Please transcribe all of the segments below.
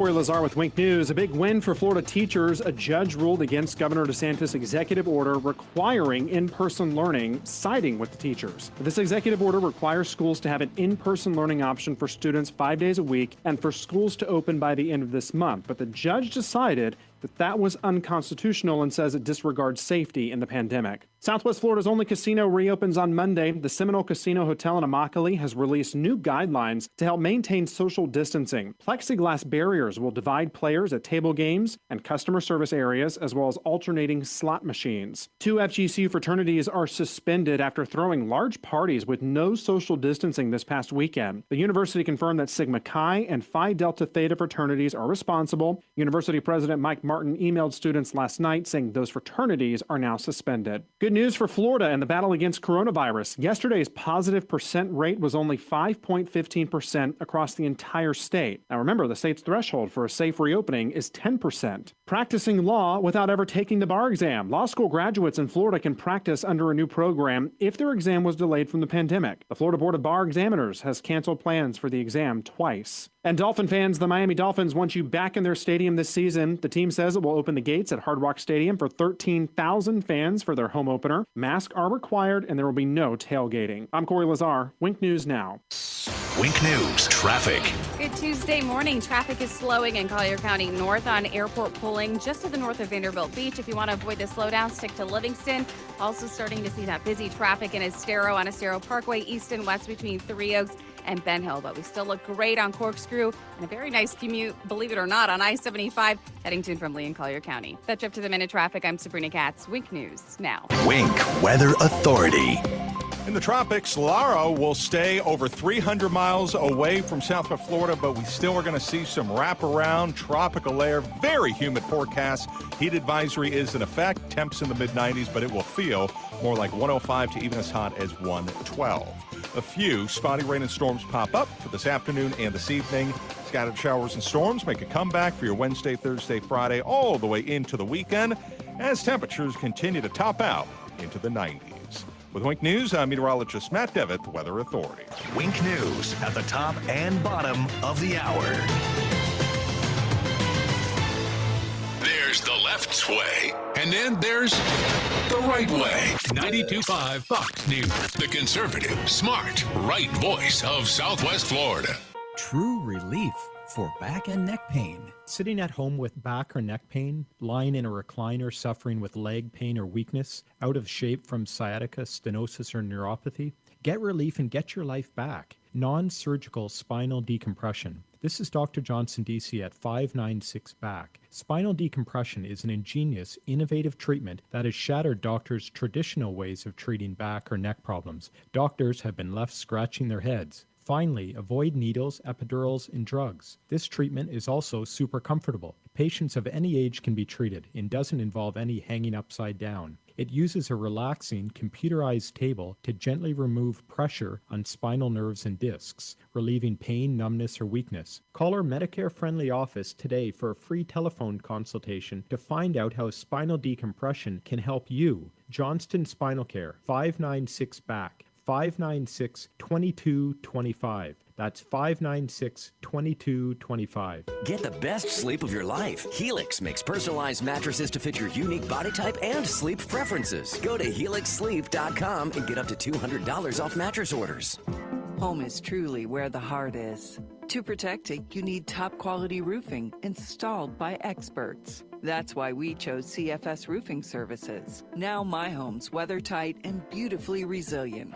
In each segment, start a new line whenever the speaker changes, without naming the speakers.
Corey Lazar with Wink News. A big win for Florida teachers. A judge ruled against Governor DeSantis' executive order requiring in-person learning, siding with the teachers. This executive order requires schools to have an in-person learning option for students 5 days a week and for schools to open by the end of this month. But the judge decided that was unconstitutional and says it disregards safety in the pandemic. Southwest Florida's only casino reopens on Monday. The Seminole Casino Hotel in Immokalee has released new guidelines to help maintain social distancing. Plexiglass barriers will divide players at table games and customer service areas, as well as alternating slot machines. 2 FGCU fraternities are suspended after throwing large parties with no social distancing this past weekend. The university confirmed that Sigma Chi and Phi Delta Theta fraternities are responsible. University President Mike Martin emailed students last night saying those fraternities are now suspended. Good news for Florida and the battle against coronavirus. Yesterday's positive percent rate was only 5.15% across the entire state. Now remember, the state's threshold for a safe reopening is 10%. Practicing law without ever taking the bar exam. Law school graduates in Florida can practice under a new program if their exam was delayed from the pandemic. The Florida Board of Bar Examiners has canceled plans for the exam twice. And Dolphin fans, the Miami Dolphins want you back in their stadium this season. The team says it will open the gates at Hard Rock Stadium for 13,000 fans for their home opener. Masks are required and there will be no tailgating. I'm Corey Lazar, Wink News Now.
Wink News traffic.
Good Tuesday morning. Traffic is slowing in Collier County north on Airport Pulling, just to the north of Vanderbilt Beach. If you want to avoid the slowdown, stick to Livingston. Also starting to see that busy traffic in Estero on Estero Parkway, east and west between Three Oaks and Ben Hill. But we still look great on Corkscrew and a very nice commute, believe it or not, on I-75 heading to and from Lee and Collier County. That's up to the minute traffic. I'm Sabrina Katz. Wink News Now.
Wink Weather Authority.
In the tropics, Lara will stay over 300 miles away from southwest Florida, but we still are going to see some wraparound tropical air, very humid forecast. Heat advisory is in effect, temps in the mid-90s, but it will feel more like 105 to even as hot as 112. A few spotty rain and storms pop up for this afternoon and this evening. Scattered showers and storms make a comeback for your Wednesday, Thursday, Friday, all the way into the weekend as temperatures continue to top out into the 90s. With Wink News, I'm meteorologist Matt Devitt, the Weather Authority.
Wink News at the top and bottom of the hour.
There's the left way, and then there's the right way. 92.5 Fox News, the conservative, smart, right voice of Southwest Florida.
True relief for back and neck pain. Sitting at home with back or neck pain, lying in a recliner suffering with leg pain or weakness, out of shape from sciatica, stenosis, or neuropathy, get relief and get your life back. Non-surgical spinal decompression. This is Dr. Johnson, DC at 596 Back. Spinal decompression is an ingenious, innovative treatment that has shattered doctors' traditional ways of treating back or neck problems. Doctors have been left scratching their heads. Finally, avoid needles, epidurals, and drugs. This treatment is also super comfortable. Patients of any age can be treated and doesn't involve any hanging upside down. It uses a relaxing, computerized table to gently remove pressure on spinal nerves and discs, relieving pain, numbness, or weakness. Call our Medicare-friendly office today for a free telephone consultation to find out how spinal decompression can help you. Johnston Spinal Care, 596 Back. 596-2225. That's 596-2225.
Get the best sleep of your life. Helix makes personalized mattresses to fit your unique body type and sleep preferences. Go to helixsleep.com and get up to $200 off mattress orders.
Home is truly where the heart is. To protect it, you need top quality roofing installed by experts. That's why we chose CFS Roofing Services. Now my home's weather-tight and beautifully resilient.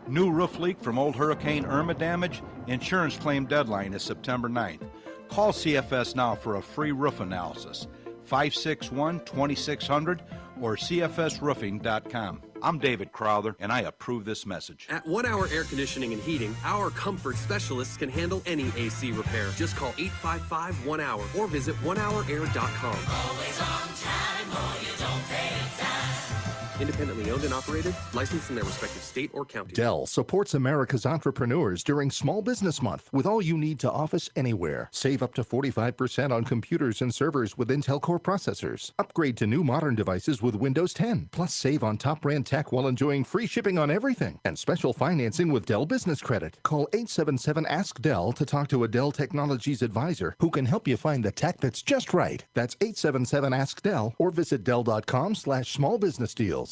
New roof leak from old Hurricane Irma damage? Insurance claim deadline is September 9th. Call CFS now for a free roof analysis. 561-2600 or cfsroofing.com. I'm David Crowther, and I approve this message.
At 1 Hour Air Conditioning and Heating, our comfort specialists can handle any AC repair. Just call 855-1-HOUR or visit onehouраir.com.
Always on time, or you don't pay time.
Independently owned and operated, licensed in their respective state or county.
Dell supports America's entrepreneurs during Small Business Month with all you need to office anywhere. Save up to 45% on computers and servers with Intel Core processors. Upgrade to new modern devices with Windows 10. Plus, save on top brand tech while enjoying free shipping on everything and special financing with Dell Business Credit. Call 877-ASK-DELL to talk to a Dell Technologies advisor who can help you find the tech that's just right. That's 877-ASK-DELL or visit Dell.com/smallbusinessdeals.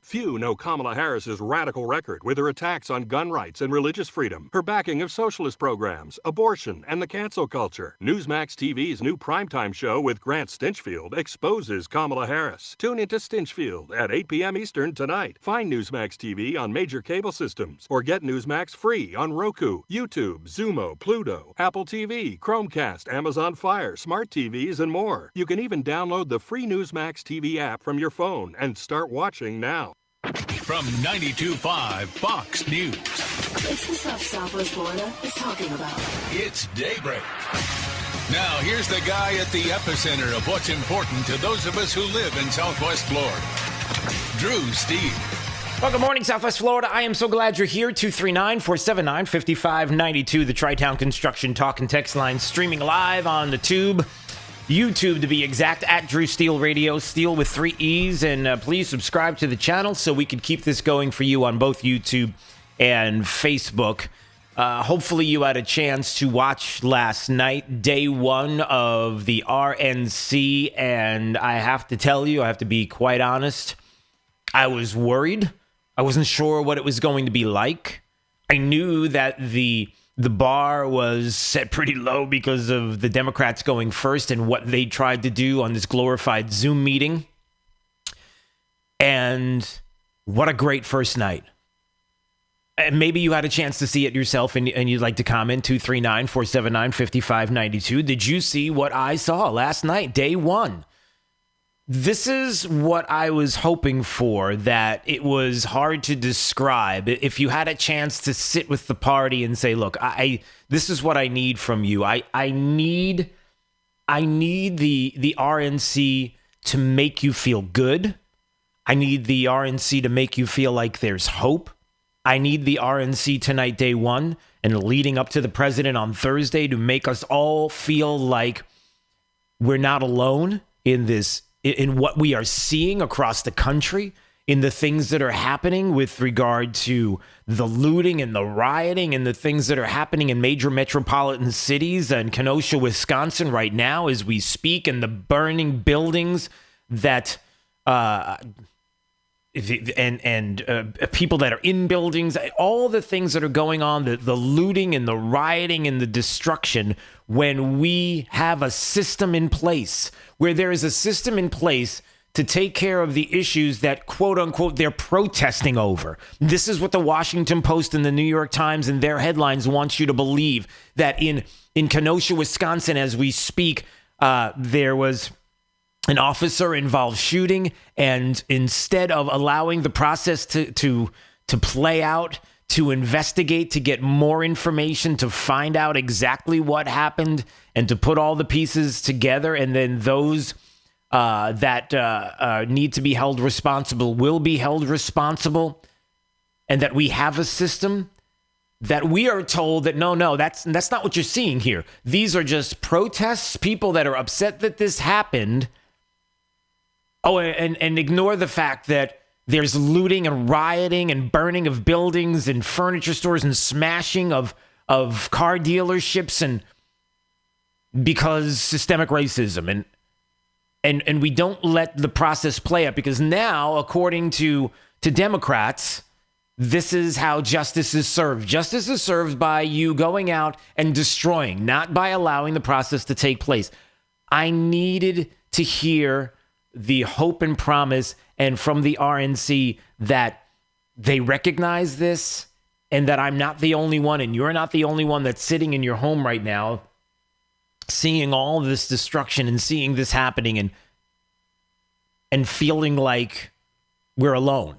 Few know Kamala Harris's radical record with her attacks on gun rights and religious freedom, her backing of socialist programs, abortion, and the cancel culture. Newsmax TV's new primetime show with Grant Stinchfield exposes Kamala Harris. Tune into Stinchfield at 8 p.m. Eastern tonight. Find Newsmax TV on major cable systems or get Newsmax free on Roku, YouTube, Xumo, Pluto, Apple TV, Chromecast, Amazon Fire, smart TVs, and more. You can even download the free Newsmax TV app from your phone and start watching now.
From 92.5 Fox News.
It's the stuff Southwest Florida is talking about.
It's Daybreak. Now, here's the guy at the epicenter of what's important to those of us who live in Southwest Florida. Drew Steele.
Well, good morning, Southwest Florida. I am so glad you're here. 239-479-5592, the Tri-Town Construction Talk and Text line, streaming live on the tube. YouTube, to be exact, at Drew Steele Radio, Steele with 3 E's. And please subscribe to the channel so we can keep this going for you on both YouTube and Facebook. Hopefully you had a chance to watch last night, day one of the RNC. And I have to tell you, I have to be quite honest, I was worried. I wasn't sure what it was going to be like. I knew that the bar was set pretty low because of the Democrats going first and what they tried to do on this glorified Zoom meeting. And what a great first night. And maybe you had a chance to see it yourself and you'd like to comment. 239-479-5592. Did you see what I saw last night, day one? This is what I was hoping for, that it was hard to describe. If you had a chance to sit with the party and say, look, this is what I need from you. I need the RNC to make you feel good. I need the RNC to make you feel like there's hope. I need the RNC tonight, day one, and leading up to the president on Thursday to make us all feel like we're not alone in this, in what we are seeing across the country, in the things that are happening with regard to the looting and the rioting and the things that are happening in major metropolitan cities and Kenosha, Wisconsin right now as we speak, and the burning buildings that people that are in buildings, all the things that are going on, the looting and the rioting and the destruction, when we have a system in place, where there is a system in place to take care of the issues that, quote unquote, they're protesting over. This is what the Washington Post and the New York Times and their headlines want you to believe, that in Kenosha, Wisconsin, as we speak, there was an officer involved shooting, and instead of allowing the process to play out, to investigate, to get more information, to find out exactly what happened, and to put all the pieces together, and then those that need to be held responsible will be held responsible, and that we have a system, that we are told that no, that's not what you're seeing here. These are just protests, people that are upset that this happened. Oh, and ignore the fact that there's looting and rioting and burning of buildings and furniture stores and smashing of car dealerships, and because systemic racism, and we don't let the process play out, because now, according to Democrats, this is how justice is served. Justice is served by you going out and destroying, not by allowing the process to take place. I needed to hear the hope and promise, and from the RNC, that they recognize this, and that I'm not the only one, and you're not the only one that's sitting in your home right now seeing all this destruction and seeing this happening and feeling like we're alone.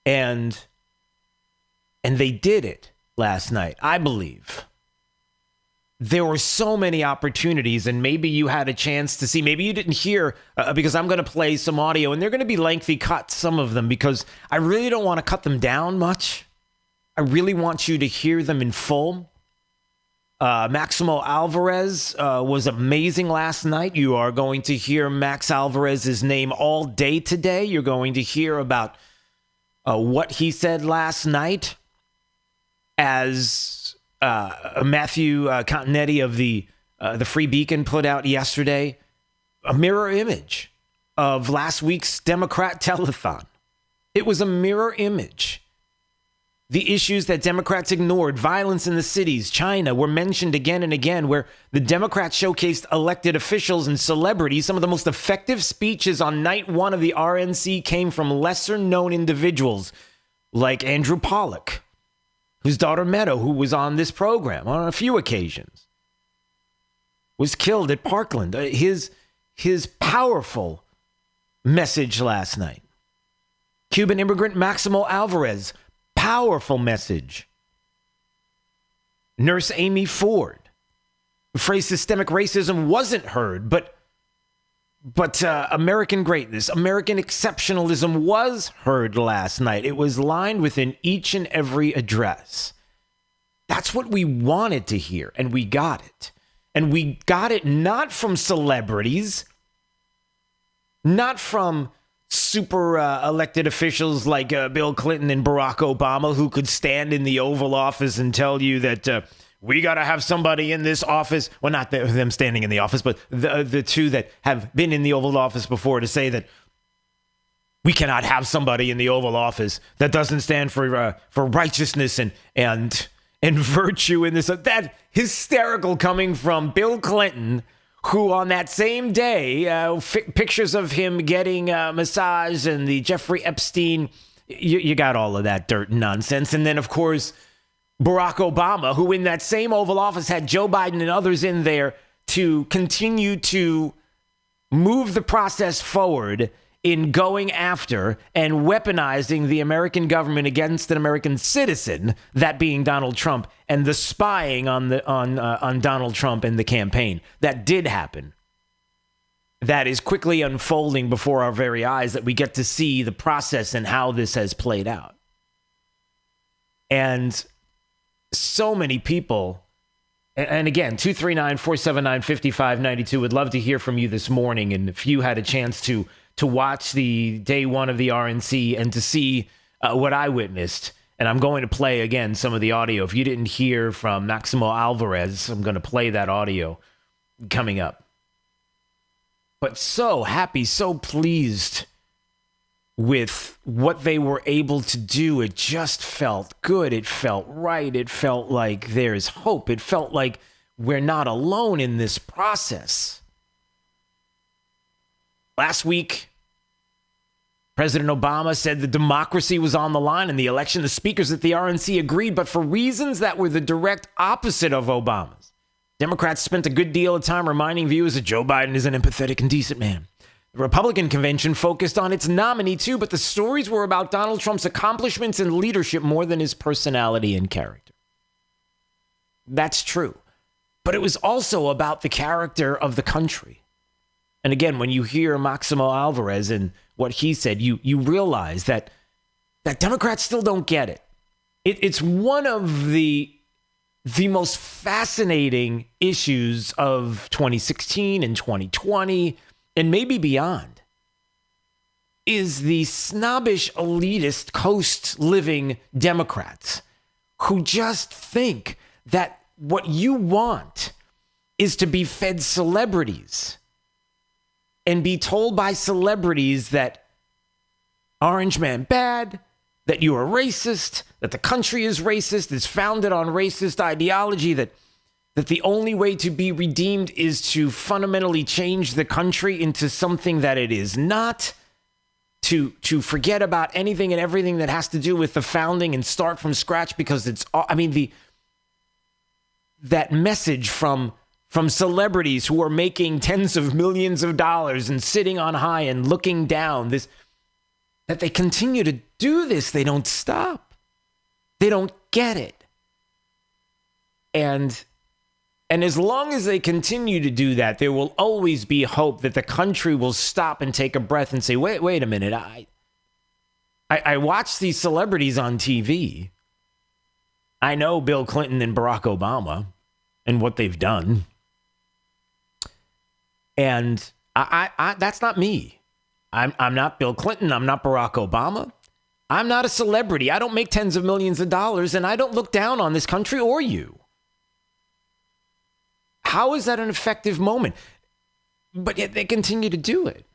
And they did it last night, I believe. there were so many opportunities, and maybe you had a chance to see, maybe you didn't hear, because I'm going to play some audio, and they're going to be lengthy cuts, some of them, because I really don't want to cut them down much. I really want you to hear them in full. Maximo Alvarez was amazing last night. You are going to hear Max Alvarez's name all day today. You're going to hear about what he said last night as Matthew Continetti of the Free Beacon put out yesterday, a mirror image of last week's Democrat telethon. It was a mirror image. The issues that Democrats ignored, violence in the cities, China, were mentioned again and again, where the Democrats showcased elected officials and celebrities. Some of the most effective speeches on night one of the RNC came from lesser-known individuals like Andrew Pollock, whose daughter Meadow, who was on this program on a few occasions, was killed at Parkland. His powerful message last night. Cuban immigrant Maximo Alvarez, powerful message. Nurse Amy Ford, the phrase systemic racism wasn't heard, but American greatness, American exceptionalism was heard last night. It was lined within each and every address. That's what we wanted to hear, and we got it. And we got it not from celebrities, not from super elected officials like Bill Clinton and Barack Obama, who could stand in the Oval Office and tell you that we got to have somebody in this office. Well, not them standing in the office, but the two that have been in the Oval Office before, to say that we cannot have somebody in the Oval Office that doesn't stand for righteousness and virtue in this. That hysterical coming from Bill Clinton, who on that same day, pictures of him getting a massage and the Jeffrey Epstein, you got all of that dirt and nonsense. And then, of course, Barack Obama, who in that same Oval Office had Joe Biden and others in there to continue to move the process forward in going after and weaponizing the American government against an American citizen, that being Donald Trump, and the spying on Donald Trump and the campaign. That did happen. That is quickly unfolding before our very eyes, that we get to see the process and how this has played out. And so many people, and again, 239-479-5592, would love to hear from you this morning. And if you had a chance to watch the day one of the RNC and to see what I witnessed, and I'm going to play again some of the audio. If you didn't hear from Maximo Alvarez, I'm going to play that audio coming up. But so happy, so pleased with what they were able to do. It just felt good. It felt right. It felt like there's hope. It felt like we're not alone in this process. Last week, President Obama said the democracy was on the line in the election. The speakers at the RNC agreed, but for reasons that were the direct opposite of Obama's. Democrats spent a good deal of time reminding viewers that Joe Biden is an empathetic and decent man. The Republican convention focused on its nominee too, but the stories were about Donald Trump's accomplishments and leadership more than his personality and character. That's true. But it was also about the character of the country. And again, when you hear Maximo Alvarez and what he said, you realize that Democrats still don't get it. It's one of the most fascinating issues of 2016 and 2020, and maybe beyond, is the snobbish, elitist, coast-living Democrats who just think that what you want is to be fed celebrities and be told by celebrities that Orange Man bad, that you are racist, that the country is racist, is founded on racist ideology, that the only way to be redeemed is to fundamentally change the country into something that it is not, to forget about anything and everything that has to do with the founding and start from scratch, because it's, I mean, that message from celebrities who are making tens of millions of dollars and sitting on high and looking down, that they continue to do this. They don't stop. They don't get it. And And as long as they continue to do that, there will always be hope that the country will stop and take a breath and say, wait a minute. I watch these celebrities on TV. I know Bill Clinton and Barack Obama and what they've done. And I that's not me. I'm not Bill Clinton. I'm not Barack Obama. I'm not a celebrity. I don't make tens of millions of dollars, and I don't look down on this country or you. How is that an effective moment? But yet they continue to do it.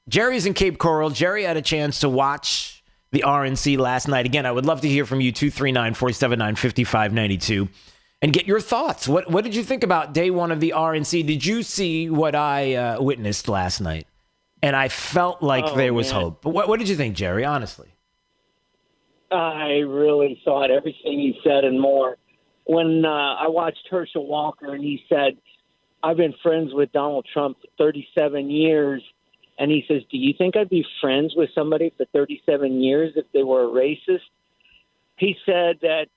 Jerry's in Cape Coral. Jerry had a chance to watch the RNC last night. Again, I would love to hear from you, 239-479-5592, and get your thoughts. What did you think about day one of the RNC? Did you see what I witnessed last night? And I felt like there was hope. But what did you think, Jerry, honestly?
I really thought everything you said and more. When I watched Herschel Walker and he said, I've been friends with Donald Trump for 37 years. And he says, do you think I'd be friends with somebody for 37 years if they were a racist? He said that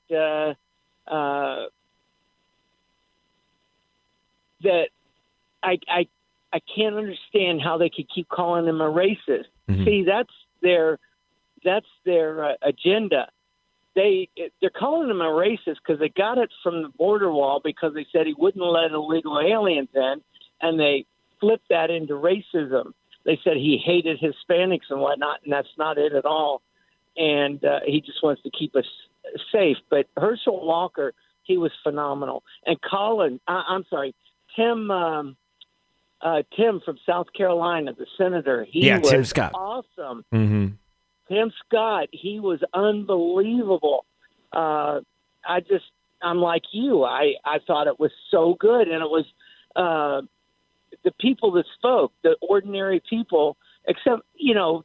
that I can't understand how they could keep calling him a racist. Mm-hmm. See, that's their agenda. They're calling him a racist because they got it from the border wall because they said he wouldn't let illegal aliens in, and they flipped that into racism. They said he hated Hispanics and whatnot, and that's not it at all. And he just wants to keep us safe. But Herschel Walker, he was phenomenal. And Tim from South Carolina, the senator, he was
Tim Scott.
Awesome.
Mm-hmm.
Tim Scott, he was unbelievable. I'm like you. I thought it was so good, and it was the people that spoke, the ordinary people. Except,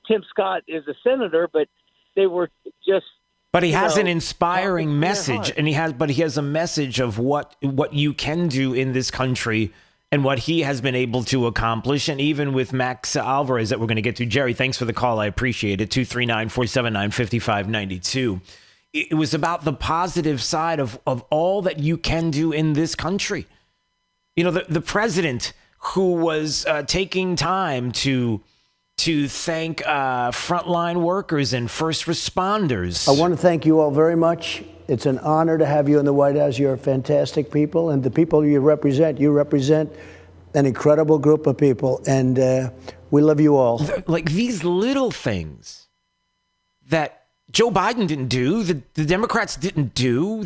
Tim Scott is a senator, but they were just.
But he has an inspiring message, and he has a message of what you can do in this country. And what he has been able to accomplish, and even with Max Alvarez that we're going to get to. Jerry, thanks for the call. I appreciate it. 239-479-5592. It was about the positive side of all that you can do in this country. The president who was taking time to thank frontline workers and first responders.
I want to thank you all very much. It's an honor to have you in the White House. You're fantastic people, and the people you represent an incredible group of people, and we love you all.
Like these little things that Joe Biden didn't do, the Democrats didn't do,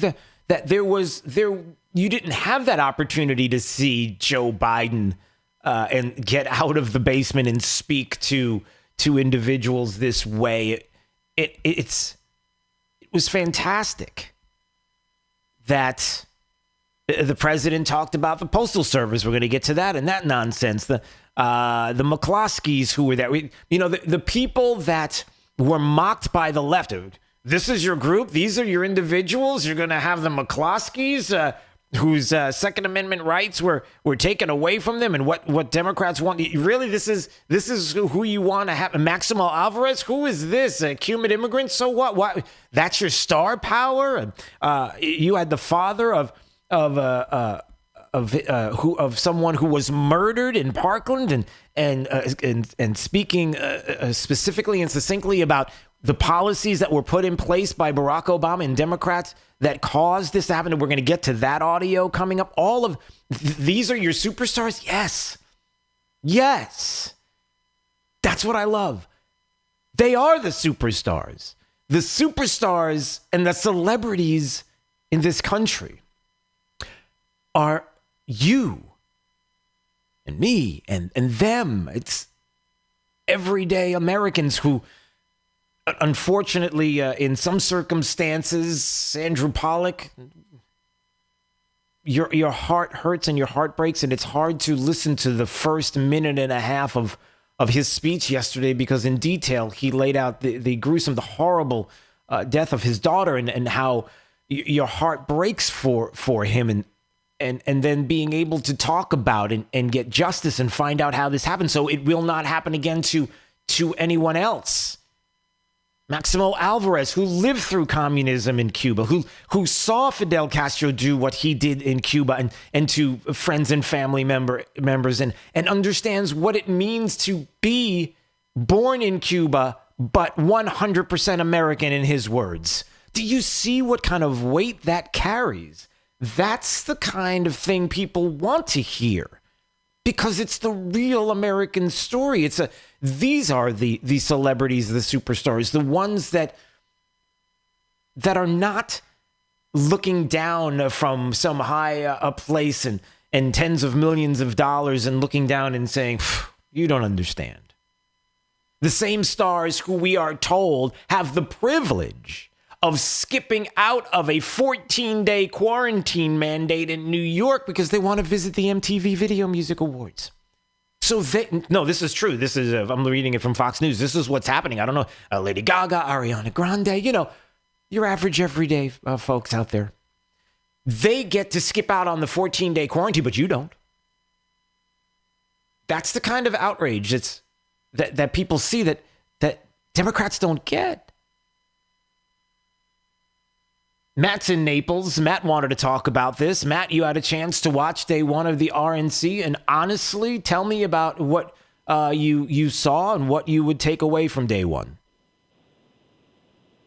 you didn't have that opportunity to see Joe Biden and get out of the basement and speak to individuals this way. It was fantastic that the president talked about the Postal Service. We're going to get to that and that nonsense. The McCloskeys who were there. The people that were mocked by the left. This is your group. These are your individuals. You're going to have the McCloskeys whose Second Amendment rights were taken away from them, and what Democrats want. Really, this is who you want to have. Maximo Alvarez, who is this? A Cuban immigrant? So what? What? That's your star power? You had the father of someone who was murdered in Parkland, and speaking specifically and succinctly about the policies that were put in place by Barack Obama and Democrats that caused this to happen. And we're going to get to that audio coming up. All of these are your superstars. Yes. That's what I love. They are the superstars. The superstars and the celebrities in this country are you and me and them. It's everyday Americans who, unfortunately, in some circumstances, Andrew Pollack, your heart hurts and your heart breaks, and it's hard to listen to the first minute and a half of his speech yesterday because in detail he laid out the gruesome, the horrible death of his daughter and how your heart breaks for him and then being able to talk about and get justice and find out how this happened so it will not happen again to anyone else. Maximo Alvarez, who lived through communism in Cuba, who saw Fidel Castro do what he did in Cuba and to friends and family members and understands what it means to be born in Cuba, but 100% American in his words. Do you see what kind of weight that carries? That's the kind of thing people want to hear because it's the real American story. These are the celebrities, the superstars, the ones that are not looking down from some high up place and tens of millions of dollars and looking down and saying, you don't understand. The same stars who we are told have the privilege of skipping out of a 14-day quarantine mandate in New York because they want to visit the MTV Video Music Awards. So this is true. This is I'm reading it from Fox News. This is what's happening. I don't know. Lady Gaga, Ariana Grande, your average everyday folks out there. They get to skip out on the 14-day quarantine, but you don't. That's the kind of outrage that people see that Democrats don't get. Matt's in Naples. Matt wanted to talk about this. Matt, you had a chance to watch day one of the RNC, and honestly, tell me about what you saw and what you would take away from day one.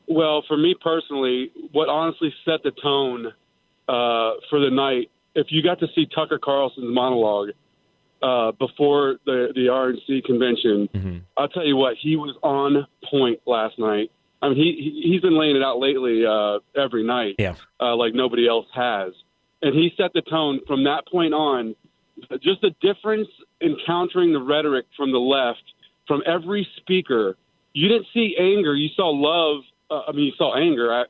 Well, for me personally, what honestly set the tone for the night, if you got to see Tucker Carlson's monologue before the RNC convention, I'll tell you what, he was on point last night. I mean, he's been laying it out lately every night, like nobody else has. And he set the tone from that point on. Just the difference in countering the rhetoric from the left, from every speaker. You didn't see anger. You saw love. You saw anger,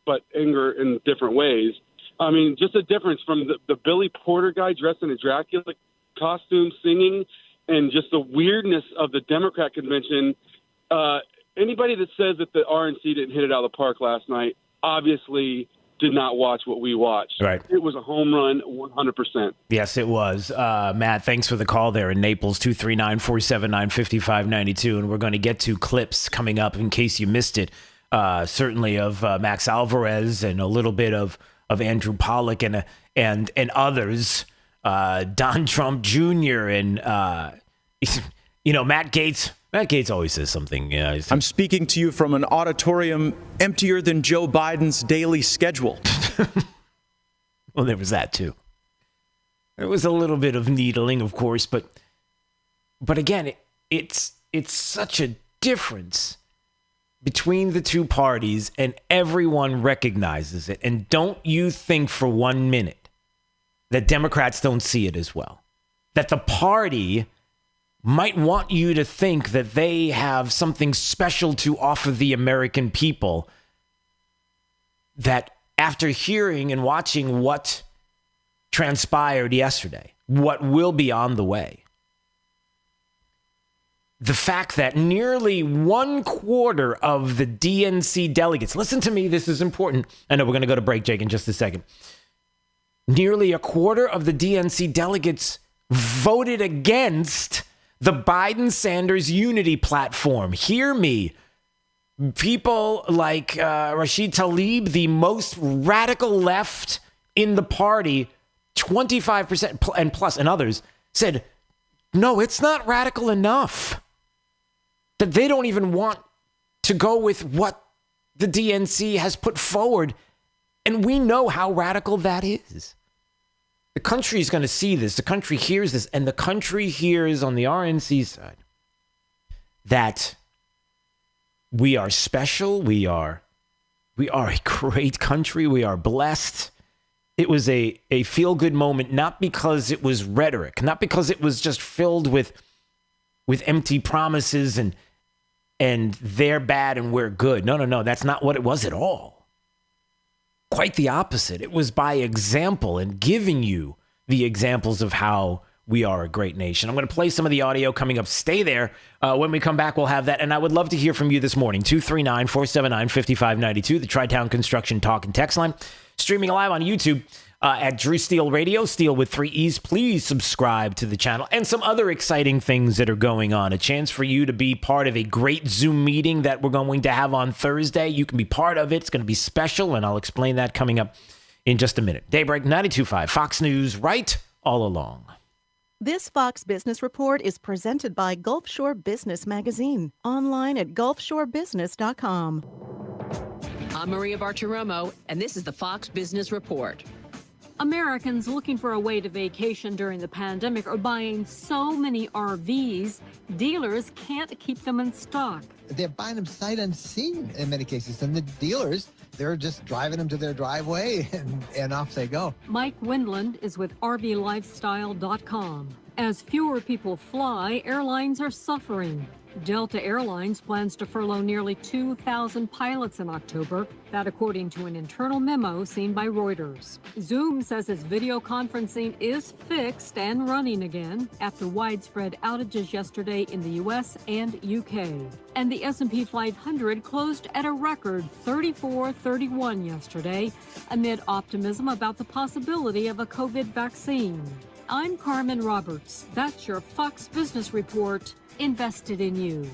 but anger in different ways. I mean, just a difference from the Billy Porter guy dressed in a Dracula costume singing and just the weirdness of the Democrat convention. Anybody that says that the RNC didn't hit it out of the park last night obviously did not watch what we watched.
Right.
It was a home run, 100%.
Yes, it was. Matt, thanks for the call there in Naples, 239-479-5592. And we're going to get to clips coming up in case you missed it, certainly of Max Alvarez and a little bit of Andrew Pollack and others, Don Trump Jr. and, Matt Gaetz. Matt Gaetz always says something.
I'm speaking to you from an auditorium emptier than Joe Biden's daily schedule.
Well, there was that, too. There was a little bit of needling, of course, but again, it's such a difference between the two parties, and everyone recognizes it. And don't you think for 1 minute that Democrats don't see it as well? That the party might want you to think that they have something special to offer the American people, that after hearing and watching what transpired yesterday, what will be on the way, the fact that nearly 1/4 of the DNC delegates, listen to me, this is important. I know we're going to go to break, Jake, in just a second. Nearly 1/4 of the DNC delegates voted against the Biden-Sanders unity platform. Hear me. People like Rashid Tlaib, the most radical left in the party, 25% and plus, and others, said, no, it's not radical enough. That they don't even want to go with what the DNC has put forward. And we know how radical that is. The country is going to see this. The country hears this. And the country hears on the RNC side that we are special. We are a great country. We are blessed. It was a feel-good moment, not because it was rhetoric, not because it was just filled with empty promises and they're bad and we're good. No. That's not what it was at all. Quite the opposite. It was by example and giving you the examples of how we are a great nation. I'm going to play some of the audio coming up. Stay there. When we come back, we'll have that. And I would love to hear from you this morning. 239-479-5592, the Tri-Town Construction Talk and Text line. Streaming live on YouTube. at Drew Steele Radio, Steele with 3 E's. Please subscribe to the channel and some other exciting things that are going on. A chance for you to be part of a great Zoom meeting that we're going to have on Thursday. You can be part of it. It's going to be special, and I'll explain that coming up in just a minute. Daybreak 92.5, Fox News, right all along.
This Fox Business Report is presented by Gulf Shore Business Magazine, online at gulfshorebusiness.com.
I'm Maria Bartiromo, and this is the Fox Business Report.
Americans looking for a way to vacation during the pandemic are buying so many RVs, dealers can't keep them in stock.
They're buying them sight unseen in many cases, and the dealers, they're just driving them to their driveway and off they go.
Mike Wendland is with RVLifestyle.com. As fewer people fly, airlines are suffering. Delta Airlines plans to furlough nearly 2,000 pilots in October. That according to an internal memo seen by Reuters. Zoom says its video conferencing is fixed and running again after widespread outages yesterday in the U.S. and U.K. And the S&P 500 closed at a record 3431 yesterday amid optimism about the possibility of a COVID vaccine. I'm Carmen Roberts. That's your Fox Business Report. Invested in you.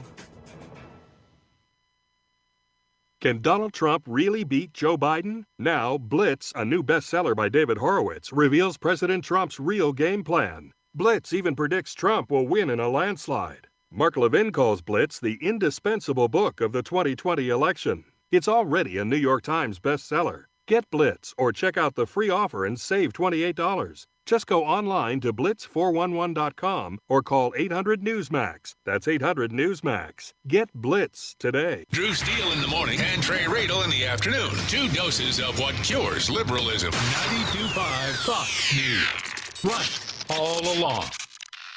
Can Donald Trump really beat Joe Biden? Now, Blitz, a new bestseller by David Horowitz, reveals President Trump's real game plan. Blitz even predicts Trump will win in a landslide. Mark Levin calls Blitz the indispensable book of the 2020 election. It's already a New York Times bestseller. Get Blitz or check out the free offer and save $28. Just go online to blitz411.com or call 800-NEWSMAX. That's 800-NEWSMAX. Get Blitz today.
Drew Steele in the morning and Trey Radel in the afternoon. 2 doses of what cures liberalism. 92.5 Fox News. Right all along.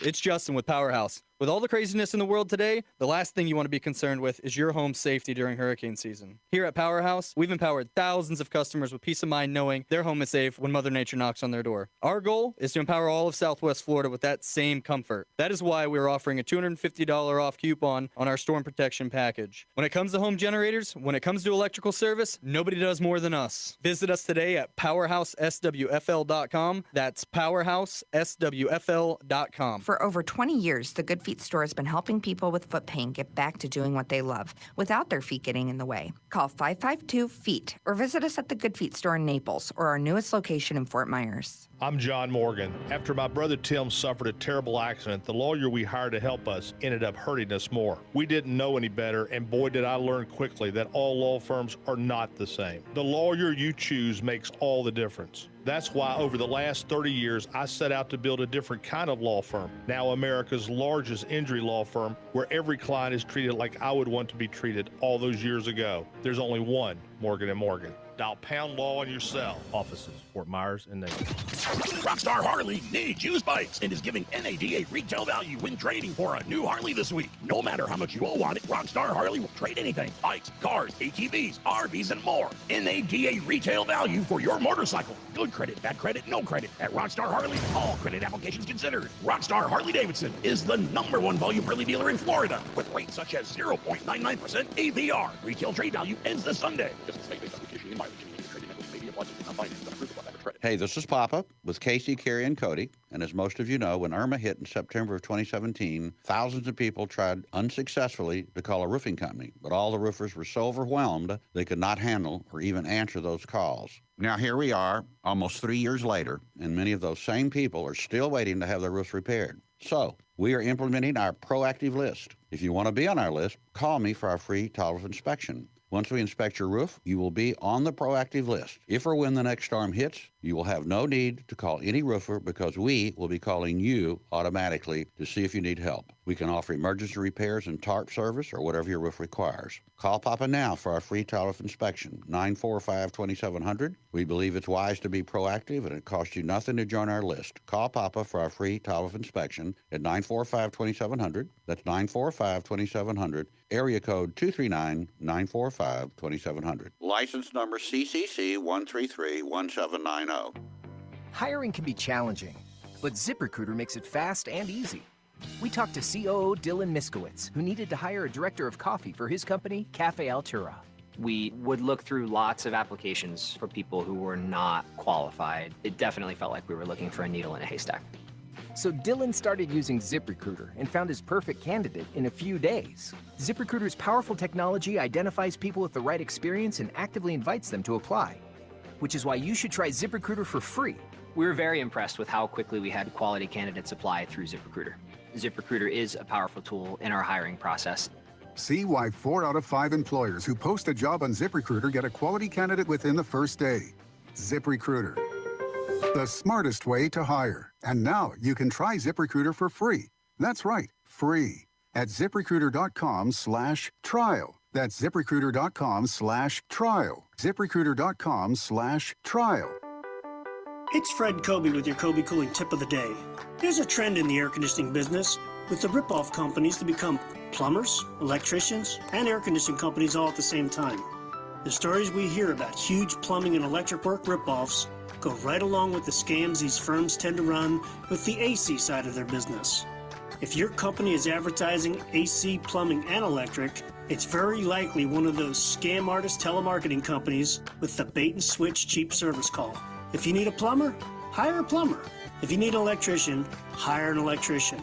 It's Justin with Powerhouse. With all the craziness in the world today, the last thing you want to be concerned with is your home's safety during hurricane season. Here at Powerhouse, we've empowered thousands of customers with peace of mind knowing their home is safe when Mother Nature knocks on their door. Our goal is to empower all of Southwest Florida with that same comfort. That is why we're offering a $250 off coupon on our storm protection package. When it comes to home generators, when it comes to electrical service, nobody does more than us. Visit us today at powerhouseswfl.com. That's powerhouseswfl.com.
For over 20 years, the Good Feet store has been helping people with foot pain get back to doing what they love without their feet getting in the way. Call 552-FEET or visit us at the Good Feet store in Naples or our newest location in Fort Myers.
I'm John Morgan. After my brother Tim suffered a terrible accident, the lawyer we hired to help us ended up hurting us more. We didn't know any better, and boy did I learn quickly that all law firms are not the same. The lawyer you choose makes all the difference. That's why over the last 30 years, I set out to build a different kind of law firm, now America's largest injury law firm, where every client is treated like I would want to be treated all those years ago. There's only one Morgan & Morgan. Dial pound law on your cell. Offices, Fort Myers and Naples.
Rockstar Harley needs used bikes and is giving NADA retail value when trading for a new Harley this week. No matter how much you all want it, Rockstar Harley will trade anything. Bikes, cars, ATVs, RVs, and more. NADA retail value for your motorcycle. Good credit, bad credit, no credit. At Rockstar Harley, all credit applications considered. Rockstar Harley-Davidson is the #1 volume Harley dealer in Florida with rates such as 0.99% APR. Retail trade value ends this Sunday.
Hey, this is Papa with Casey, Carrie, and Cody. And as most of you know, when Irma hit in September of 2017, thousands of people tried unsuccessfully to call a roofing company, but all the roofers were so overwhelmed they could not handle or even answer those calls. Now here we are, almost 3 years later, and many of those same people are still waiting to have their roofs repaired. So we are implementing our proactive list. If you want to be on our list, call me for our free tolerance inspection. Once we inspect your roof, you will be on the proactive list. If or when the next storm hits, you will have no need to call any roofer because we will be calling you automatically to see if you need help. We can offer emergency repairs and tarp service or whatever your roof requires. Call Papa now for our free tolerance inspection, 945-2700. We believe it's wise to be proactive and it costs you nothing to join our list. Call Papa for our free tolerance inspection at 945-2700. That's 945-2700. Area code 239-945-2700. License number CCC 1331790.
Hiring can be challenging, but ZipRecruiter makes it fast and easy. We talked to COO Dylan Miskowitz, who needed to hire a director of coffee for his company, Cafe Altura.
We would look through lots of applications for people who were not qualified. It definitely felt like we were looking for a needle in a haystack.
So Dylan started using ZipRecruiter and found his perfect candidate in a few days. ZipRecruiter's powerful technology identifies people with the right experience and actively invites them to apply, which is why you should try ZipRecruiter for free.
We were very impressed with how quickly we had quality candidates apply through ZipRecruiter. ZipRecruiter is a powerful tool in our hiring process.
See why 4 out of 5 employers who post a job on ZipRecruiter get a quality candidate within the first day. ZipRecruiter, the smartest way to hire. And now you can try ZipRecruiter for free. That's right, free. At ZipRecruiter.com/trial. That's ZipRecruiter.com/trial. ZipRecruiter.com/trial.
It's Fred Kobe with your Kobe Cooling Tip of the Day. There's a trend in the air conditioning business with the rip-off companies to become plumbers, electricians, and air conditioning companies all at the same time. The stories we hear about huge plumbing and electric work rip-offs go right along with the scams these firms tend to run with the AC side of their business. If your company is advertising AC, plumbing, and electric, it's very likely one of those scam artist telemarketing companies with the bait-and-switch cheap service call. If you need a plumber, hire a plumber. If you need an electrician, hire an electrician.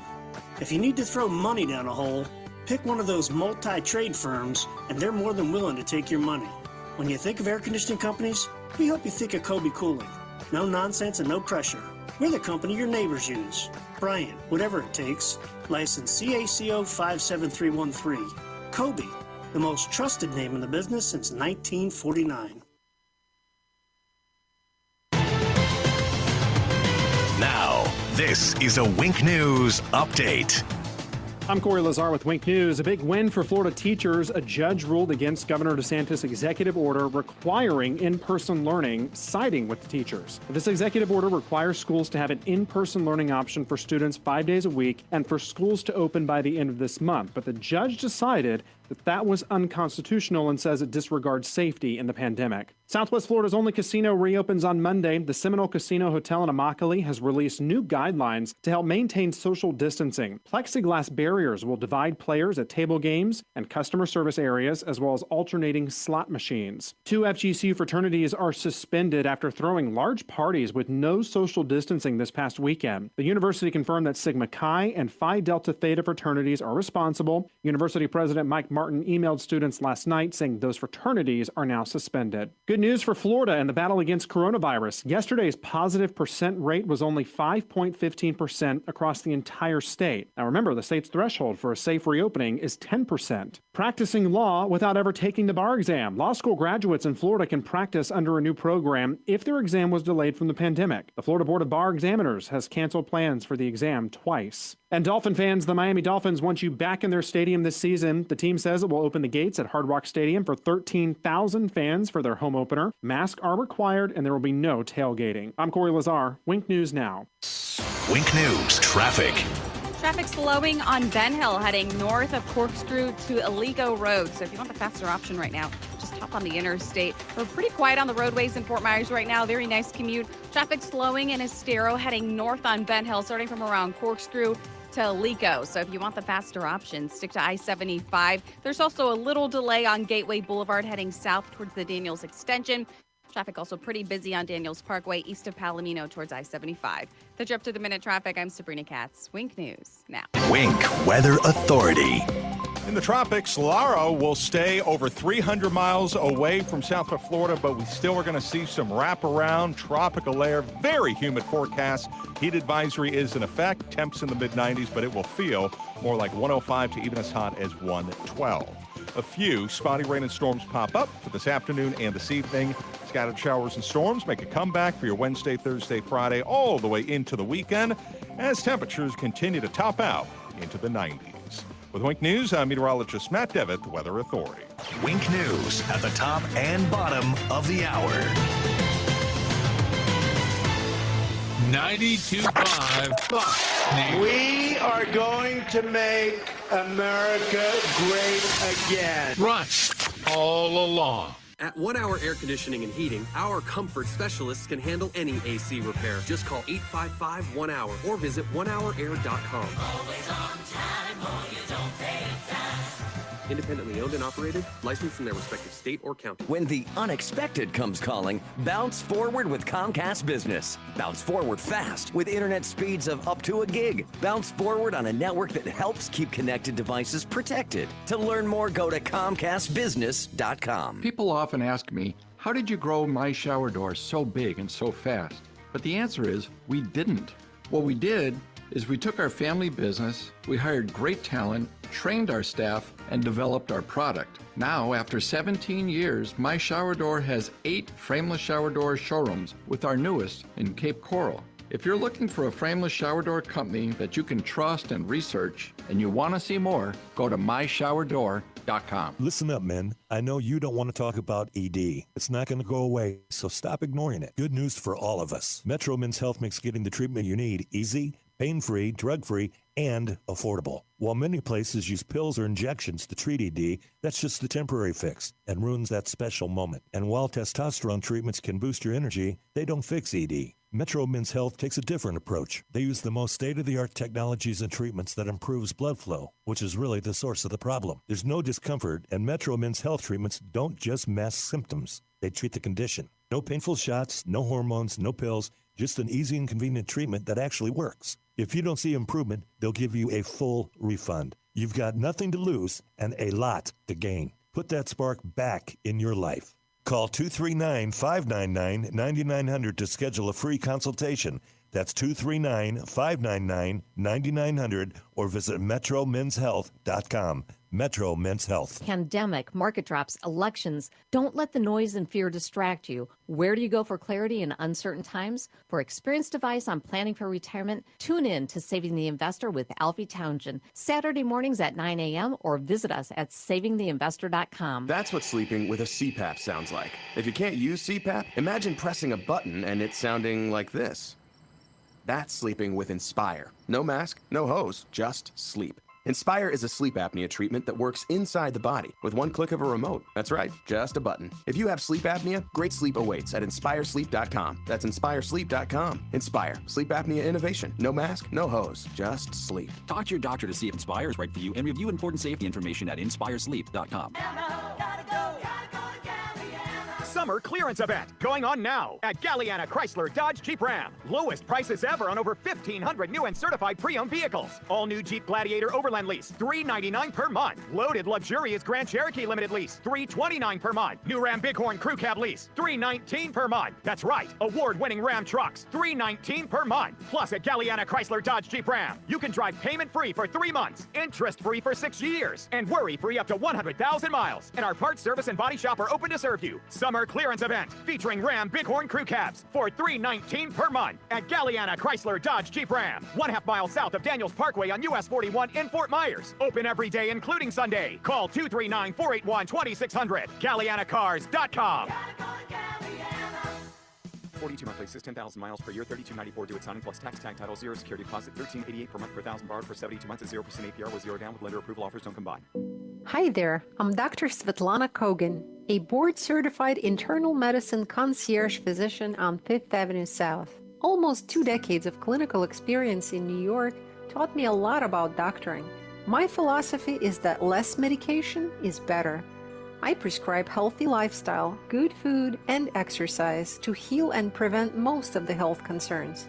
If you need to throw money down a hole, pick one of those multi-trade firms, and they're more than willing to take your money. When you think of air conditioning companies, we hope you think of Kobe Cooling. No nonsense and no pressure. We're the company your neighbors use. Bryant, whatever it takes. License CACO 57313. Kobe, the most trusted name in the business since 1949.
Now, this is a Wink News update.
I'm Corey Lazar with Wink News. A big win for Florida teachers. A judge ruled against Governor DeSantis' executive order requiring in-person learning, siding with the teachers. This executive order requires schools to have an in-person learning option for students 5 days a week and for schools to open by the end of this month. But the judge decided that was unconstitutional and says it disregards safety in the pandemic. Southwest Florida's only casino reopens on Monday. The Seminole Casino Hotel in Immokalee has released new guidelines to help maintain social distancing. Plexiglass barriers will divide players at table games and customer service areas, as well as alternating slot machines. 2 FGCU fraternities are suspended after throwing large parties with no social distancing this past weekend. The university confirmed that Sigma Chi and Phi Delta Theta fraternities are responsible. University President Mike Martin emailed students last night saying those fraternities are now suspended. Good news for Florida in the battle against coronavirus. Yesterday's positive percent rate was only 5.15% across the entire state. Now remember, the state's threshold for a safe reopening is 10%. Practicing law without ever taking the bar exam. Law school graduates in Florida can practice under a new program if their exam was delayed from the pandemic. The Florida Board of Bar Examiners has canceled plans for the exam twice. And Dolphin fans, the Miami Dolphins want you back in their stadium this season. The team says it will open the gates at Hard Rock Stadium for 13,000 fans for their home opener. Masks are required and there will be no tailgating. I'm Corey Lazar, Wink News Now.
Wink News traffic.
Traffic slowing on Ben Hill heading north of Corkscrew to Aligo Road. So if you want the faster option right now, just hop on the interstate. We're pretty quiet on the roadways in Fort Myers right now. Very nice commute. Traffic slowing in Estero heading north on Ben Hill, starting from around Corkscrew to Alico. So if you want the faster option, stick to I-75. There's also a little delay on Gateway Boulevard heading south towards the Daniels Extension. Traffic also pretty busy on Daniels Parkway east of Palomino towards I-75. That's your up-to-the-minute traffic. I'm Sabrina Katz. Wink News now.
Wink Weather Authority.
In the tropics, Laura will stay over 300 miles away from southwest Florida, but we still are going to see some wraparound tropical air, very humid forecast. Heat advisory is in effect. Temps in the mid-90s, but it will feel more like 105 to even as hot as 112. A few spotty rain and storms pop up for this afternoon and this evening. Scattered showers and storms make a comeback for your Wednesday, Thursday, Friday, all the way into the weekend as temperatures continue to top out into the 90s. With Wink News, I'm meteorologist Matt Devitt, the Weather Authority.
Wink News at the top and bottom of the hour.
92.5 Fox News.
We are going to make America great again.
Right, all along.
At 1 Hour Air Conditioning and Heating, our comfort specialists can handle any AC repair. Just call 855-1-HOUR or visit onehourair.com.
Always on time or you don't pay time.
Independently owned and operated, licensed in their respective state or county.
When the unexpected comes calling, bounce forward with Comcast Business. Bounce forward fast with internet speeds of up to a gig. Bounce forward on a network that helps keep connected devices protected. To learn more, go to ComcastBusiness.com.
People often ask me, how did you grow my shower door so big and so fast? But the answer is, we didn't. What we did is we took our family business, we hired great talent, trained our staff, and developed our product. Now, after 17 years, my shower door has 8 frameless shower door showrooms, with our newest in Cape Coral. If you're looking for a frameless shower door company that you can trust and research, and you want to see more, go to myshowerdor.com.
Listen up, men. I know you don't want to talk about ED. It's not going to go away, so stop ignoring it. Good news for all of us. Metro Men's Health makes getting the treatment you need easy, pain-free, drug-free, and affordable. While many places use pills or injections to treat ED, that's just a temporary fix and ruins that special moment. And while testosterone treatments can boost your energy, they don't fix ED. Metro Men's Health takes a different approach. They use the most state-of-the-art technologies and treatments that improves blood flow, which is really the source of the problem. There's no discomfort, and Metro Men's Health treatments don't just mask symptoms. They treat the condition. No painful shots, no hormones, no pills, just an easy and convenient treatment that actually works. If you don't see improvement, they'll give you a full refund. You've got nothing to lose and a lot to gain. Put that spark back in your life. Call 239-599-9900 to schedule a free consultation. That's 239-599-9900 or visit metromenshealth.com. Metro Men's Health.
Pandemic, market drops, elections. Don't let the noise and fear distract you. Where do you go for clarity in uncertain times? For experienced advice on planning for retirement, tune in to Saving the Investor with Alfie Townsend, Saturday mornings at 9 a.m. or visit us at savingtheinvestor.com.
That's what sleeping with a CPAP sounds like. If you can't use CPAP, imagine pressing a button and it sounding like this. That's sleeping with Inspire. No mask, no hose, just sleep. Inspire is a sleep apnea treatment that works inside the body with one click of a remote. That's right, just a button. If you have sleep apnea, great sleep awaits at InspireSleep.com. That's InspireSleep.com. Inspire, sleep apnea innovation. No mask, no hose, just sleep.
Talk to your doctor to see if Inspire is right for you and review important safety information at InspireSleep.com.
Summer clearance event going on now at Galliana Chrysler Dodge Jeep Ram. Lowest prices ever on over 1,500 new and certified pre-owned vehicles. All new Jeep Gladiator Overland lease, $399 per month. Loaded luxurious Grand Cherokee Limited lease, $329 per month. New Ram Bighorn Crew Cab lease, $319 per month. That's right, award-winning Ram trucks, $319 per month. Plus at Galliana Chrysler Dodge Jeep Ram, you can drive payment-free for 3 months, interest-free for 6 years, and worry-free up to 100,000 miles. And our parts service and body shop are open to serve you. Summer clearance event featuring Ram Bighorn Crew Cabs for $319 per month at Galliana Chrysler Dodge Jeep Ram, 1/2 mile south of Daniels Parkway on US 41 in Fort Myers. Open every day, including Sunday. Call 239-481-2600. GallianaCars.com. 42 monthly lease, 10,000 miles per year, $32.94 due at signing plus tax, tag title, 0 security deposit, $13.88 per month per thousand borrowed for 72 months at 0% APR with 0 down with lender approval. Offers don't combine.
Hi there, I'm Dr. Svetlana Kogan, a board-certified internal medicine concierge physician on 5th Avenue South. Almost 2 decades of clinical experience in New York taught me a lot about doctoring. My philosophy is that less medication is better. I prescribe healthy lifestyle, good food, and exercise to heal and prevent most of the health concerns.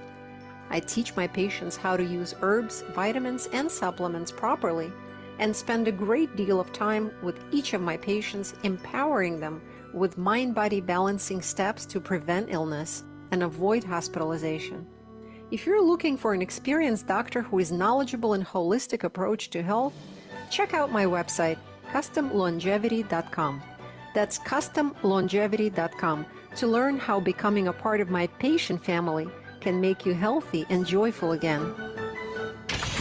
I teach my patients how to use herbs, vitamins, and supplements properly, and spend a great deal of time with each of my patients, empowering them with mind-body balancing steps to prevent illness and avoid hospitalization. If you're looking for an experienced doctor who is knowledgeable in holistic approach to health, check out my website, customlongevity.com. That's customlongevity.com to learn how becoming a part of my patient family can make you healthy and joyful again.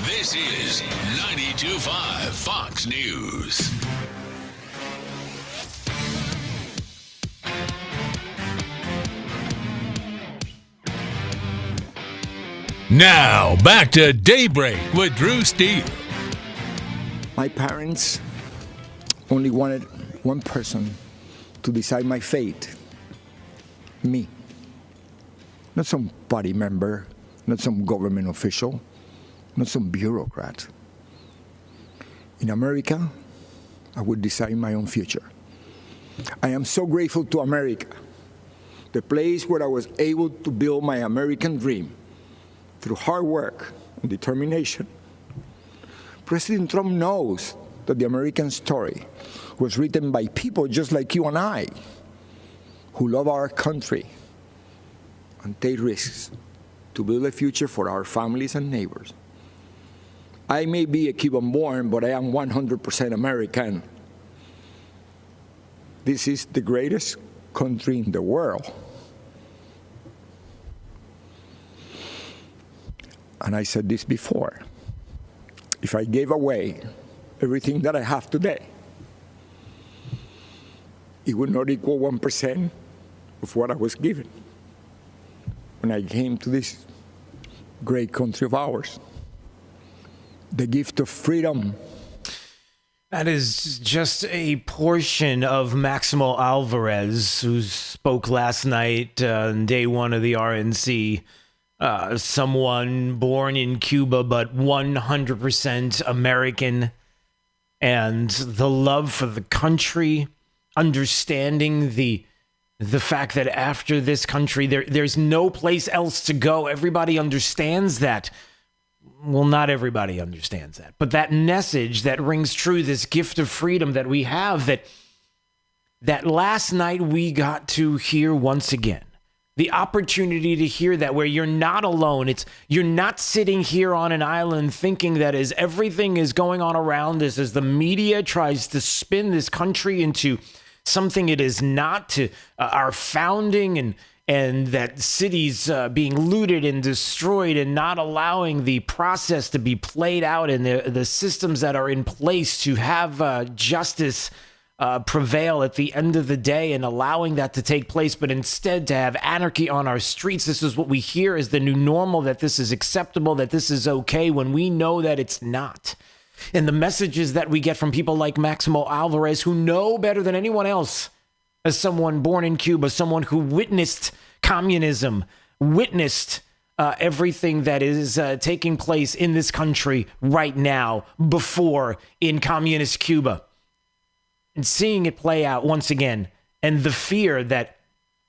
This is 92.5 Fox News. Now, back to Daybreak with Drew Steele.
My parents only wanted one person to decide my fate. Me. Not some party member, not some government official, not some bureaucrat. In America, I would decide my own future. I am so grateful to America, the place where I was able to build my American dream through hard work and determination. President Trump knows that the American story was written by people just like you and I, who love our country and take risks to build a future for our families and neighbors. I may be a Cuban-born, but I am 100% American. This is the greatest country in the world. And I said this before. If I gave away everything that I have today, it would not equal 1% of what I was given when I came to this great country of ours. The gift of freedom.
That is just a portion of Maximo Alvarez, who spoke last night on day one of the RNC. Someone born in Cuba, but 100% American. And the love for the country, understanding the fact that after this country, there's no place else to go. Everybody understands that. Well, not everybody understands that. But that message that rings true, this gift of freedom that we have, that last night we got to hear once again. The opportunity to hear that, where you're not alone. You're not sitting here on an island thinking that as everything is going on around us, as the media tries to spin this country into something it is not, to our founding and that cities being looted and destroyed and not allowing the process to be played out and the systems that are in place to have justice prevail at the end of the day, and allowing that to take place, but instead to have anarchy on our streets. This is what we hear as the new normal, that this is acceptable, that this is okay, when we know that it's not. And the messages that we get from people like Maximo Alvarez, who know better than anyone else, as someone born in Cuba, someone who witnessed communism, witnessed everything that is taking place in this country right now, before in communist Cuba. And seeing it play out once again, and the fear that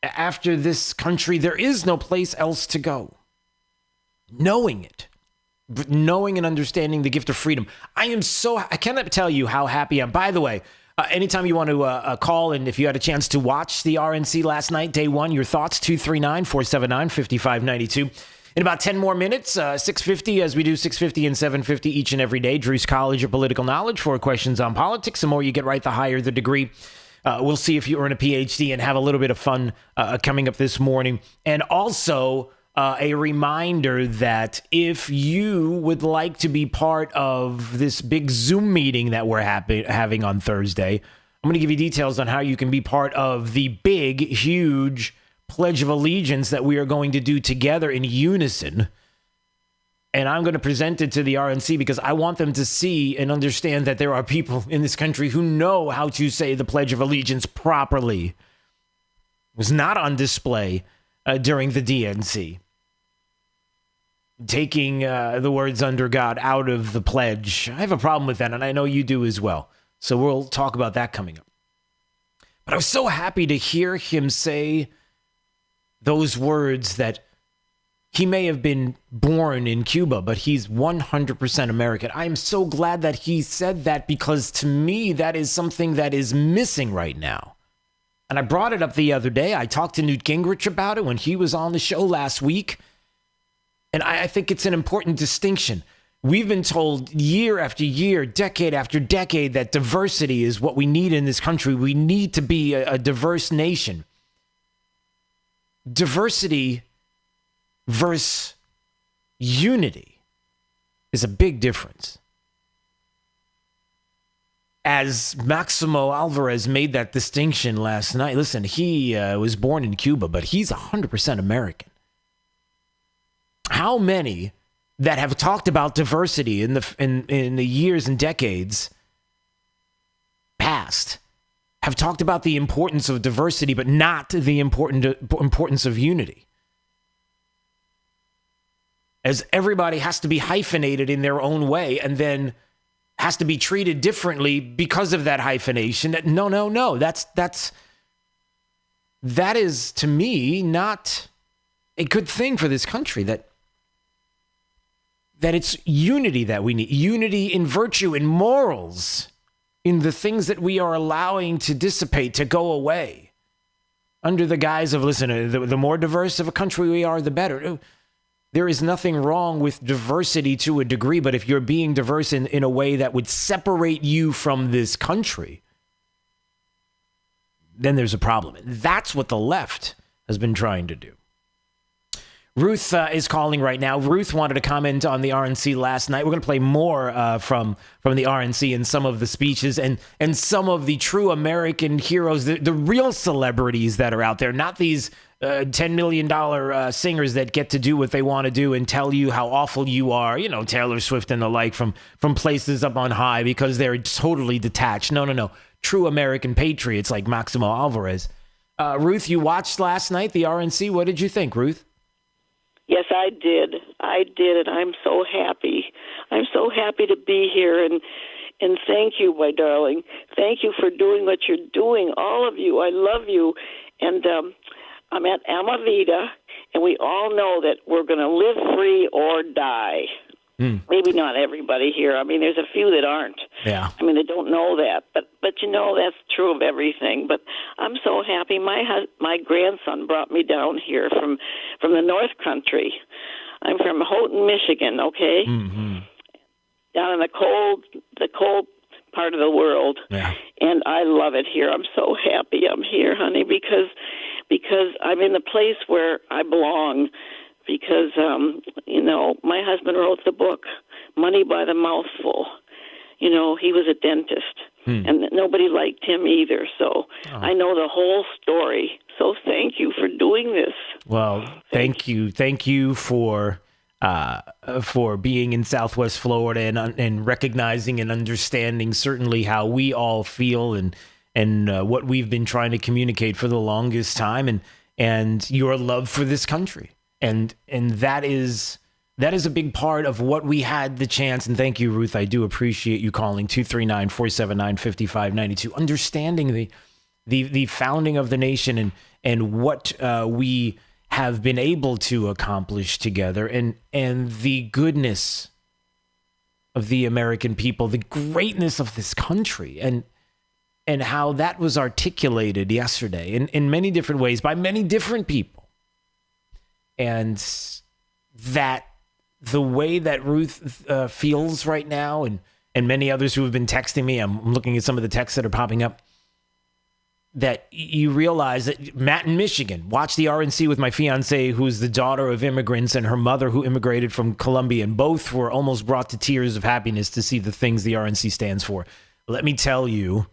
after this country, there is no place else to go. Knowing it, but knowing and understanding the gift of freedom. I cannot tell you how happy I am. By the way, anytime you want to call, and if you had a chance to watch the RNC last night, day one, your thoughts, 239-479-5592. In about 10 more minutes, 6:50, as we do 6:50 and 7:50 each and every day. Drew's College of Political Knowledge, 4 questions on politics. The more you get right, the higher the degree. We'll see if you earn a PhD and have a little bit of fun coming up this morning. And also a reminder that if you would like to be part of this big Zoom meeting that we're having on Thursday, I'm going to give you details on how you can be part of the big, huge Pledge of Allegiance that we are going to do together in unison. And I'm going to present it to the RNC because I want them to see and understand that there are people in this country who know how to say the Pledge of Allegiance properly. It was not on display during the DNC. Taking the words "under God" out of the pledge. I have a problem with that, and I know you do as well. So we'll talk about that coming up. But I was so happy to hear him say those words, that he may have been born in Cuba, but he's 100% American. I am so glad that he said that, because to me, that is something that is missing right now. And I brought it up the other day. I talked to Newt Gingrich about it when he was on the show last week. And I think it's an important distinction. We've been told year after year, decade after decade, that diversity is what we need in this country. We need to be a diverse nation. Diversity versus unity is a big difference. As Maximo Alvarez made that distinction last night, listen, he was born in Cuba, but he's 100% American. How many that have talked about diversity in the years and decades past have talked about the importance of diversity, but not the importance of unity? As everybody has to be hyphenated in their own way, and then has to be treated differently because of that hyphenation. No. That is, to me, not a good thing for this country. That it's unity that we need. Unity in virtue, in morals, in the things that we are allowing to dissipate, to go away, under the guise of, listen, the more diverse of a country we are, the better. There is nothing wrong with diversity to a degree, but if you're being diverse in a way that would separate you from this country, then there's a problem. And that's what the left has been trying to do. Ruth is calling right now. Ruth wanted to comment on the RNC last night. We're going to play more from the RNC and some of the speeches and some of the true American heroes, the real celebrities that are out there, not these $10 million singers that get to do what they want to do and tell you how awful you are, Taylor Swift and the like from places up on high because they're totally detached. No. True American patriots like Maximo Alvarez. Ruth, you watched last night, the RNC. What did you think, Ruth?
Yes, I did, and I'm so happy. I'm so happy to be here, and thank you, my darling. Thank you for doing what you're doing, all of you. I love you, and I'm at Amavita, and we all know that we're going to live free or die. Maybe not everybody here. I mean, there's a few that aren't.
Yeah.
I mean, they don't know that, but that's true of everything. But I'm so happy. My grandson brought me down here from the North Country. I'm from Houghton, Michigan. Okay, down in the cold part of the world. Yeah. And I love it here. I'm so happy I'm here, honey, because I'm in the place where I belong. Because, my husband wrote the book, Money by the Mouthful. He was a dentist, and nobody liked him either. So I know the whole story. So thank you for doing this.
Well, thank you. Thank you for being in Southwest Florida and recognizing and understanding certainly how we all feel and what we've been trying to communicate for the longest time and your love for this country. And that is a big part of what we had the chance. And thank you, Ruth. I do appreciate you calling 239-479-5592, understanding the founding of the nation and what we have been able to accomplish together and the goodness of the American people, the greatness of this country and how that was articulated yesterday in many different ways by many different people. And that the way that Ruth feels right now and many others who have been texting me, I'm looking at some of the texts that are popping up, that you realize that Matt in Michigan watched the RNC with my fiance, who's the daughter of immigrants, and her mother who immigrated from Colombia, and both were almost brought to tears of happiness to see the things the RNC stands for. Let me tell you,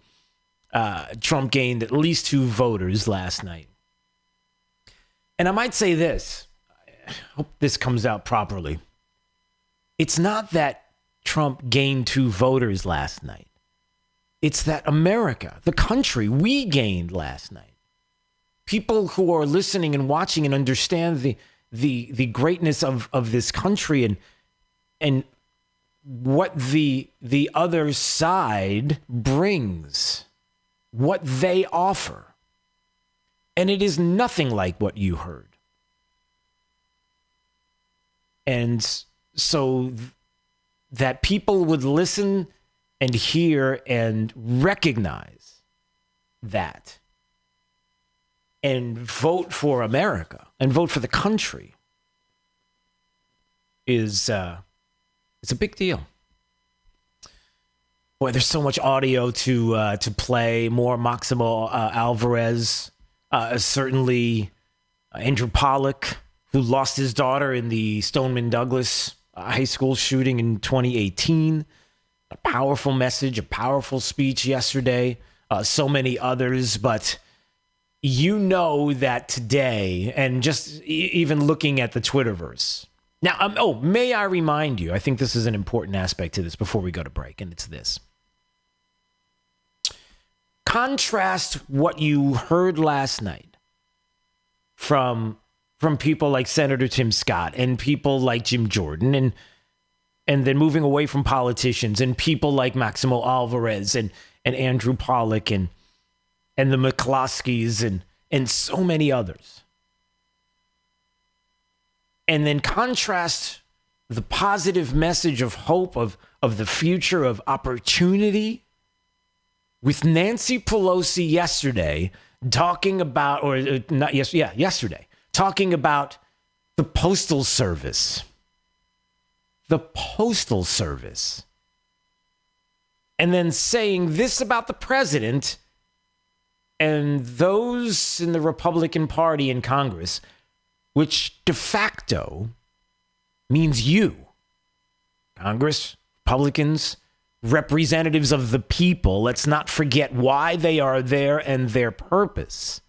Trump gained at least 2 voters last night. And I might say this, I hope this comes out properly. It's not that Trump gained 2 voters last night. It's that America, the country, we gained last night. People who are listening and watching and understand the greatness of this country and what the other side brings, what they offer. And it is nothing like what you heard. And so that people would listen and hear and recognize that and vote for America and vote for the country is it's a big deal. Boy, there's so much audio to play. More Maximo Alvarez, certainly Andrew Pollack, who lost his daughter in the Stoneman Douglas high school shooting in 2018. A powerful message, a powerful speech yesterday. So many others, but you know that today, and just even looking at the Twitterverse. Now, may I remind you, I think this is an important aspect to this before we go to break, and it's this. Contrast what you heard last night from people like Senator Tim Scott and people like Jim Jordan and then moving away from politicians and people like Maximo Alvarez and Andrew Pollack and the McCloskeys and so many others. And then contrast the positive message of hope, of the future, of opportunity with Nancy Pelosi yesterday talking about, yesterday, talking about the Postal Service. The Postal Service. And then saying this about the president and those in the Republican Party in Congress, which de facto means you, Congress, Republicans, representatives of the people. Let's not forget why they are there and their purpose.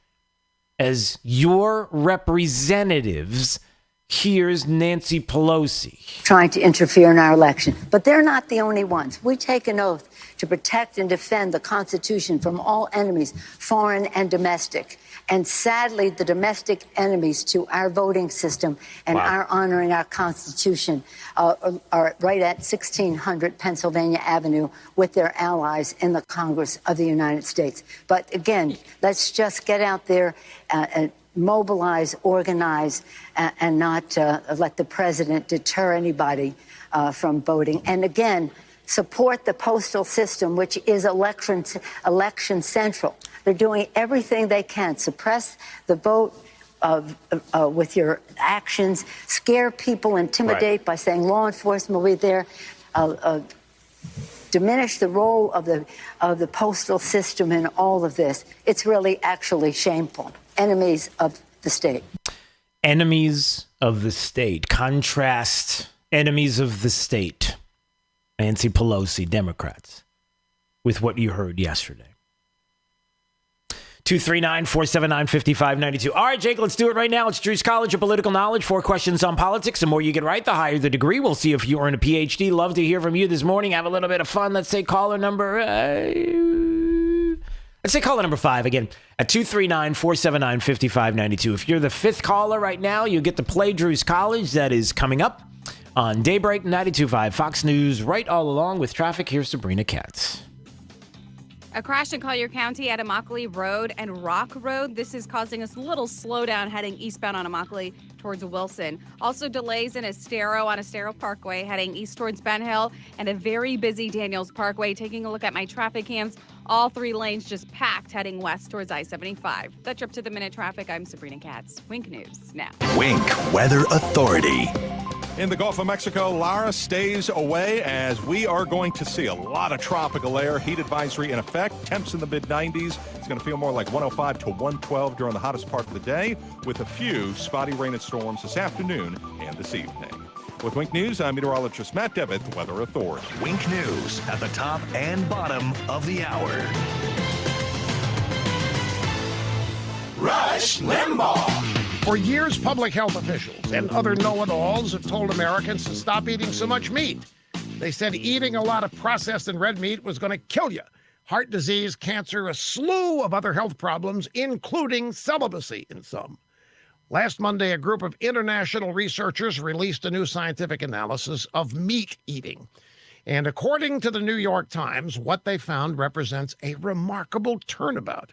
As your representatives, here's Nancy Pelosi
trying to interfere in our election. But they're not the only ones. We take an oath to protect and defend the Constitution from all enemies, foreign and domestic. And sadly, the domestic enemies to our voting system and our honoring our Constitution are right at 1600 Pennsylvania Avenue with their allies in the Congress of the United States. But again, let's just get out there and mobilize, organize, and not let the president deter anybody from voting. And again, support the postal system, which is election central. They're doing everything they can. Suppress the vote with your actions, scare people, intimidate by saying law enforcement will be there, diminish the role of the postal system in all of this. It's really actually shameful. Enemies of the state.
Enemies of the state. Contrast enemies of the state. Nancy Pelosi, Democrats, with what you heard yesterday. 239-479-5592. All right, Jake, let's do it right now. It's Drew's College of Political Knowledge. 4 questions on politics. The more you get right, the higher the degree. We'll see if you earn a PhD. Love to hear from you this morning. Have a little bit of fun. Let's say caller number... Let's say caller number 5 again at 239-479-5592. If you're the 5th caller right now, you get to play Drew's College. That is coming up on Daybreak 92.5 Fox News. Right all along with traffic. Here's Sabrina Katz.
A crash in Collier County at Immokalee Road and Rock Road. This is causing us a little slowdown heading eastbound on Immokalee towards Wilson. Also delays in Estero on Estero Parkway heading east towards Ben Hill, and a very busy Daniels Parkway. Taking a look at my traffic cams, all 3 lanes just packed heading west towards I-75. That's up to the minute traffic. I'm Sabrina Katz. Wink News now.
Wink Weather Authority.
In the Gulf of Mexico, Lara stays away as we are going to see a lot of tropical air. Heat advisory in effect. Temps in the mid-90s. It's going to feel more like 105 to 112 during the hottest part of the day, with a few spotty rain and storms this afternoon and this evening. With Wink News, I'm meteorologist Matt Devitt, the Weather Authority.
Wink News at the top and bottom of the hour.
Rush Limbaugh. For years, public health officials and other know-it-alls have told Americans to stop eating so much meat. They said eating a lot of processed and red meat was going to kill you. Heart disease, cancer, a slew of other health problems, including celibacy in some. Last Monday, a group of international researchers released a new scientific analysis of meat eating. And according to the New York Times, what they found represents a remarkable turnabout.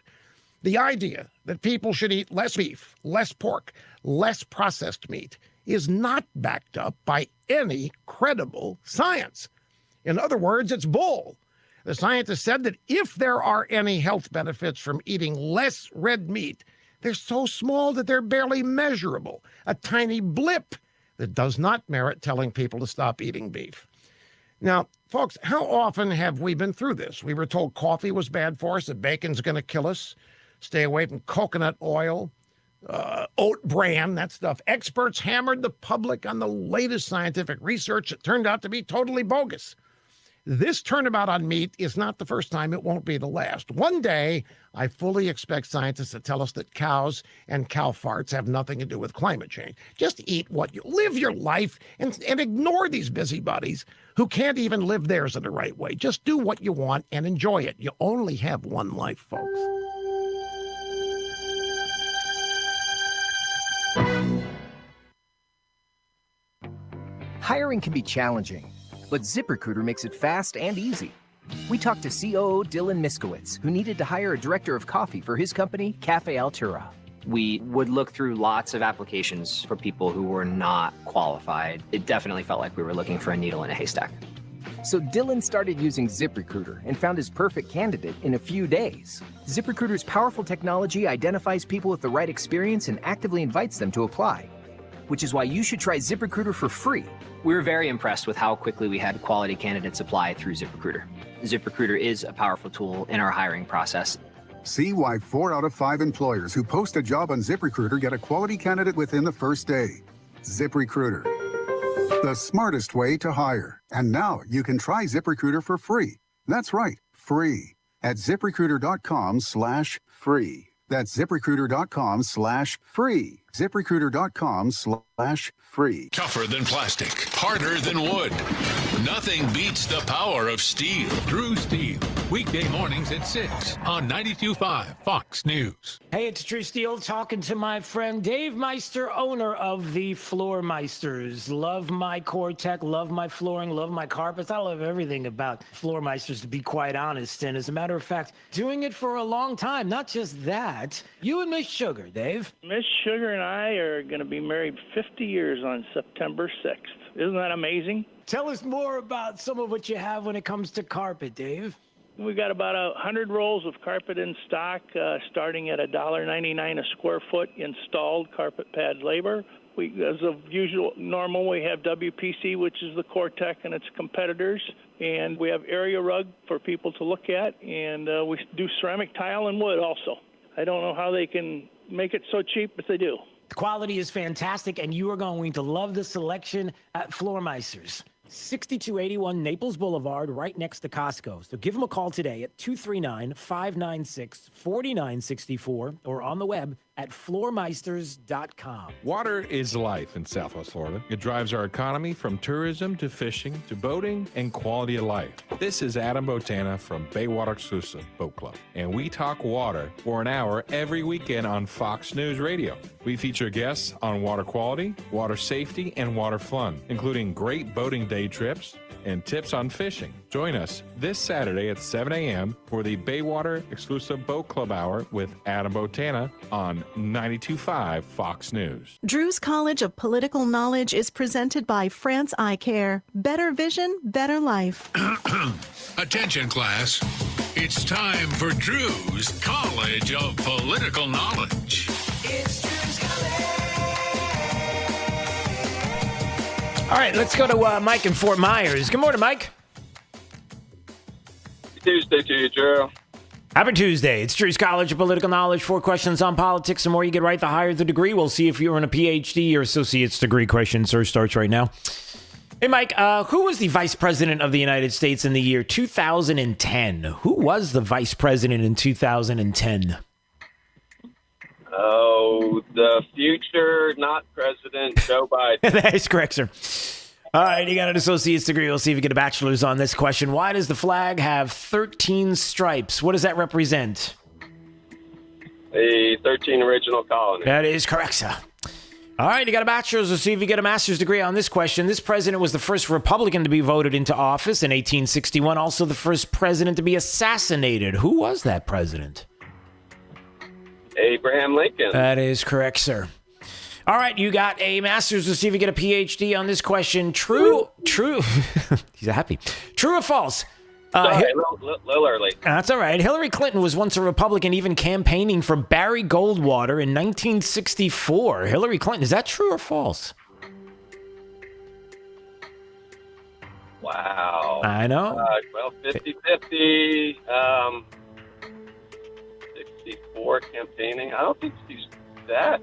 The idea that people should eat less beef, less pork, less processed meat is not backed up by any credible science. In other words, it's bull. The scientists said that if there are any health benefits from eating less red meat, they're so small that they're barely measurable, a tiny blip that does not merit telling people to stop eating beef. Now, folks, how often have we been through this? We were told coffee was bad for us, that bacon's going to kill us. Stay away from coconut oil, oat bran, that stuff. Experts hammered the public on the latest scientific research that turned out to be totally bogus. This turnabout on meat is not the first time. It won't be the last. One day, I fully expect scientists to tell us that cows and cow farts have nothing to do with climate change. Just eat what you live your life and ignore these busybodies who can't even live theirs in the right way. Just do what you want and enjoy it. You only have one life, folks.
Hiring can be challenging.
but ZipRecruiter makes it fast and easy. We talked to COO Dylan Miskowitz, who needed to hire a director of coffee for his company, Cafe Altura.
We would look through lots of applications for people who were not qualified. It definitely felt like we were looking for a needle in a haystack.
So Dylan started using ZipRecruiter and found his perfect candidate in a few days. ZipRecruiter's powerful technology identifies people with the right experience and actively invites them to apply, which is why you should try ZipRecruiter for free.
We were very impressed with how quickly we had quality candidates apply through ZipRecruiter. ZipRecruiter is a powerful tool in our hiring process.
See why 4 out of 5 employers who post a job on ZipRecruiter get a quality candidate within the first day. ZipRecruiter, the smartest way to hire. And now you can try ZipRecruiter for free. That's right, free. At ZipRecruiter.com/free. That's ZipRecruiter.com/free. ZipRecruiter.com/free.
Tougher than plastic, harder than wood. Nothing beats the power of steel. Drew Steel, weekday mornings at 6 on 92.5 Fox News.
Hey, it's Drew Steele talking to my friend Dave Meister, owner of the Floor Meisters. Love my Core-Tech, love my flooring, love my carpets. I love everything about Floor Meisters, to be quite honest. And as a matter of fact, doing it for a long time. Not just that, you and Miss Sugar, Dave.
Miss Sugar and I are going to be married 50 years on September 6th. Isn't that amazing?
Tell us more about some of what you have when it comes to carpet, Dave.
We got about 100 rolls of carpet in stock, starting at $1.99 a square foot installed carpet pad labor. We, as of normal, we have WPC, which is the Core-Tech and its competitors, and we have area rug for people to look at, and we do ceramic tile and wood also. I don't know how they can make it so cheap, but they do.
The quality is fantastic, and you are going to love the selection at Floor Meisters. 6281 Naples Boulevard, right next to Costco. So give them a call today at 239-596-4964 or on the web at floormeisters.com.
Water is life in Southwest Florida. It drives our economy from tourism to fishing to boating and quality of life. This is Adam Botana from Baywater Exclusive Boat Club, and we talk water for an hour every weekend on Fox News Radio. We feature guests on water quality, water safety, and water fun, including great boating day trips and tips on fishing. Join us this Saturday at 7 a.m. for the Baywater Exclusive Boat Club Hour with Adam Botana on 92.5 Fox News.
Drew's College of Political Knowledge is presented by France Eye Care. Better vision, better life.
Attention, class. It's time for Drew's College of Political Knowledge.
It's Drew's College. All right, let's go to Mike in Fort Myers. Good morning, Mike.
Tuesday to you, Drew.
Happy Tuesday. It's Drew's College of Political Knowledge. 4 questions on politics. The more you get right, the higher the degree. We'll see if you're in a PhD or associate's degree. Question search starts right now. Hey, Mike, who was the vice president of the United States in the year 2010? Who was the vice president in 2010?
Oh, the future, not president, Joe Biden.
That is correct, sir. All right, you got an associate's degree. We'll see if you get a bachelor's on this question. Why does the flag have 13 stripes? What does that represent?
The 13 original colonies.
That is correct, sir. All right, you got a bachelor's. We'll see if you get a master's degree on this question. This president was the first Republican to be voted into office in 1861. Also the first president to be assassinated. Who was that president?
Abraham Lincoln.
That is correct, sir. All right, you got a master's. We'll see if you get a PhD on this question. True. He's happy. True or false?
Sorry, a little early.
That's all right. Hillary Clinton was once a Republican, even campaigning for Barry Goldwater in 1964. Hillary Clinton, is that true or false?
Wow.
I know.
Well, 50-50. 64 campaigning. I don't think she's that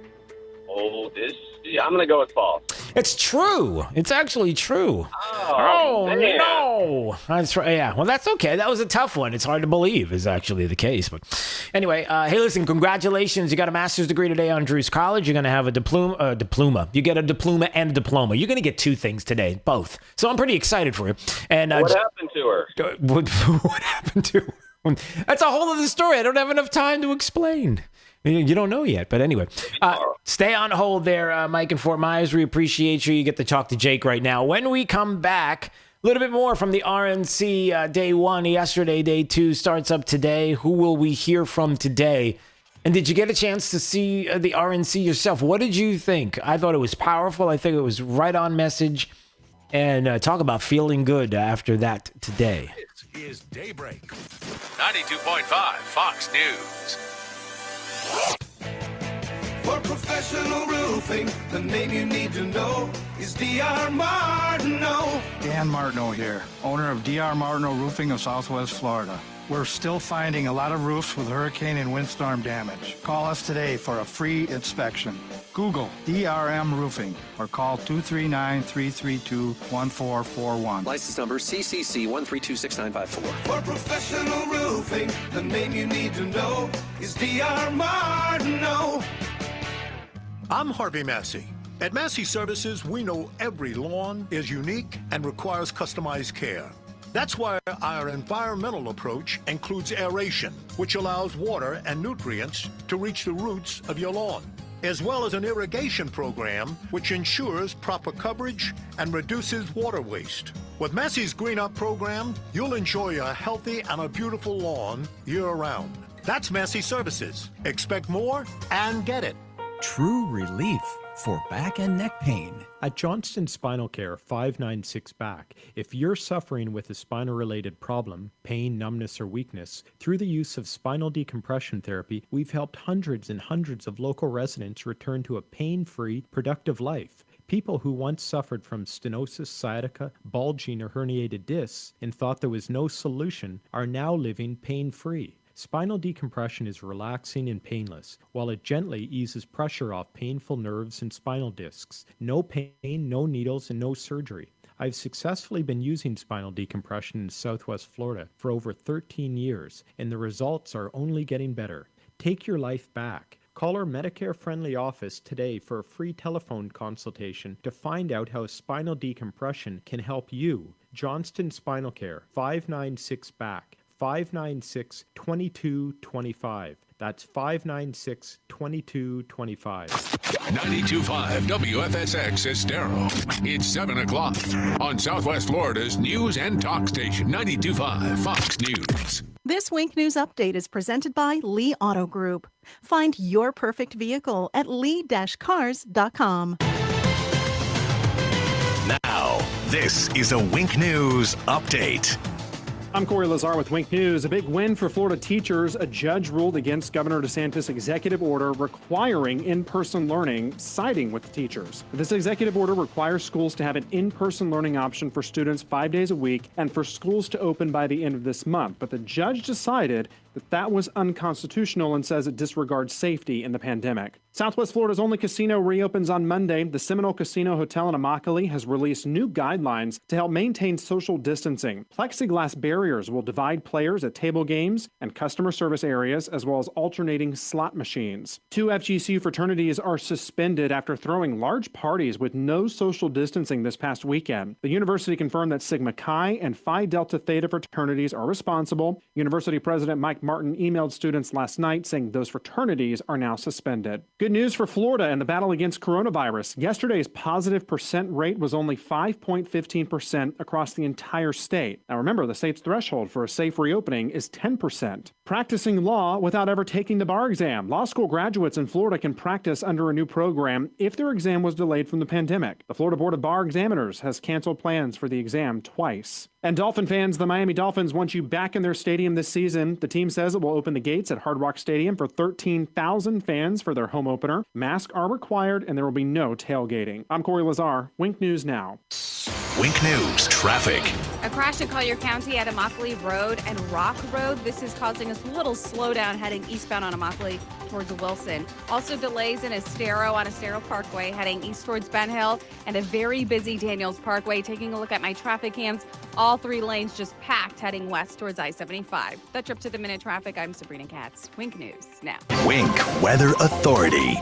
old, is she? I'm going to go with false.
It's true. It's actually true.
Oh man.
No. That's right. Yeah. Well, that's okay. That was a tough one. It's hard to believe is actually the case. But anyway, hey, listen, congratulations. You got a master's degree today on Drew's College. You're going to have a diploma. You get a diploma and a diploma. You're going to get 2 things today, both. So I'm pretty excited for you. And
what happened to her?
What happened to her? That's a whole other story. I don't have enough time to explain. You don't know yet, but anyway. Stay on hold there, Mike in Fort Myers. We appreciate you. You get to talk to Jake right now. When we come back, A little bit more from the RNC day one. Yesterday, day two starts up today. Who will we hear from today? And did you get a chance to see the RNC yourself? What did you think? I thought it was powerful. I think it was right on message. And talk about feeling good after that today.
This is Daybreak. 92.5 Fox News.
For professional roofing, the name you need to know is D.R. Martineau.
Dan Martineau here, owner of D.R. Martineau Roofing of Southwest Florida. We're still finding a lot of roofs with hurricane and windstorm damage. Call us today for a free inspection. Google DRM Roofing or call 239-332-1441.
License number CCC 1326954.
For professional roofing, the name you need to know is D.R. Martineau.
I'm Harvey Massey. At Massey Services, we know every lawn is unique and requires customized care. That's why our environmental approach includes aeration, which allows water and nutrients to reach the roots of your lawn, as well as an irrigation program, which ensures proper coverage and reduces water waste. With Massey's Green Up program, you'll enjoy a healthy and a beautiful lawn year-round. That's Massey Services. Expect more and get it.
True relief for back and neck pain. At Johnston Spinal Care 596 Back, if you're suffering with a spinal-related problem, pain, numbness, or weakness, through the use of spinal decompression therapy, we've helped hundreds and hundreds of local residents return to a pain-free, productive life. People who once suffered from stenosis, sciatica, bulging, or herniated discs and thought there was no solution are now living pain-free. Spinal decompression is relaxing and painless, while it gently eases pressure off painful nerves and spinal discs. No pain, no needles, and no surgery. I've successfully been using spinal decompression in Southwest Florida for over 13 years, and the results are only getting better. Take your life back. Call our Medicare-friendly office today for a free telephone consultation to find out how spinal decompression can help you. Johnston Spinal Care, 596 Back. 596-2225. That's 596-2225.
92.5 WFSX Estero. It's 7 o'clock on Southwest Florida's news and talk station, 92.5 Fox News.
This Wink News Update is presented by Lee Auto Group. Find your perfect vehicle at lee-cars.com.
Now, this is a Wink News Update.
I'm Corey Lazar with Wink News. A big win for Florida teachers. A judge ruled against Governor DeSantis' executive order requiring in-person learning, siding with the teachers. This executive order requires schools to have an in-person learning option for students 5 days a week and for schools to open by the end of this month. But the judge decided that was unconstitutional and says it disregards safety in the pandemic. Southwest Florida's only casino reopens on Monday. The Seminole Casino Hotel in Immokalee has released new guidelines to help maintain social distancing. Plexiglass barriers will divide players at table games and customer service areas, as well as alternating slot machines. 2 FGCU fraternities are suspended after throwing large parties with no social distancing this past weekend. The university confirmed that Sigma Chi and Phi Delta Theta fraternities are responsible. University President Mike Martin emailed students last night saying those fraternities are now suspended. Good news for Florida in the battle against coronavirus. Yesterday's positive percent rate was only 5.15% across the entire state. Now remember, the state's threshold for a safe reopening is 10%. Practicing law without ever taking the bar exam. Law school graduates in Florida can practice under a new program if their exam was delayed from the pandemic. The Florida Board of Bar Examiners has canceled plans for the exam twice. And Dolphin fans, the Miami Dolphins want you back in their stadium this season. The team says it will open the gates at Hard Rock Stadium for 13,000 fans for their home opener. Masks are required and there will be no tailgating. I'm Corey Lazar, Wink News Now.
Wink News traffic.
A crash in Collier County at Immokalee Road and Rock Road. This is causing a little slowdown heading eastbound on Immokalee towards Wilson. Also delays in Estero on Estero Parkway heading east towards Ben Hill, and a very busy Daniels Parkway. Taking a look at my traffic cams, all 3 lanes just packed heading west towards I-75. That's up to the minute traffic. I'm Sabrina Katz. Wink News now.
Wink Weather Authority.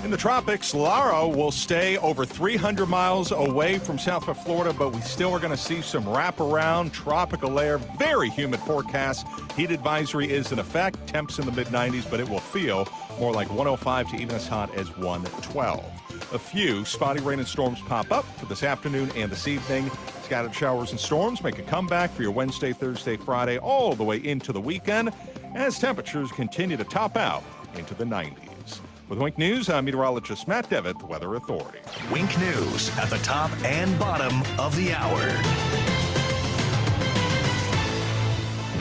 In the tropics, Laura will stay over 300 miles away from Southwest Florida, but we still are going to see some wraparound tropical air, very humid forecast. Heat advisory is in effect. Temps in the mid-90s, but it will feel more like 105 to even as hot as 112. a few spotty rain and storms pop up for this afternoon and this evening. Scattered showers and storms make a comeback for your Wednesday, Thursday, Friday, all the way into the weekend as temperatures continue to top out into the 90s. With Wink News, I'm meteorologist Matt Devitt, the Weather Authority.
Wink News at the top and bottom of the hour.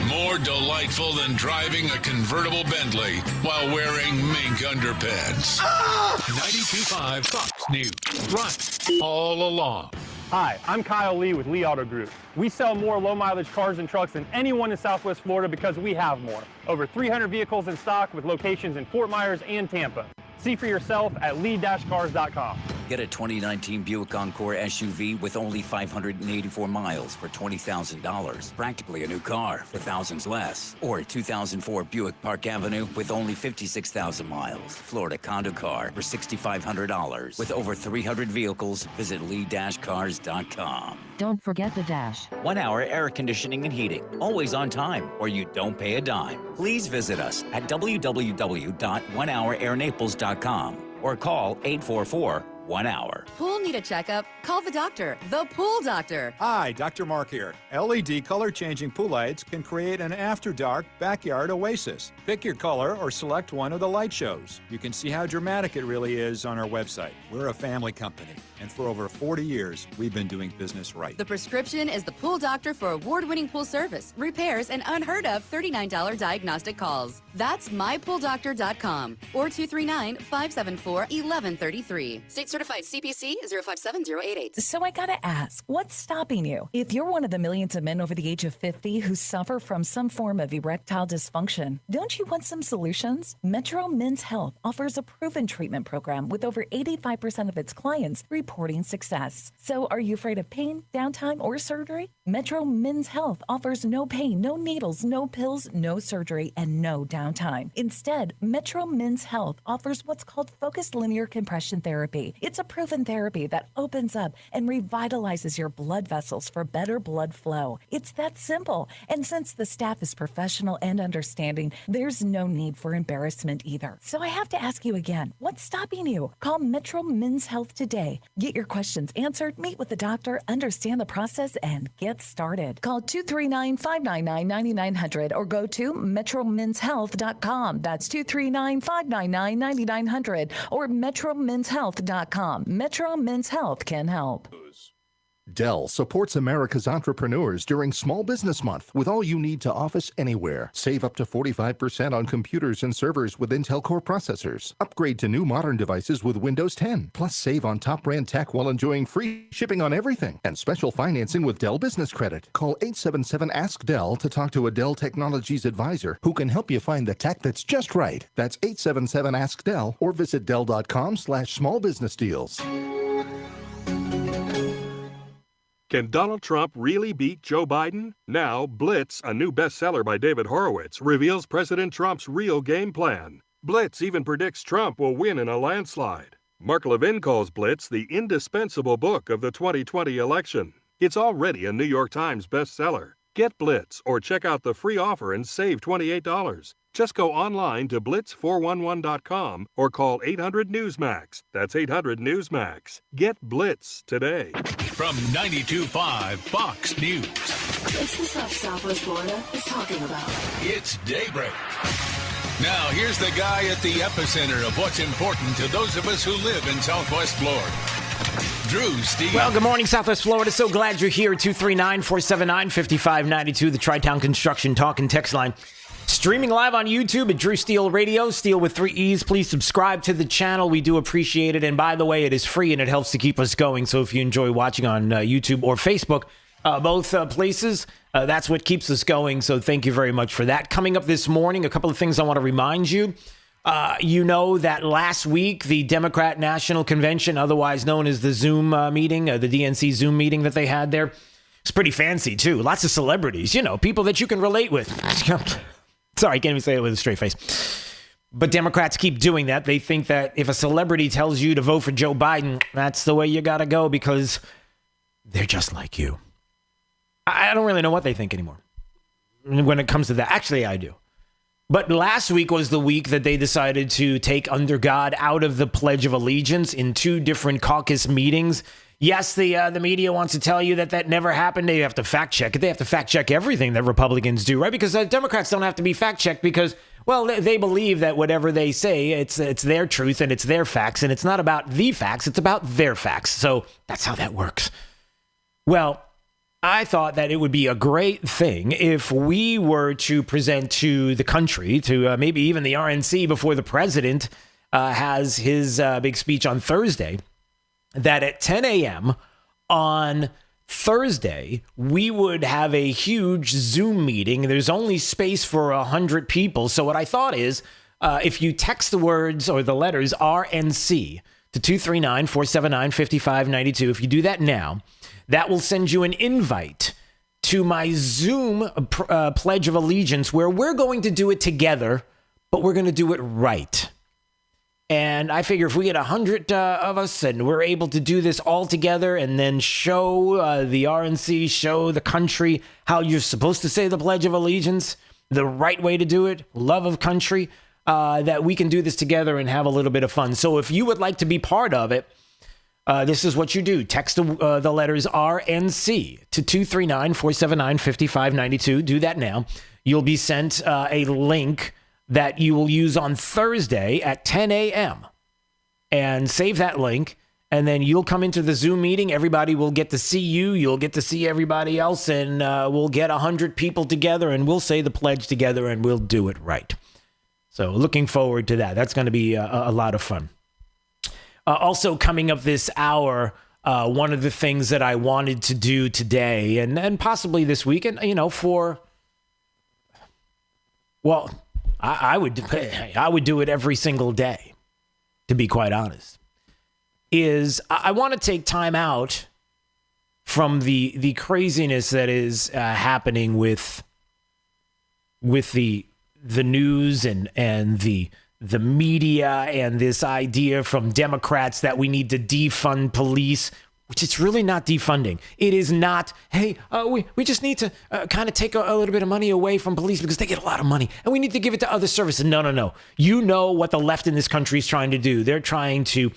More delightful than driving a convertible Bentley while wearing mink underpants. 92.5 Fox News. Right all along.
Hi, I'm Kyle Lee with Lee Auto Group. We sell more low-mileage cars and trucks than anyone in Southwest Florida because we have more. Over 300 vehicles in stock with locations in Fort Myers and Tampa. See for yourself at lee-cars.com.
Get a 2019 Buick Encore SUV with only 584 miles for $20,000. Practically a new car for thousands less. Or a 2004 Buick Park Avenue with only 56,000 miles. Florida condo car for $6,500. With over 300 vehicles, visit lee-cars.com.
Don't forget the dash.
1 hour air conditioning and heating. Always on time, or you don't pay a dime. Please visit us at www.onehourairnaples.com or call 844-1-HOUR.
Pool need a checkup? Call the doctor, the Pool Doctor.
Hi, Dr. Mark here. LED color-changing pool lights can create an after-dark backyard oasis. Pick your color or select one of the light shows. You can see how dramatic it really is on our website. We're a family company, and for over 40 years, we've been doing business right.
The prescription is the Pool Doctor for award-winning pool service, repairs, and unheard of $39 diagnostic calls. That's mypooldoctor.com or 239-574-1133. State certified CPC 057088.
So I gotta ask, what's stopping you? If you're one of the millions of men over the age of 50 who suffer from some form of erectile dysfunction, don't you want some solutions? Metro Men's Health offers a proven treatment program with over 85% of its clients reporting success. So are you afraid of pain, downtime, or surgery? Metro Men's Health offers no pain, no needles, no pills, no surgery, and no downtime. Instead, Metro Men's Health offers what's called focused linear compression therapy. It's a proven therapy that opens up and revitalizes your blood vessels for better blood flow. It's that simple. And since the staff is professional and understanding, there's no need for embarrassment either. So I have to ask you again, what's stopping you? Call Metro Men's Health today. Get your questions answered, meet with the doctor, understand the process, and get started. Call 239-599-9900 or go to metromenshealth.com. That's 239-599-9900 or metromenshealth.com. Metro Men's Health can help.
Dell supports America's entrepreneurs during Small Business Month with all you need to office anywhere. Save up to 45% on computers and servers with Intel Core processors. Upgrade to new modern devices with Windows 10. Plus save on top brand tech while enjoying free shipping on everything. And special financing with Dell Business Credit. Call 877-ASK-DELL to talk to a Dell Technologies advisor who can help you find the tech that's just right. That's 877-ASK-DELL or visit Dell.com/smallbusinessdeals.
Can Donald Trump really beat Joe Biden? Now, Blitz, a new bestseller by David Horowitz, reveals President Trump's real game plan. Blitz even predicts Trump will win in a landslide. Mark Levin calls Blitz the indispensable book of the 2020 election. It's already a New York Times bestseller. Get Blitz or check out the free offer and save $28. Just go online to blitz411.com or call 800-NEWSMAX. That's 800-NEWSMAX. Get Blitz today.
From 92.5 Fox News.
This is what Southwest Florida is talking about.
It's Daybreak. Now, here's the guy at the epicenter of what's important to those of us who live in Southwest Florida. Drew Steele.
Well, good morning, Southwest Florida. So glad you're here. 239-479-5592, the Tri-Town Construction Talk and Text line. Streaming live on YouTube at Drew Steele Radio, Steele with 3 E's. Please subscribe to the channel. We do appreciate it. And by the way, it is free and it helps to keep us going. So if you enjoy watching on YouTube or Facebook, both places, that's what keeps us going. So thank you very much for that. Coming up this morning, a couple of things I want to remind you. You know that last week, the Democrat National Convention, otherwise known as the Zoom meeting, the DNC Zoom meeting that they had there, it's pretty fancy, too. Lots of celebrities, you know, people that you can relate with. Sorry, I can't even say it with a straight face. But Democrats keep doing that. They think that if a celebrity tells you to vote for Joe Biden, that's the way you got to go because they're just like you. I don't really know what they think anymore when it comes to that. Actually, I do. But last week was the week that they decided to take under God out of the Pledge of Allegiance in 2 different caucus meetings. Yes, the media wants to tell you that never happened. They have to fact check it. They have to fact check everything that Republicans do, right? Because Democrats don't have to be fact checked because, well, they believe that whatever they say, it's their truth and it's their facts. And it's not about the facts. It's about their facts. So that's how that works. Well, I thought that it would be a great thing if we were to present to the country, to maybe even the RNC before the president has his big speech on Thursday, that at 10 a.m. on Thursday, we would have a huge Zoom meeting. There's only space for 100 people. So what I thought is, if you text the words or the letters RNC to 239-479-5592, if you do that now, that will send you an invite to my Zoom Pledge of Allegiance, where we're going to do it together, but we're going to do it right. And I figure if we get 100 of us and we're able to do this all together and then show the RNC, show the country how you're supposed to say the Pledge of Allegiance, the right way to do it, love of country, that we can do this together and have a little bit of fun. So if you would like to be part of it, this is what you do. Text the letters RNC to 239-479-5592. Do that now. You'll be sent a link that you will use on Thursday at 10 a.m. And save that link, and then you'll come into the Zoom meeting. Everybody will get to see you. You'll get to see everybody else, and we'll get 100 people together, and we'll say the pledge together, and we'll do it right. So looking forward to that. That's going to be a lot of fun. Also coming up this hour, one of the things that I wanted to do today and possibly this week, and I would do it every single day, to be quite honest, is I want to take time out from the craziness that is happening with the news and the media and this idea from Democrats that we need to defund police, which it's really not defunding. It is not, hey, we just need to kind of take a little bit of money away from police because they get a lot of money and we need to give it to other services. No. You know what the left in this country is trying to do. They're trying to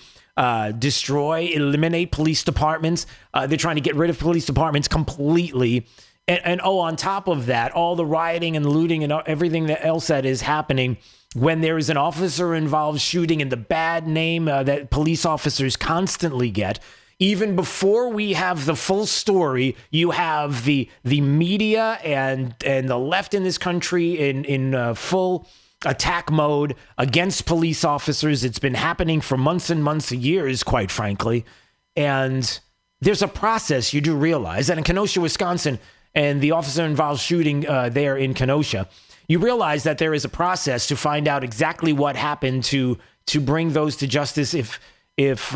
destroy, eliminate police departments. They're trying to get rid of police departments completely. And on top of that, all the rioting and looting and everything else that is happening when there is an officer-involved shooting and the bad name that police officers constantly get. Even before we have the full story, you have the media and the left in this country in full attack mode against police officers. It's been happening for months and months, years, quite frankly. And there's a process, you do realize, that in Kenosha, Wisconsin, and the officer-involved shooting there in Kenosha, you realize that there is a process to find out exactly what happened to bring those to justice if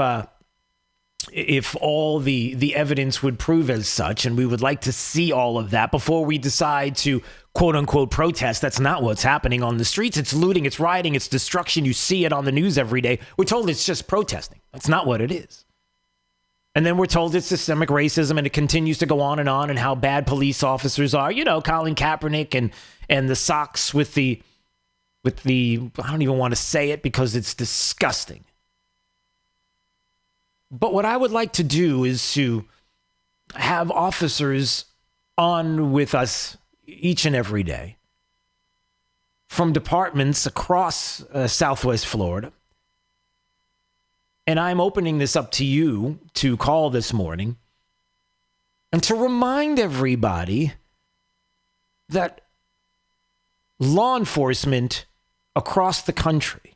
all the evidence would prove as such. And we would like to see all of that before we decide to quote unquote protest. That's not what's happening on the streets. It's looting, it's rioting, it's destruction. You see it on the news every day. We're told it's just protesting. That's not what it is. And then we're told it's systemic racism, and it continues to go on and how bad police officers are. You know, Colin Kaepernick and the socks with the I don't even want to say it because it's disgusting. But what I would like to do is to have officers on with us each and every day from departments across Southwest Florida. And I'm opening this up to you to call this morning and to remind everybody that law enforcement across the country,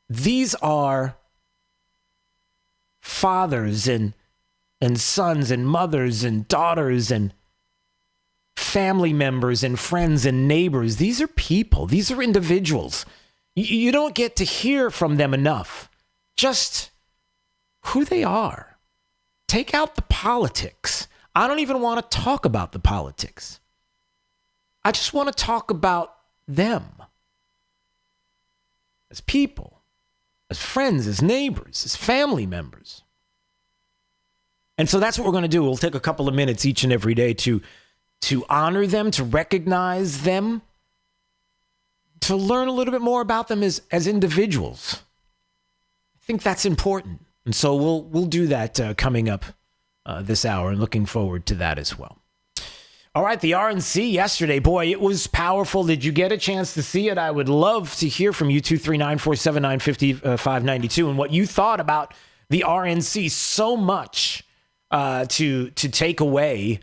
these are fathers and sons and mothers and daughters and family members and friends and neighbors. These are people. These are individuals. You don't get to hear from them enough. Just who they are. Take out the politics. I don't even want to talk about the politics. I just want to talk about them as people, as friends, as neighbors, as family members. And so that's what we're going to do. We'll take a couple of minutes each and every day to honor them, to recognize them, to learn a little bit more about them as individuals. I think that's important. And so we'll do that coming up this hour, and looking forward to that as well. All right, the RNC yesterday, boy, it was powerful. Did you get a chance to see it? I would love to hear from you, 239-479-5592, and what you thought about the RNC. So much to take away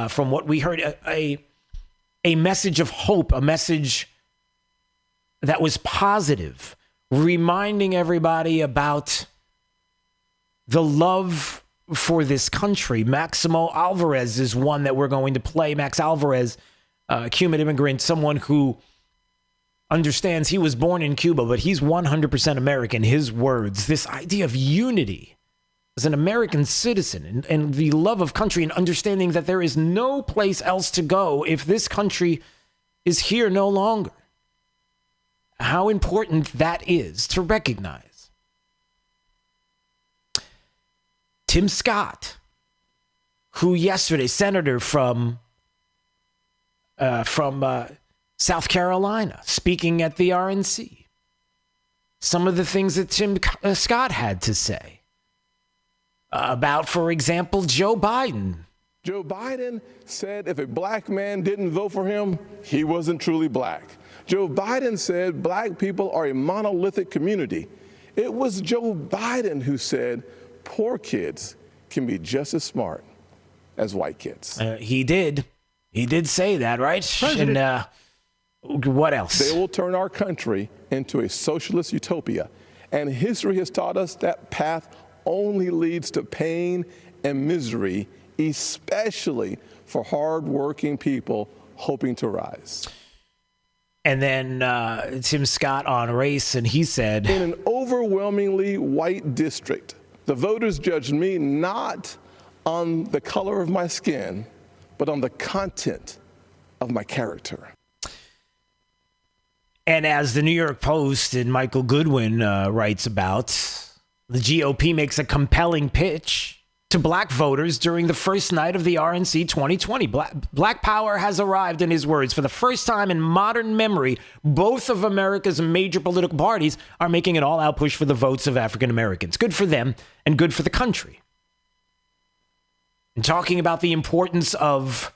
from what we heard, a message of hope, a message that was positive, reminding everybody about the love for this country. Maximo Alvarez is one that we're going to play. Max Alvarez, Cuban immigrant, someone who understands he was born in Cuba, but he's 100% American. His words, this idea of unity as an American citizen and the love of country, and understanding that there is no place else to go if this country is here no longer. How important that is to recognize. Tim Scott, who yesterday, senator from South Carolina, speaking at the RNC. Some of the things that Tim Scott had to say about, for example, Joe Biden.
Joe Biden said if a black man didn't vote for him, he wasn't truly black. Joe Biden said black people are a monolithic community. It was Joe Biden who said poor kids can be just as smart as white kids.
He did say that, right?
President.
And what else?
They will turn our country into a socialist utopia. And history has taught us that path only leads to pain and misery, especially for hardworking people hoping to rise.
And then Tim Scott on race, and he said,
in an overwhelmingly white district, the voters judged me not on the color of my skin, but on the content of my character.
And as the New York Post and Michael Goodwin writes about, the GOP makes a compelling pitch to black voters during the first night of the RNC 2020. Black power has arrived, in his words. For the first time in modern memory, both of America's major political parties are making an all-out push for the votes of African Americans. Good for them and good for the country. And talking about the importance of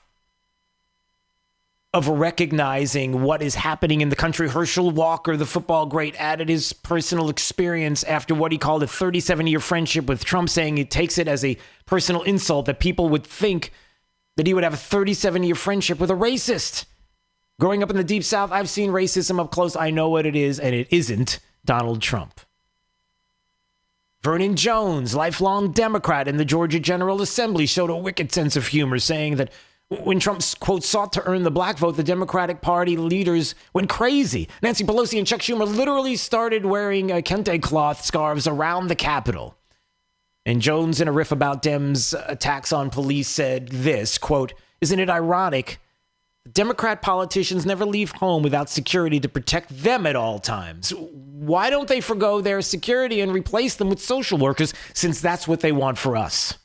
recognizing what is happening in the country, Herschel Walker, the football great, added his personal experience after what he called a 37-year friendship with Trump, saying he takes it as a personal insult that people would think that he would have a 37-year friendship with a racist. Growing up in the Deep South, I've seen racism up close. I know what it is, and it isn't Donald Trump. Vernon Jones, lifelong Democrat in the Georgia General Assembly, showed a wicked sense of humor, saying that when Trump, quote, sought to earn the black vote, the Democratic Party leaders went crazy. Nancy Pelosi and Chuck Schumer literally started wearing kente cloth scarves around the Capitol. And Jones, in a riff about Dems' attacks on police, said this, quote, isn't it ironic? Democrat politicians never leave home without security to protect them at all times. Why don't they forgo their security and replace them with social workers, since that's what they want for us?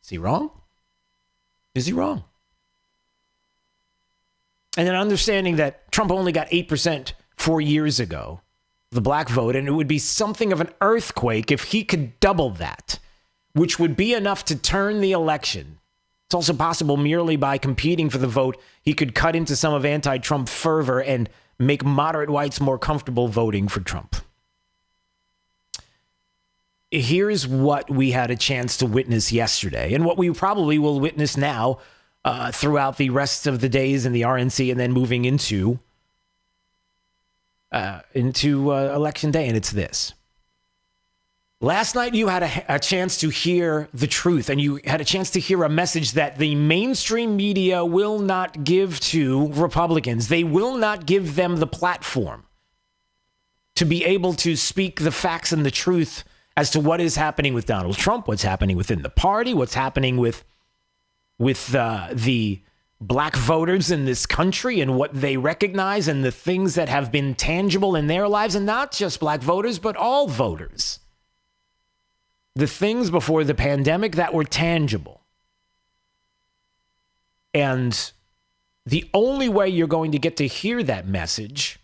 Is he wrong? Is he wrong? And then understanding that Trump only got 8% 4 years ago, the black vote, and it would be something of an earthquake if he could double that, which would be enough to turn the election. It's also possible merely by competing for the vote, he could cut into some of anti-Trump fervor and make moderate whites more comfortable voting for Trump. Here's what we had a chance to witness yesterday, and what we probably will witness now throughout the rest of the days in the RNC, and then moving into Election Day, and it's this. Last night, you had a chance to hear the truth, and you had a chance to hear a message that the mainstream media will not give to Republicans. They will not give them the platform to be able to speak the facts and the truth as to what is happening with Donald Trump, what's happening within the party, what's happening with the black voters in this country and what they recognize and the things that have been tangible in their lives, and not just black voters, but all voters. The things before the pandemic that were tangible. And the only way you're going to get to hear that message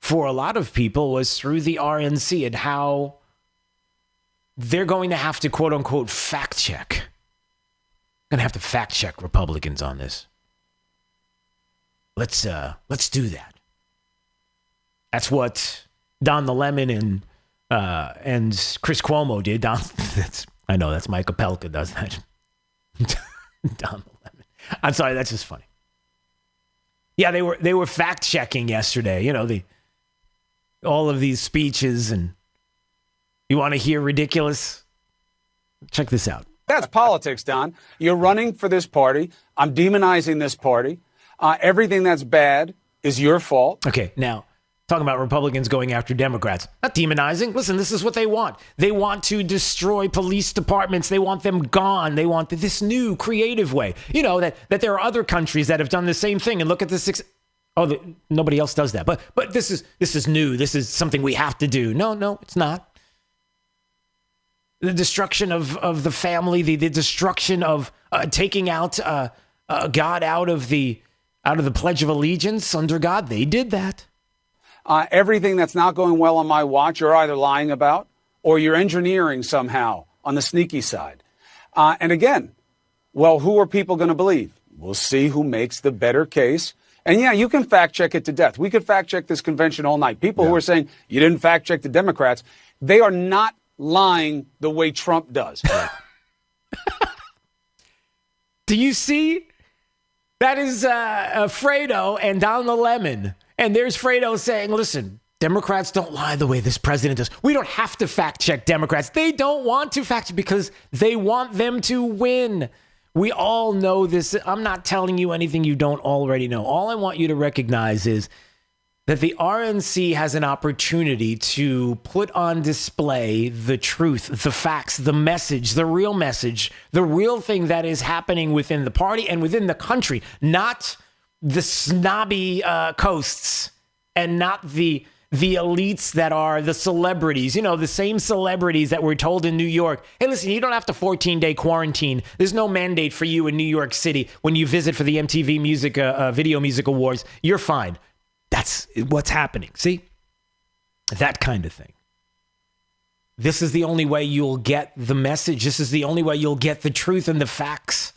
for a lot of people was through the RNC and how they're going to have to, quote unquote, fact check. Going to have to fact check Republicans on this. Let's do that. That's what Don the Lemon and Chris Cuomo did. I know that's Mike Opelka does that. Don the Lemon. I'm sorry, that's just funny. Yeah, they were fact checking yesterday. You know, all of these speeches, and you want to hear ridiculous? Check this out.
That's politics, Don. You're running for this party. I'm demonizing this party. Everything that's bad is your fault.
Okay, now, talking about Republicans going after Democrats. Not demonizing. Listen, this is what they want. They want to destroy police departments. They want them gone. They want this new creative way. You know, that there are other countries that have done the same thing. And look at the nobody else does that. But this is new. This is something we have to do. No, it's not. The destruction of the family, the destruction of taking out God out of the Pledge of Allegiance under God. They did that.
Everything that's not going well on my watch, you're either lying about or you're engineering somehow on the sneaky side. And again, well, who are people going to believe? We'll see who makes the better case. And yeah, you can fact check it to death. We could fact check this convention all night. People who are saying you didn't fact check the Democrats, they are not lying the way Trump does.
Do you see? That is Fredo and Don the Lemon. And there's Fredo saying, listen, Democrats don't lie the way this president does. We don't have to fact check Democrats. They don't want to fact check because they want them to win. We all know this. I'm not telling you anything you don't already know. All I want you to recognize is that the RNC has an opportunity to put on display the truth, the facts, the message, the real thing that is happening within the party and within the country, not the snobby coasts and not the elites that are the celebrities, you know, the same celebrities that were told in New York, hey, listen, you don't have to 14-day quarantine. There's no mandate for you in New York City when you visit for the MTV Video Music Awards. You're fine. That's what's happening. See? That kind of thing. This is the only way you'll get the message. This is the only way you'll get the truth and the facts.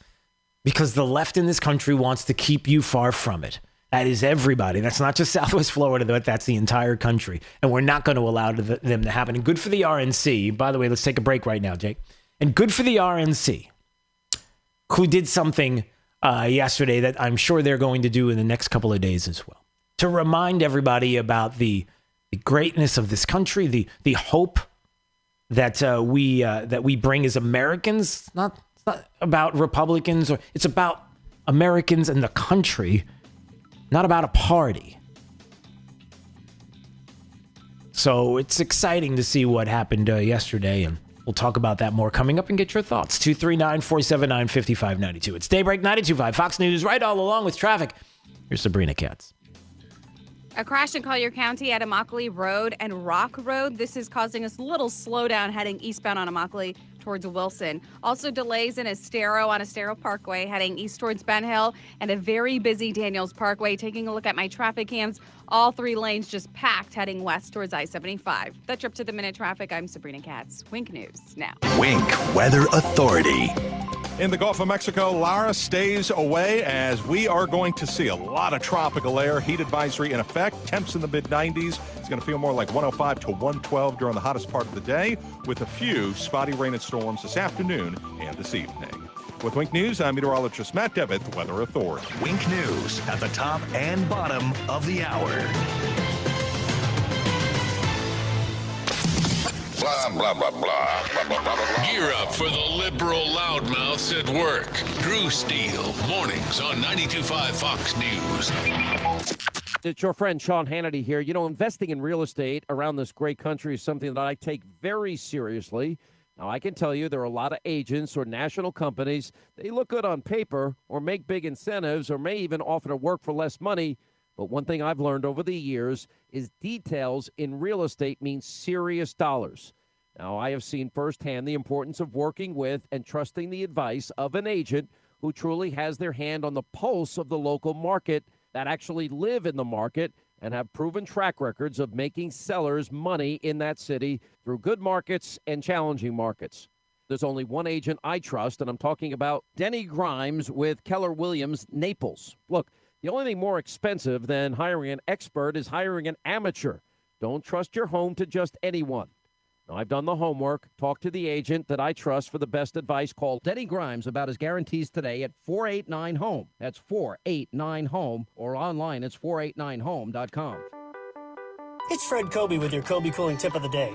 Because the left in this country wants to keep you far from it. That is everybody. That's not just Southwest Florida, but that's the entire country. And we're not going to allow them to happen. And good for the RNC. By the way, let's take a break right now, Jake. And good for the RNC, who did something yesterday that I'm sure they're going to do in the next couple of days as well. To remind everybody about the greatness of this country, the hope that we bring as Americans. It's not about Republicans, it's about Americans and the country, not about a party. So it's exciting to see what happened yesterday, and we'll talk about that more coming up and get your thoughts. 239-479-5592. It's Daybreak 92.5 Fox News, right all along with traffic. Here's Sabrina Katz.
A crash in Collier County at Immokalee Road and Rock Road. This is causing us a little slowdown heading eastbound on Immokalee towards Wilson. Also delays in Estero on Estero Parkway heading east towards Ben Hill, and a very busy Daniels Parkway. Taking a look at my traffic cams, all three lanes just packed heading west towards I-75. That's your up to the minute traffic. I'm Sabrina Katz. Wink News now.
Wink Weather Authority.
In the Gulf of Mexico, Lara stays away as we are going to see a lot of tropical air. Heat advisory in effect. Temps in the mid-90s. It's going to feel more like 105 to 112 during the hottest part of the day, with a few spotty rain and storms this afternoon and this evening. With Wink News, I'm meteorologist Matt Devitt, the Weather Authority.
Wink News at the top and bottom of the hour.
Blah, blah, blah, blah, blah, blah, blah, blah. Gear up for the liberal loudmouths at work. Drew Steele, mornings on 92.5 Fox News.
It's your friend Sean Hannity here. You know, investing in real estate around this great country is something that I take very seriously. Now, I can tell you there are a lot of agents or national companies. They look good on paper or make big incentives or may even offer to work for less money. But one thing I've learned over the years is details in real estate mean serious dollars. Now, I have seen firsthand the importance of working with and trusting the advice of an agent who truly has their hand on the pulse of the local market, that actually live in the market and have proven track records of making sellers money in that city through good markets and challenging markets. There's only one agent I trust, and I'm talking about Denny Grimes with Keller Williams, Naples. Look, the only thing more expensive than hiring an expert is hiring an amateur. Don't trust your home to just anyone. Now, I've done the homework. Talk to the agent that I trust for the best advice. Call Denny Grimes about his guarantees today at 489-HOME. That's 489-HOME, or online it's 489home.com.
It's Fred Kobe with your Kobe Cooling tip of the day.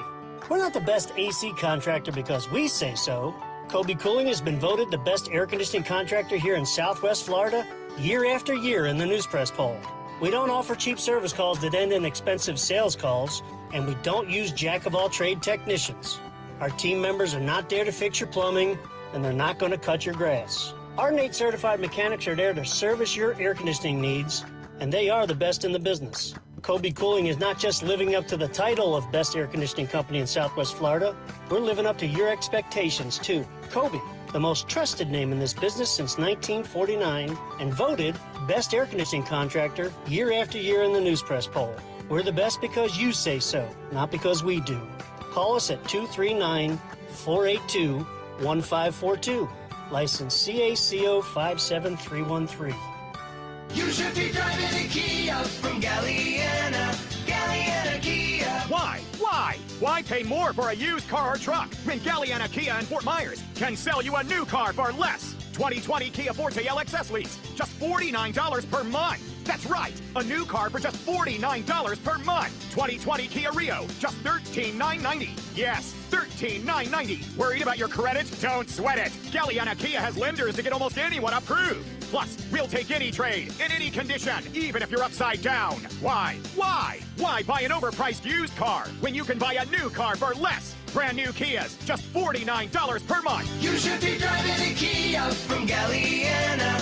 We're not the best AC contractor because we say so. Kobe Cooling has been voted the best air conditioning contractor here in Southwest Florida year after year in the News Press poll. We don't offer cheap service calls that end in expensive sales calls, and we don't use jack-of-all-trade technicians. Our team members are not there to fix your plumbing, and they're not going to cut your grass. Our NATE certified mechanics are there to service your air conditioning needs, and they are the best in the business. Kobe Cooling is not just living up to the title of best air conditioning company in Southwest Florida. We're living up to your expectations, too. Kobe, the most trusted name in this business since 1949, and voted best air conditioning contractor year after year in the News Press poll. We're the best because you say so, not because we do. Call us at 239-482-1542. License CACO 57313.
You should be driving a Kia from Galliana Kia.
Why? Why pay more for a used car or truck when Galliana Kia in Fort Myers can sell you a new car for less? 2020 Kia Forte LXS lease, just $49 per month. That's right, a new car for just $49 per month. 2020 Kia Rio, just $13,990. Yes, $13,990. Worried about your credit? Don't sweat it. Galliana Kia has lenders to get almost anyone approved. Plus, we'll take any trade, in any condition, even if you're upside down. Why? Why buy an overpriced used car when you can buy a new car for less? Brand new Kias, just $49 per month.
You should be driving a Kia from Galliana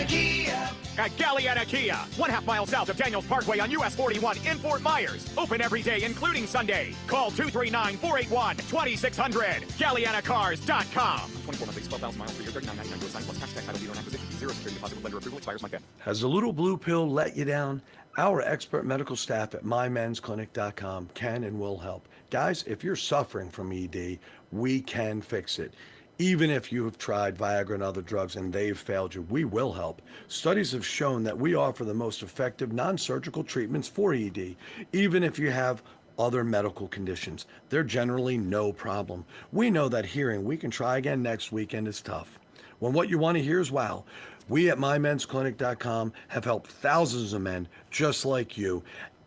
Kia.
At Galliana Kia, 1/2 mile south of Daniels Parkway on US 41 in Fort Myers. Open every day, including Sunday. Call 239-481-2600. GallianaCars.com. 24 monthly, 12,000 miles per year, $39.99 roadside plus tax title dealer and acquisition. Zero security deposit with lender approval expires Month end.
Has the little blue pill let you down? Our expert medical staff at mymensclinic.com can and will help. Guys, if you're suffering from ED, we can fix it. Even if you have tried Viagra and other drugs and they've failed you, we will help. Studies have shown that we offer the most effective non-surgical treatments for ED, even if you have other medical conditions. They're generally no problem. We know that hearing "we can try again next weekend" is tough. When what you want to hear is wow. We at mymensclinic.com have helped thousands of men just like you,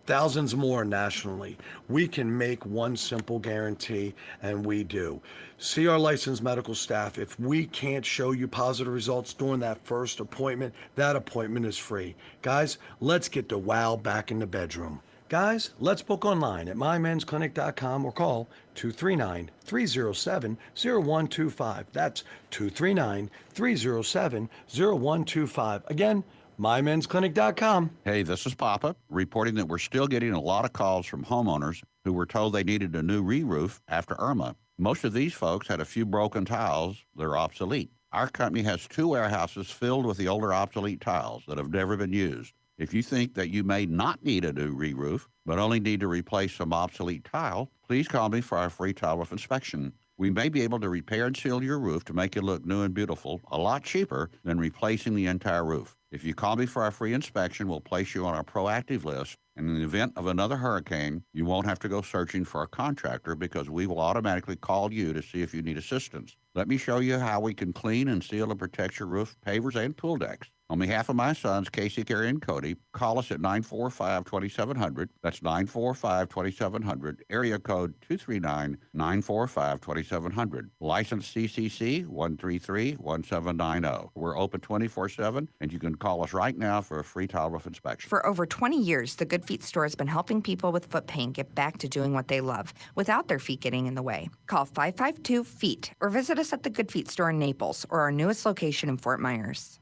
thousands more nationally. We can make one simple guarantee, and we do. See our licensed medical staff. If we can't show you positive results during that first appointment, that appointment is free. Guys, let's get the wow back in the bedroom. Guys, let's book online at mymensclinic.com or call 239-307-0125. That's 239-307-0125. Again, mymensclinic.com.
Hey, this is Papa, reporting that we're still getting a lot of calls from homeowners who were told they needed a new re-roof after Irma. Most of these folks had a few broken tiles that are obsolete. Our company has 2 warehouses filled with the older obsolete tiles that have never been used. If you think that you may not need a new re-roof, but only need to replace some obsolete tile, please call me for our free tile roof inspection. We may be able to repair and seal your roof to make it look new and beautiful, a lot cheaper than replacing the entire roof. If you call me for our free inspection, we'll place you on our proactive list, and in the event of another hurricane, you won't have to go searching for a contractor because we will automatically call you to see if you need assistance. Let me show you how we can clean and seal and protect your roof, pavers, and pool decks. On behalf of my sons, Casey, Carrie, and Cody, call us at 945-2700. That's 945-2700, area code 239-945-2700. License CCC 133-1790. We're open 24/7, and you can call us right now for a free tile roof inspection.
For over 20 years, the Good Feet store has been helping people with foot pain get back to doing what they love without their feet getting in the way. Call 552-FEET or visit us at the Good Feet store in Naples or our newest location in Fort Myers.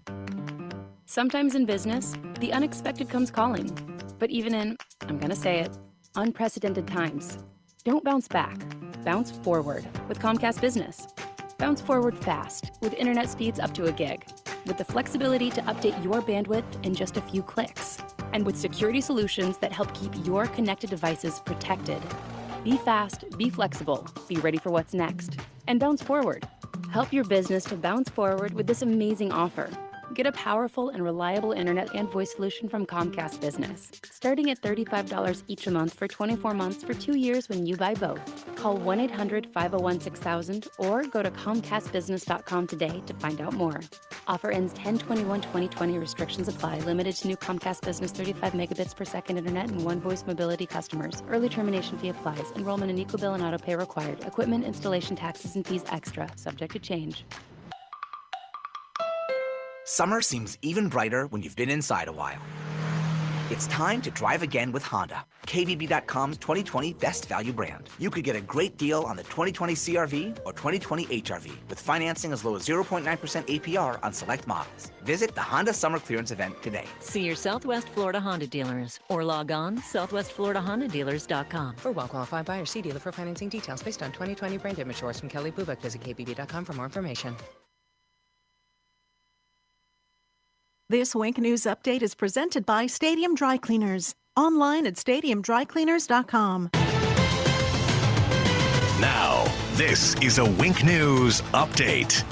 Sometimes in business, the unexpected comes calling. But even in, I'm going to say it, unprecedented times, don't bounce back. Bounce forward with Comcast Business. Bounce forward fast with internet speeds up to a gig, with the flexibility to update your bandwidth in just a few clicks. And with security solutions that help keep your connected devices protected. Be fast, be flexible, be ready for what's next, and bounce forward. Help your business to bounce forward with this amazing offer. Get a powerful and reliable internet and voice solution from Comcast Business, starting at $35 each a month for 24 months for 2 years when you buy both. Call 1-800-501-6000 or go to comcastbusiness.com today to find out more. Offer ends 10/21/2020. Restrictions apply. Limited to new Comcast Business 35 megabits per second internet and one voice mobility customers. Early termination fee applies. Enrollment in EcoBill and autopay required. Equipment, installation, taxes, and fees extra. Subject to change.
Summer seems even brighter when you've been inside a while. It's time to drive again with Honda, KBB.com's 2020 Best Value brand. You could get a great deal on the 2020 CRV or 2020 HRV with financing as low as 0.9% APR on select models. Visit the Honda Summer Clearance event today.
See your Southwest Florida Honda dealers or log on southwestfloridahondadealers.com.
For well-qualified buyers, see dealer for financing details based on 2020 brand image source from Kelly Bubak. Visit KBB.com for more information.
This Wink News Update is presented by Stadium Dry Cleaners. Online at stadiumdrycleaners.com.
Now, this is a Wink News Update.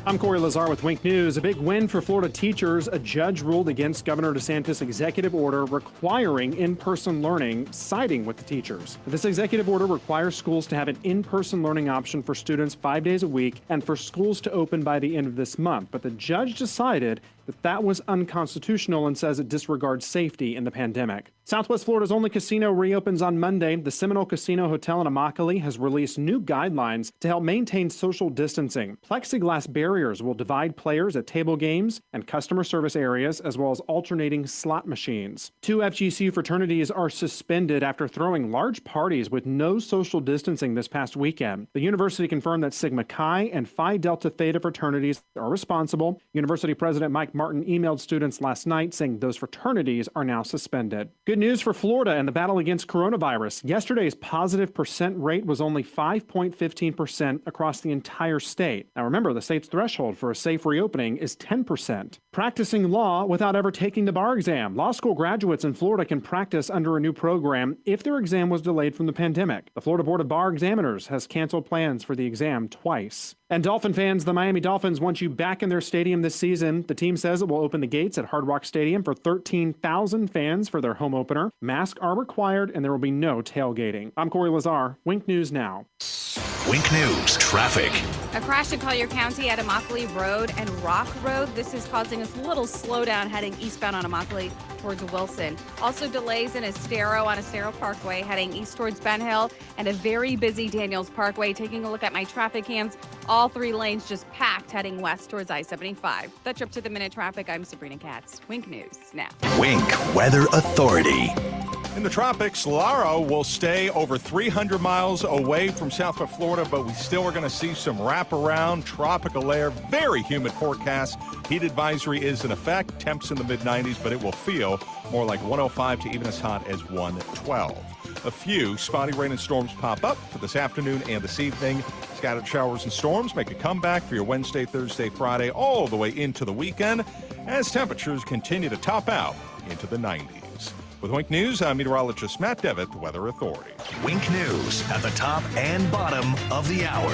I'm Corey Lazar with Wink News. A big win for Florida teachers. A judge ruled against Governor DeSantis' executive order requiring in-person learning, siding with the teachers. This executive order requires schools to have an in-person learning option for students 5 days a week and for schools to open by the end of this month. But the judge decided that was unconstitutional and says it disregards safety in the pandemic. Southwest Florida's only casino reopens on Monday. The Seminole Casino Hotel in Immokalee has released new guidelines to help maintain social distancing. Plexiglass barriers will divide players at table games and customer service areas, as well as alternating slot machines. 2 FGCU fraternities are suspended after throwing large parties with no social distancing this past weekend. The university confirmed that Sigma Chi and Phi Delta Theta fraternities are responsible. University President Mike Martin emailed students last night saying those fraternities are now suspended. Good news for Florida and the battle against coronavirus. Yesterday's positive percent rate was only 5.15% across the entire state. Now remember, the state's threshold for a safe reopening is 10%. Practicing law without ever taking the bar exam. Law school graduates in Florida can practice under a new program if their exam was delayed from the pandemic. The Florida Board of Bar Examiners has canceled plans for the exam twice. And Dolphin fans, the Miami Dolphins want you back in their stadium this season. The team says it will open the gates at Hard Rock Stadium for 13,000 fans for their home opener. Masks are required and there will be no tailgating. I'm Corey Lazar, Wink News Now.
Wink News Traffic.
A crash in Collier County at Immokalee Road and Rock Road. This is causing us a little slowdown heading eastbound on Immokalee towards Wilson. Also delays in Estero on Estero Parkway heading east towards Ben Hill, and a very busy Daniels Parkway. Taking a look at my traffic cams, all 3 lanes just packed heading west towards I-75. That's your up to the minute traffic. I'm Sabrina Katz. Wink News now.
Wink Weather Authority.
In the tropics, Laura will stay over 300 miles away from southwest Florida, but we still are going to see some wraparound tropical air, very humid forecast. Heat advisory is in effect. Temps in the mid-90s, but it will feel more like 105 to even as hot as 112. A few spotty rain and storms pop up for this afternoon and this evening. Scattered showers and storms make a comeback for your Wednesday, Thursday, Friday, all the way into the weekend as temperatures continue to top out into the 90s. With Wink News, I'm meteorologist Matt Devitt, Weather Authority.
Wink News at the top and bottom of the hour.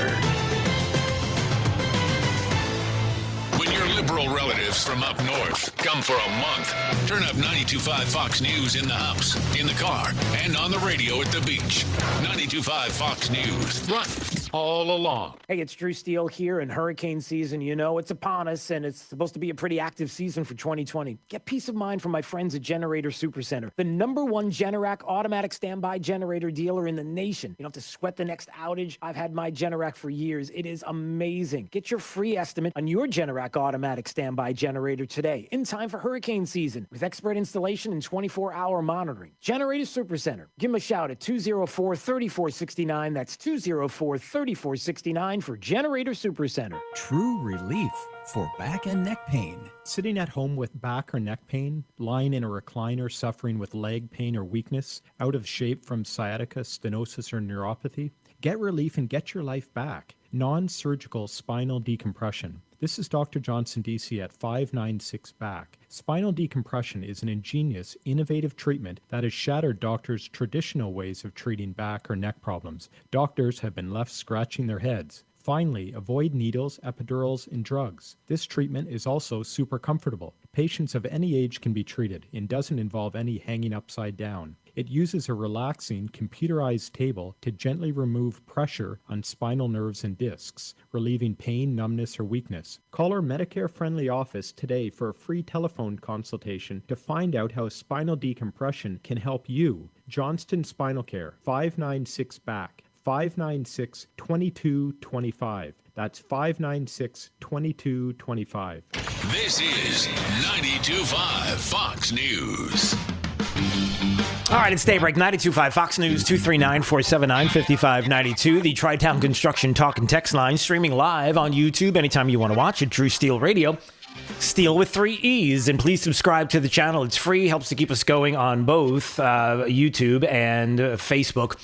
When your liberal relatives from up north come for a month, turn up 92.5 Fox News in the house, in the car, and on the radio at the beach. 92.5 Fox News. Run all along.
Hey, it's Drew Steele here, and hurricane season, you know, it's upon us, and it's supposed to be a pretty active season for 2020. Get peace of mind from my friends at Generator Supercenter, the #1 Generac automatic standby generator dealer in the nation. You don't have to sweat the next outage. I've had my Generac for years. It is amazing. Get your free estimate on your Generac automatic standby generator today, in time for hurricane season, with expert installation and 24-hour monitoring. Generator Supercenter. Give them a shout at 204-3469. That's 204-3469 for Generator Supercenter.
True relief for back and neck pain. Sitting at home with back or neck pain, lying in a recliner suffering with leg pain or weakness, out of shape from sciatica, stenosis, or neuropathy? Get relief and get your life back. Non-surgical spinal decompression. This is Dr. Johnson, DC at 596 Back. Spinal decompression is an ingenious, innovative treatment that has shattered doctors' traditional ways of treating back or neck problems. Doctors have been left scratching their heads. Finally, avoid needles, epidurals, and drugs. This treatment is also super comfortable. Patients of any age can be treated and doesn't involve any hanging upside down. It uses a relaxing, computerized table to gently remove pressure on spinal nerves and discs, relieving pain, numbness, or weakness. Call our Medicare-friendly office today for a free telephone consultation to find out how spinal decompression can help you. Johnston Spinal Care, 596 Back. 596-2225. That's 596-2225.
This is 92.5 Fox News.
All right, it's Daybreak, 92.5 Fox News, 239-479-5592. The Tri-Town Construction Talk and Text line, streaming live on YouTube anytime you want to watch it. Drew Steele Radio. Steele with 3 E's. And please subscribe to the channel. It's free, helps to keep us going on both YouTube and Facebook.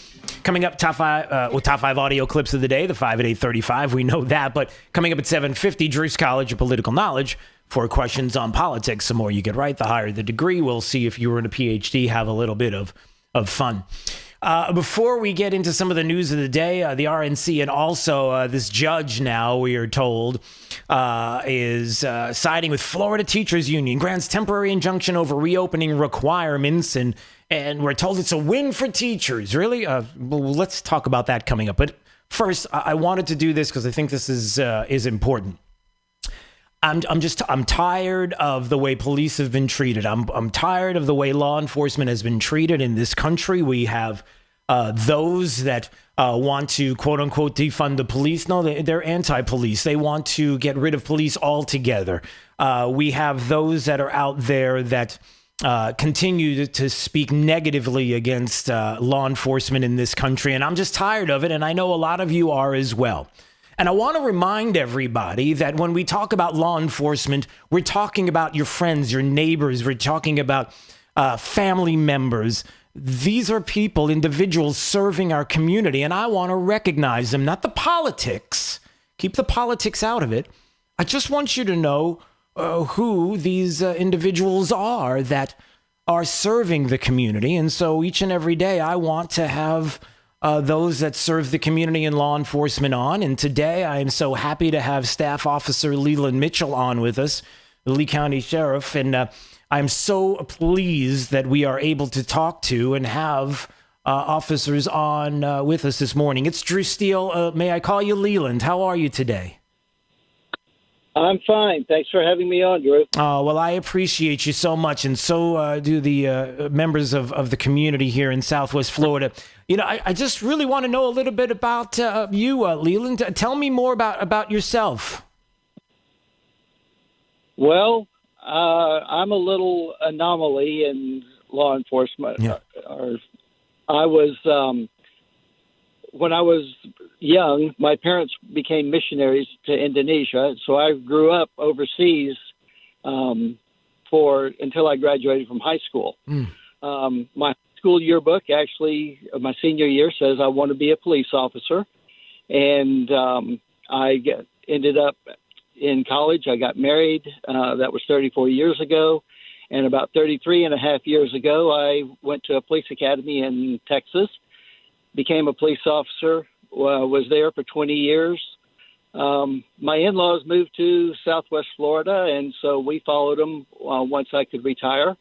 Coming up, top five audio clips of the day, the 5 at 8:35. We know that. But coming up at 7:50, Drew's College of Political Knowledge for questions on politics. The more you get right, the higher the degree. We'll see if you were in a PhD, have a little bit of fun. Before we get into some of the news of the day, the RNC and also this judge now, we are told, is siding with Florida Teachers Union, grants temporary injunction over reopening requirements, and we're told it's a win for teachers. Really? Well, let's talk about that coming up. But first, I wanted to do this because I think this is important. I'm tired of the way police have been treated. I'm tired of the way law enforcement has been treated in this country. We have those that want to, quote unquote, defund the police. No, they're anti-police. They want to get rid of police altogether. We have those that are out there that continue to speak negatively against law enforcement in this country. And I'm just tired of it. And I know a lot of you are as well. And I want to remind everybody that when we talk about law enforcement, we're talking about your friends, your neighbors. We're talking about family members. These are people, individuals serving our community, and I want to recognize them, not the politics. Keep the politics out of it. I just want you to know who these individuals are that are serving the community. And so each and every day, I want to have those that serve the community and law enforcement on. And today I am so happy to have Staff Officer Leland Mitchell on with us, the Lee County Sheriff. And I'm so pleased that we are able to talk to and have officers on with us this morning. It's Drew Steele. May I call you Leland? How are you today?
I'm fine. Thanks for having me on, Drew.
Oh, well, I appreciate you so much, and so do the members of the community here in Southwest Florida. You know, I just really want to know a little bit about you, Leland. Tell me more about yourself.
Well, I'm a little anomaly in law enforcement.
Yeah.
I was, when I was young, my parents became missionaries to Indonesia, so I grew up overseas until I graduated from high school. My school yearbook, actually, my senior year, says I want to be a police officer, and I ended up in college. I got married. That was 34 years ago, and about 33 and a half years ago, I went to a police academy in Texas, became a police officer, was there for 20 years. My in-laws moved to Southwest Florida, and so we followed them once I could retire.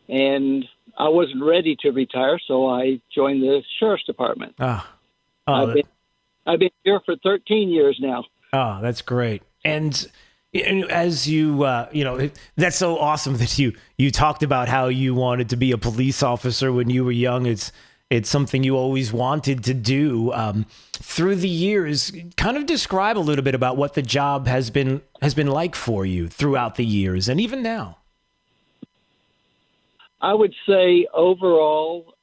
And I wasn't ready to retire, so I joined the Sheriff's Department. I've been here for 13 years now.
Oh, that's great. And as you that's so awesome that you talked about how you wanted to be a police officer when you were young. It's something you always wanted to do. Through the years, kind of describe a little bit about what the job has been like for you throughout the years and even now.
I would say overall,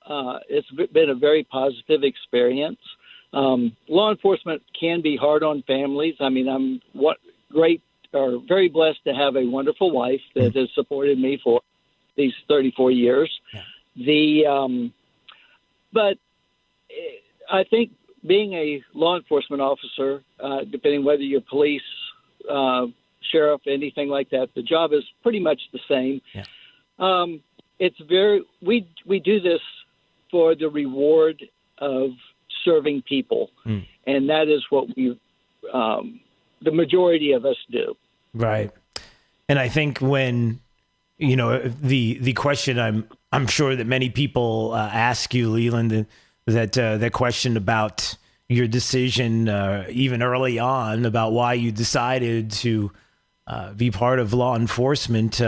it's been a very positive experience. Law enforcement can be hard on families. I mean, I'm very blessed to have a wonderful wife that has supported me for these 34 years. Yeah. But I think being a law enforcement officer, depending whether you're police, sheriff, anything like that. The job is pretty much the same.
Yeah.
We do this for the reward of serving people, and that is what the majority of us do.
Right. And I think when, the question I'm sure that many people ask you, Leland, that question about your decision even early on about why you decided to be part of law enforcement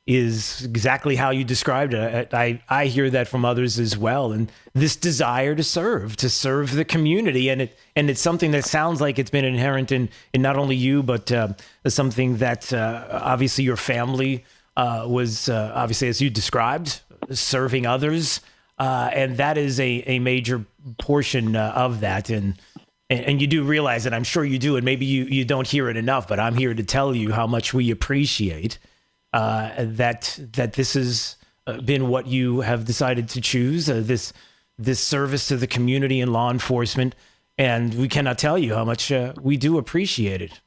is exactly how you described it. I hear that from others as well. And this desire to serve the community. And it's something that sounds like it's been inherent in not only you, but something that obviously your family was obviously, as you described, serving others. And that is a major portion of that. And you do realize it. I'm sure you do. And maybe you don't hear it enough, but I'm here to tell you how much we appreciate that this has been what you have decided to choose, this service to the community and law enforcement. And we cannot tell you how much we do appreciate it.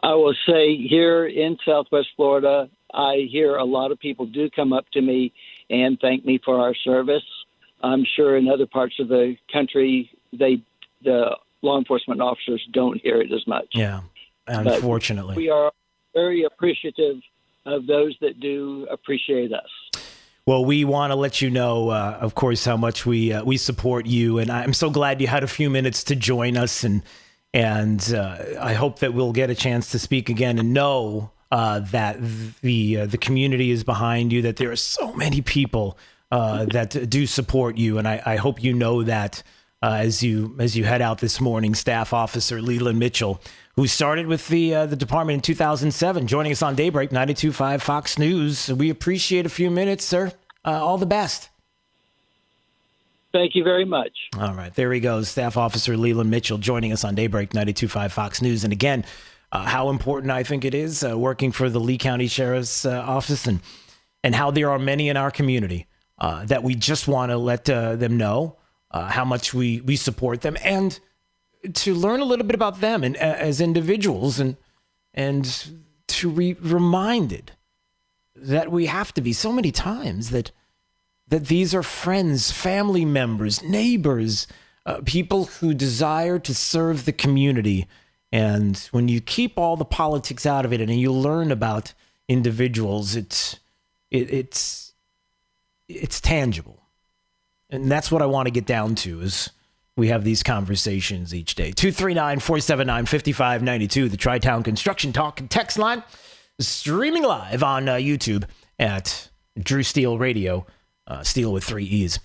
I will say here in Southwest Florida, I hear a lot of people do come up to me and thank me for our service. I'm sure in other parts of the country, the law enforcement officers don't hear it as much.
Yeah, unfortunately.
But we are very appreciative of those that do appreciate us.
Well, we want to let you know, of course, how much we support you, and I'm so glad you had a few minutes to join us, and I hope that we'll get a chance to speak again and know that the community is behind you, that there are so many people that do support you, and I hope you know that as you head out this morning. Staff Officer Leland Mitchell, who started with the department in 2007, joining us on Daybreak 92.5 Fox News. We appreciate a few minutes, sir. All the best.
Thank you very much.
All right, there he goes. Staff Officer Leland Mitchell joining us on Daybreak 92.5 Fox News. And again, how important I think it is working for the Lee County Sheriff's Office, and how there are many in our community that we just want to let them know how much we support them, and to learn a little bit about them and as individuals, and to be reminded that we have to be so many times that these are friends, family members, neighbors, people who desire to serve the community. And when you keep all the politics out of it and you learn about individuals, it's tangible. And that's what I want to get down to is we have these conversations each day. 239-479-5592, the Tri-Town Construction Talk and Text line, streaming live on YouTube at Drew Steele Radio, Steele with 3 E's.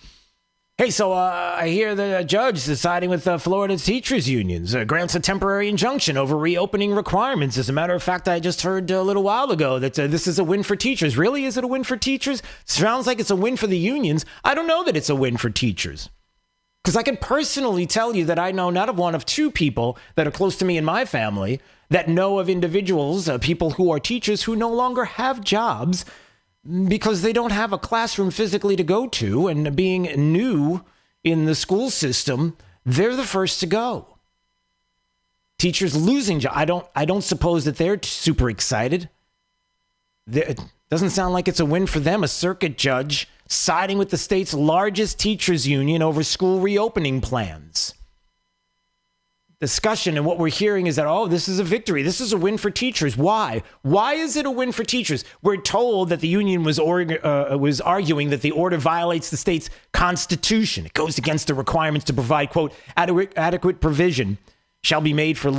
Hey, so I hear the judge deciding with Florida teachers unions grants a temporary injunction over reopening requirements. As a matter of fact, I just heard a little while ago that this is a win for teachers. Really? Is it a win for teachers? Sounds like it's a win for the unions. I don't know that it's a win for teachers. Because I can personally tell you that I know not of one of two people that are close to me in my family that know of individuals, people who are teachers who no longer have jobs because they don't have a classroom physically to go to, and being new in the school system, they're the first to go. Teachers losing jobs. I don't suppose that they're super excited. It doesn't sound like it's a win for them. A circuit judge siding with the state's largest teachers union over school reopening plans. Discussion, and what we're hearing is that, this is a victory. This is a win for teachers. Why? Why is it a win for teachers? We're told that the union was arguing that the order violates the state's constitution. It goes against the requirements to provide, quote, adequate provision shall be made for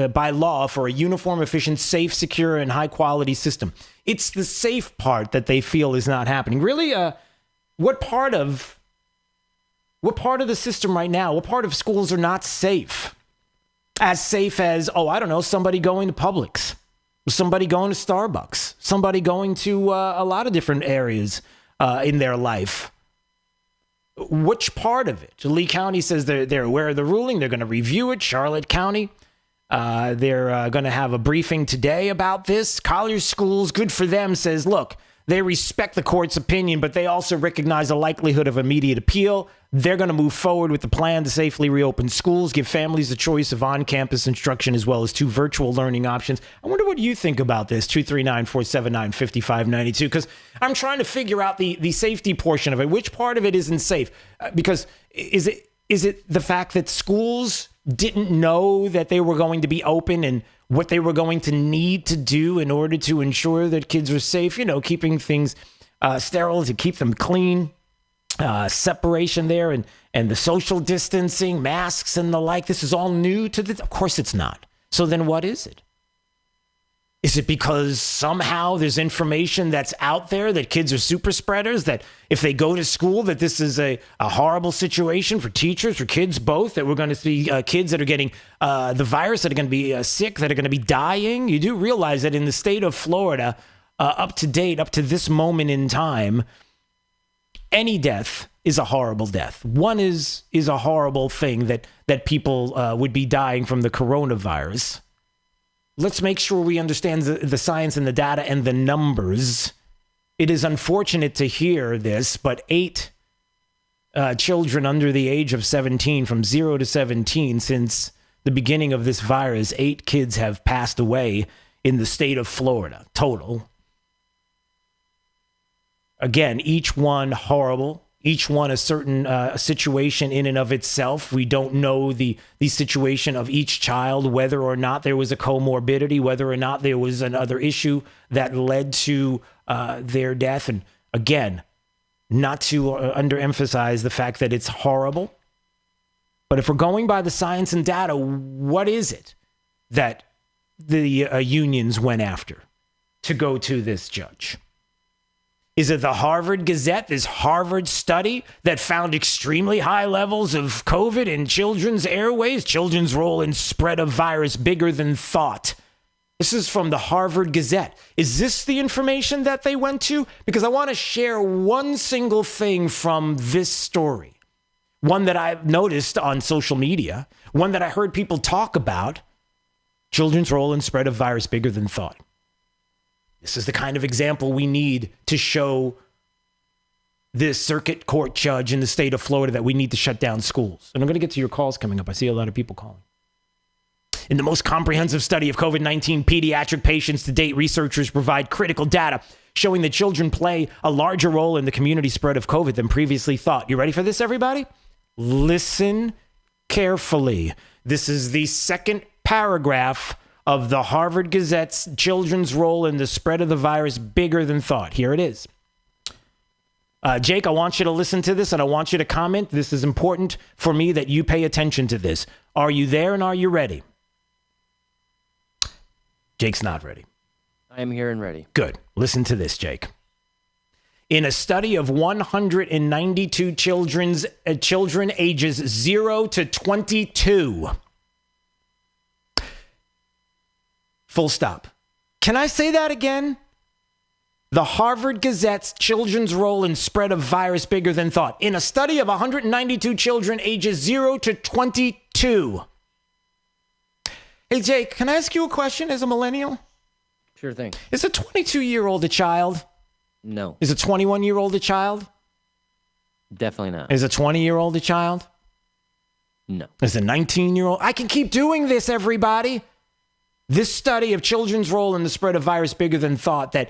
by law for a uniform, efficient, safe, secure, and high-quality system. It's the safe part that they feel is not happening. Really, what part of the system right now, what part of schools are not safe? As safe as, somebody going to Publix, somebody going to Starbucks, somebody going to a lot of different areas in their life. Which part of it? Lee County says they're aware of the ruling. They're going to review it. Charlotte County, they're going to have a briefing today about this. Colliers Schools, good for them, says, look, They respect the court's opinion, but they also recognize the likelihood of immediate appeal. They're going to move forward with the plan to safely reopen schools, give families the choice of on-campus instruction as well as 2 virtual learning options. I wonder what you think about this, 239-479-5592, because I'm trying to figure out the safety portion of it. Which part of it isn't safe? Because is it the fact that schools didn't know that they were going to be open and what they were going to need to do in order to ensure that kids are safe, keeping things sterile, to keep them clean, separation there and the social distancing, masks and the like. This is all new to of course it's not. So then what is it? Is it because somehow there's information that's out there that kids are super spreaders, that if they go to school, that this is a horrible situation for teachers, for kids, both, that we're going to see kids that are getting the virus, that are going to be sick, that are going to be dying? You do realize that in the state of Florida, up to date, up to this moment in time, any death is a horrible death. One is a horrible thing that people would be dying from the coronavirus. Let's make sure we understand the science and the data and the numbers. It is unfortunate to hear this, but 8 children under the age of 17, from 0 to 17, since the beginning of this virus, 8 kids have passed away in the state of Florida, total. Again, each one horrible. Each one a certain situation in and of itself. We don't know the situation of each child, whether or not there was a comorbidity, whether or not there was another issue that led to their death. And again, not to underemphasize the fact that it's horrible. But if we're going by the science and data, what is it that the unions went after to go to this judge? Is it the Harvard Gazette, this Harvard study that found extremely high levels of COVID in children's airways, children's role in spread of virus bigger than thought? This is from the Harvard Gazette. Is this the information that they went to? Because I want to share one single thing from this story, one that I've noticed on social media, one that I heard people talk about, children's role in spread of virus bigger than thought. This is the kind of example we need to show this circuit court judge in the state of Florida that we need to shut down schools. And I'm going to get to your calls coming up. I see a lot of people calling. In the most comprehensive study of COVID-19 pediatric patients to date, researchers provide critical data showing that children play a larger role in the community spread of COVID than previously thought. You ready for this, everybody? Listen carefully. This is the second paragraph of the Harvard Gazette's children's role in the spread of the virus bigger than thought. Here it is. Jake, I want you to listen to this and I want you to comment. This is important for me that you pay attention to this. Are you there and are you ready? Jake's not ready.
I am here and ready.
Good. Listen to this, Jake. In a study of 192 children ages 0 to 22. Full stop. Can I say that again? The Harvard Gazette's children's role in spread of virus bigger than thought. In a study of 192 children ages 0 to 22. Hey, Jake, can I ask you a question as a millennial?
Sure thing.
Is a 22-year-old a child?
No.
Is a 21-year-old a child?
Definitely not.
Is a 20-year-old a child?
No.
Is a 19-year-old? I can keep doing this, everybody. This study of children's role in the spread of virus bigger than thought that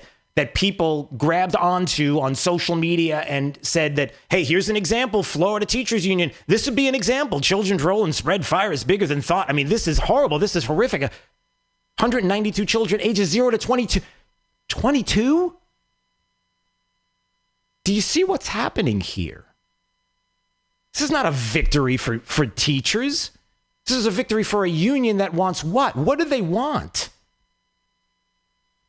people grabbed onto on social media and said that, hey, here's an example, Florida Teachers Union. This would be an example, children's role in spread virus bigger than thought. I mean, this is horrible. This is horrific. 192 children ages 0 to 22. 22? Do you see what's happening here? This is not a victory for teachers. This is a victory for a union that wants what? What do they want?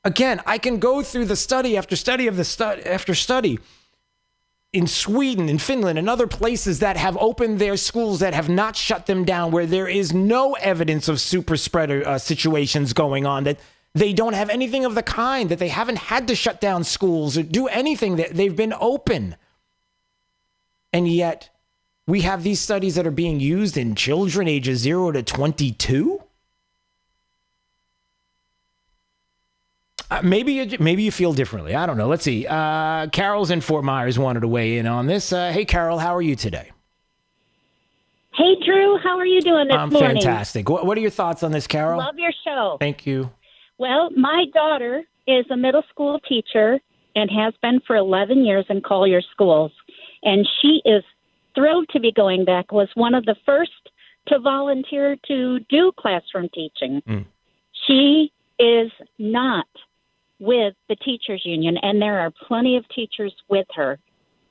Again, I can go through the study after study of after study in Sweden, in Finland, and other places that have opened their schools that have not shut them down, where there is no evidence of super spreader situations going on, that they don't have anything of the kind, that they haven't had to shut down schools or do anything, that they've been open. And yet, we have these studies that are being used in children ages 0 to 22? Maybe you feel differently. I don't know. Let's see. Carol's in Fort Myers wanted to weigh in on this. Hey, Carol, how are you today?
Hey, Drew, how are you doing this morning?
I'm fantastic. What are your thoughts on this, Carol?
Love your show.
Thank you.
Well, my daughter is a middle school teacher and has been for 11 years in Collier schools. And she is thrilled to be going back, was one of the first to volunteer to do classroom teaching. She is not with the teachers union, and there are plenty of teachers with her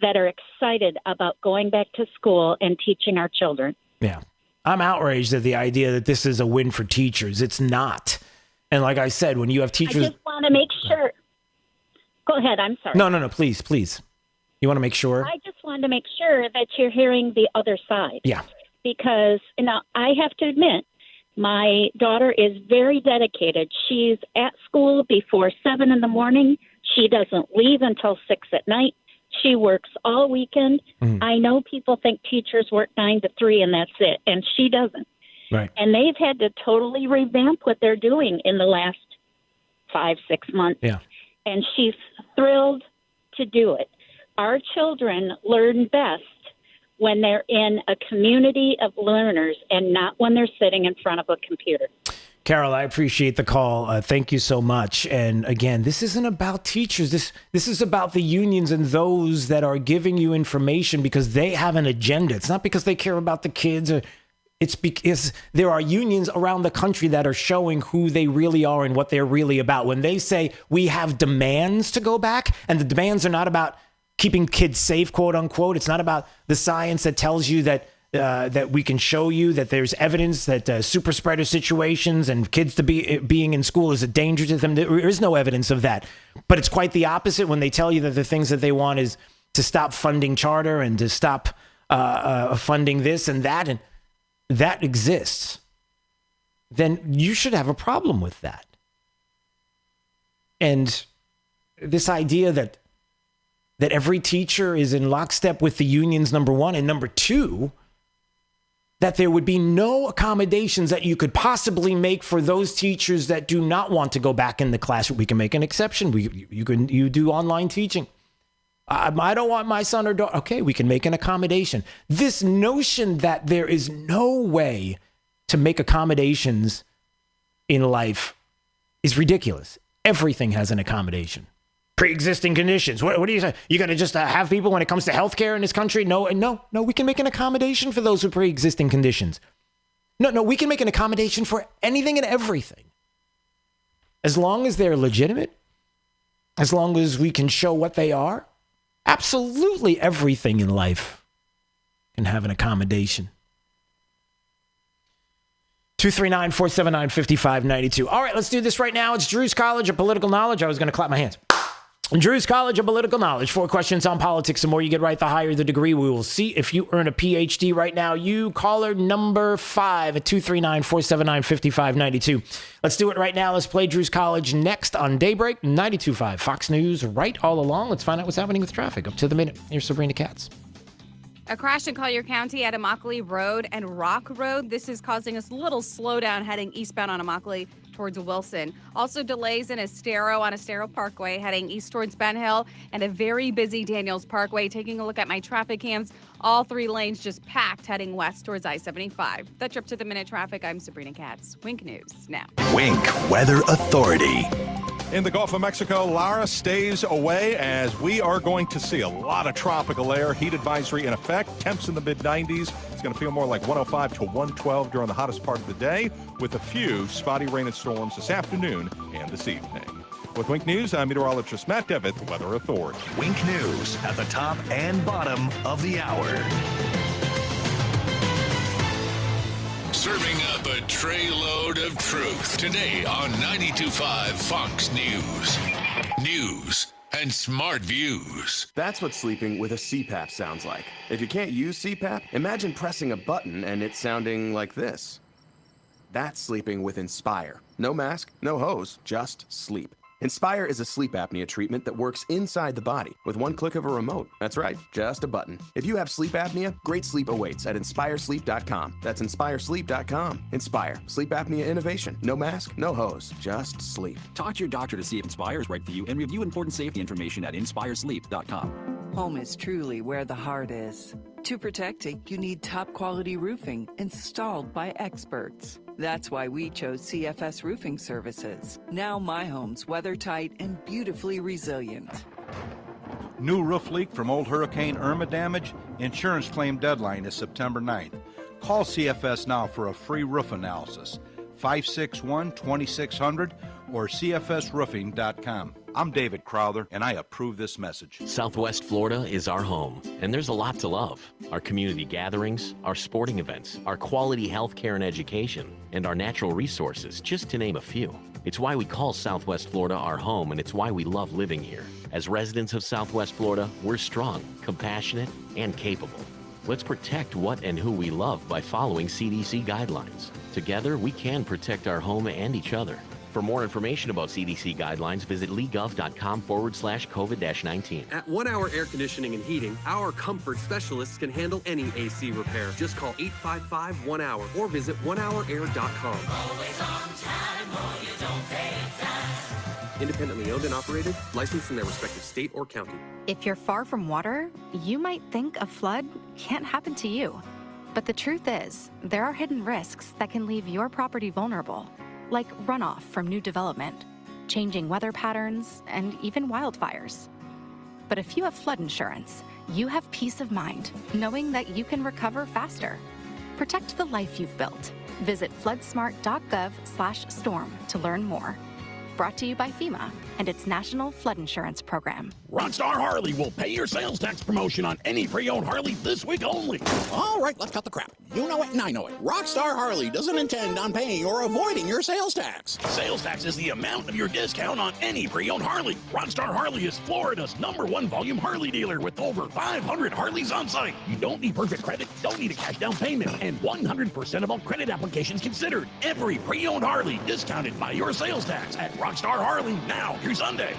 that are excited about going back to school and teaching our children.
Yeah. I'm outraged at the idea that this is a win for teachers. It's not. And like I said, when you have teachers...
I just want to make sure... Go ahead, I'm sorry.
No, please. You want to make sure?
I just wanted to make sure that you're hearing the other side.
Yeah.
Because, I have to admit, my daughter is very dedicated. She's at school before 7 in the morning. She doesn't leave until 6 at night. She works all weekend. I know people think teachers work 9 to 3 and that's it, and she doesn't.
Right.
And they've had to totally revamp what they're doing in the last 5-6 months.
Yeah.
And she's thrilled to do it. Our children learn best when they're in a community of learners and not when they're sitting in front of a computer.
Carol, I appreciate the call. Thank you so much. And again, this isn't about teachers. This is about the unions and those that are giving you information because they have an agenda. It's not because they care about the kids. It's because there are unions around the country that are showing who they really are and what they're really about. When they say we have demands to go back, and the demands are not about keeping kids safe, quote unquote. It's not about the science that tells you that we can show you that there's evidence that super spreader situations and kids being in school is a danger to them. There is no evidence of that. But it's quite the opposite when they tell you that the things that they want is to stop funding charter and to stop funding this and that, and that exists. Then you should have a problem with that. And this idea that every teacher is in lockstep with the unions, number one, and number two, that there would be no accommodations that you could possibly make for those teachers that do not want to go back in the classroom. We can make an exception. You do online teaching. I don't want my son or daughter. Okay, we can make an accommodation. This notion that there is no way to make accommodations in life is ridiculous. Everything has an accommodation. Pre-existing conditions. What do you say? You're going to just have people when it comes to healthcare in this country? No, we can make an accommodation for those with pre-existing conditions. No, we can make an accommodation for anything and everything. As long as they're legitimate, as long as we can show what they are, absolutely everything in life can have an accommodation. 239-479-5592. All right, let's do this right now. It's Drew's College of Political Knowledge. I was going to clap my hands. Drew's College of Political Knowledge. 4 questions on politics. The more you get right, the higher the degree. We will see if you earn a PhD right now. You, caller number 5 at 239-479-5592. Let's do it right now. Let's play Drew's College next on Daybreak 92.5 Fox News. Right all along. Let's find out what's happening with traffic. Up to the minute. Here's Sabrina Katz.
A crash in Collier County at Immokalee Road and Rock Road. This is causing us a little slowdown heading eastbound on Immokalee towards Wilson. Also delays in Estero on Estero Parkway heading east towards Ben Hill, and a very busy Daniels Parkway. Taking a look at my traffic cams, all 3 lanes just packed heading west towards I-75. That's your up to the minute traffic. I'm Sabrina Katz. Wink News now.
Wink Weather Authority.
In the Gulf of Mexico, Lara stays away as we are going to see a lot of tropical air. Heat advisory in effect. Temps in the mid-90s. It's going to feel more like 105 to 112 during the hottest part of the day, with a few spotty rain and storms this afternoon and this evening. With Wink News, I'm meteorologist Matt Devitt, the Weather Authority.
Wink News at the top and bottom of the hour.
Serving up a tray load of truth today on 92.5 Fox News. News and smart views.
That's what sleeping with a CPAP sounds like. If you can't use CPAP, imagine pressing a button and it sounding like this. That's sleeping with Inspire. No mask, no hose, just sleep. Inspire is a sleep apnea treatment that works inside the body with one click of a remote. That's right, just a button. If you have sleep apnea, great sleep awaits at inspiresleep.com. That's inspiresleep.com. Inspire. Sleep apnea innovation. No mask, no hose, just sleep.
Talk to your doctor to see if Inspire is right for you and review important safety information at inspiresleep.com.
Home is truly where the heart is. To protect it, you need top quality roofing installed by experts. That's why we chose CFS Roofing Services. Now my home's weather tight and beautifully resilient.
New roof leak from old Hurricane Irma damage? Insurance claim deadline is September 9th. Call CFS now for a free roof analysis. 561-2600 or cfsroofing.com. I'm David Crowther, and I approve this message.
Southwest Florida is our home, and there's a lot to love. Our community gatherings, our sporting events, our quality health care and education, and our natural resources, just to name a few. It's why we call Southwest Florida our home, and it's why we love living here. As residents of Southwest Florida, we're strong, compassionate, and capable. Let's protect what and who we love by following CDC guidelines. Together, we can protect our home and each other. For more information about CDC guidelines, visit legov.com/COVID-19.
At 1 Hour Air Conditioning and Heating, our comfort specialists can handle any AC repair. Just call 855-1-HOUR or visit onehourair.com.
Always on time or you don't pay time.
Independently owned and operated, licensed in their respective state or county.
If you're far from water, you might think a flood can't happen to you. But the truth is, there are hidden risks that can leave your property vulnerable, like runoff from new development, changing weather patterns, and even wildfires. But if you have flood insurance, you have peace of mind, knowing that you can recover faster. Protect the life you've built. Visit floodsmart.gov/storm to learn more. Brought to you by FEMA and its National Flood Insurance Program.
Rockstar Harley will pay your sales tax promotion on any pre-owned Harley this week only.
All right, let's cut the crap. You know it and I know it. Rockstar Harley doesn't intend on paying or avoiding your sales tax.
Sales tax is the amount of your discount on any pre-owned Harley. Rockstar Harley is Florida's #1 volume Harley dealer with over 500 Harleys on site. You don't need perfect credit, don't need a cash down payment, and 100% of all credit applications considered. Every pre-owned Harley discounted by your sales tax at Rockstar Harley now through Sunday.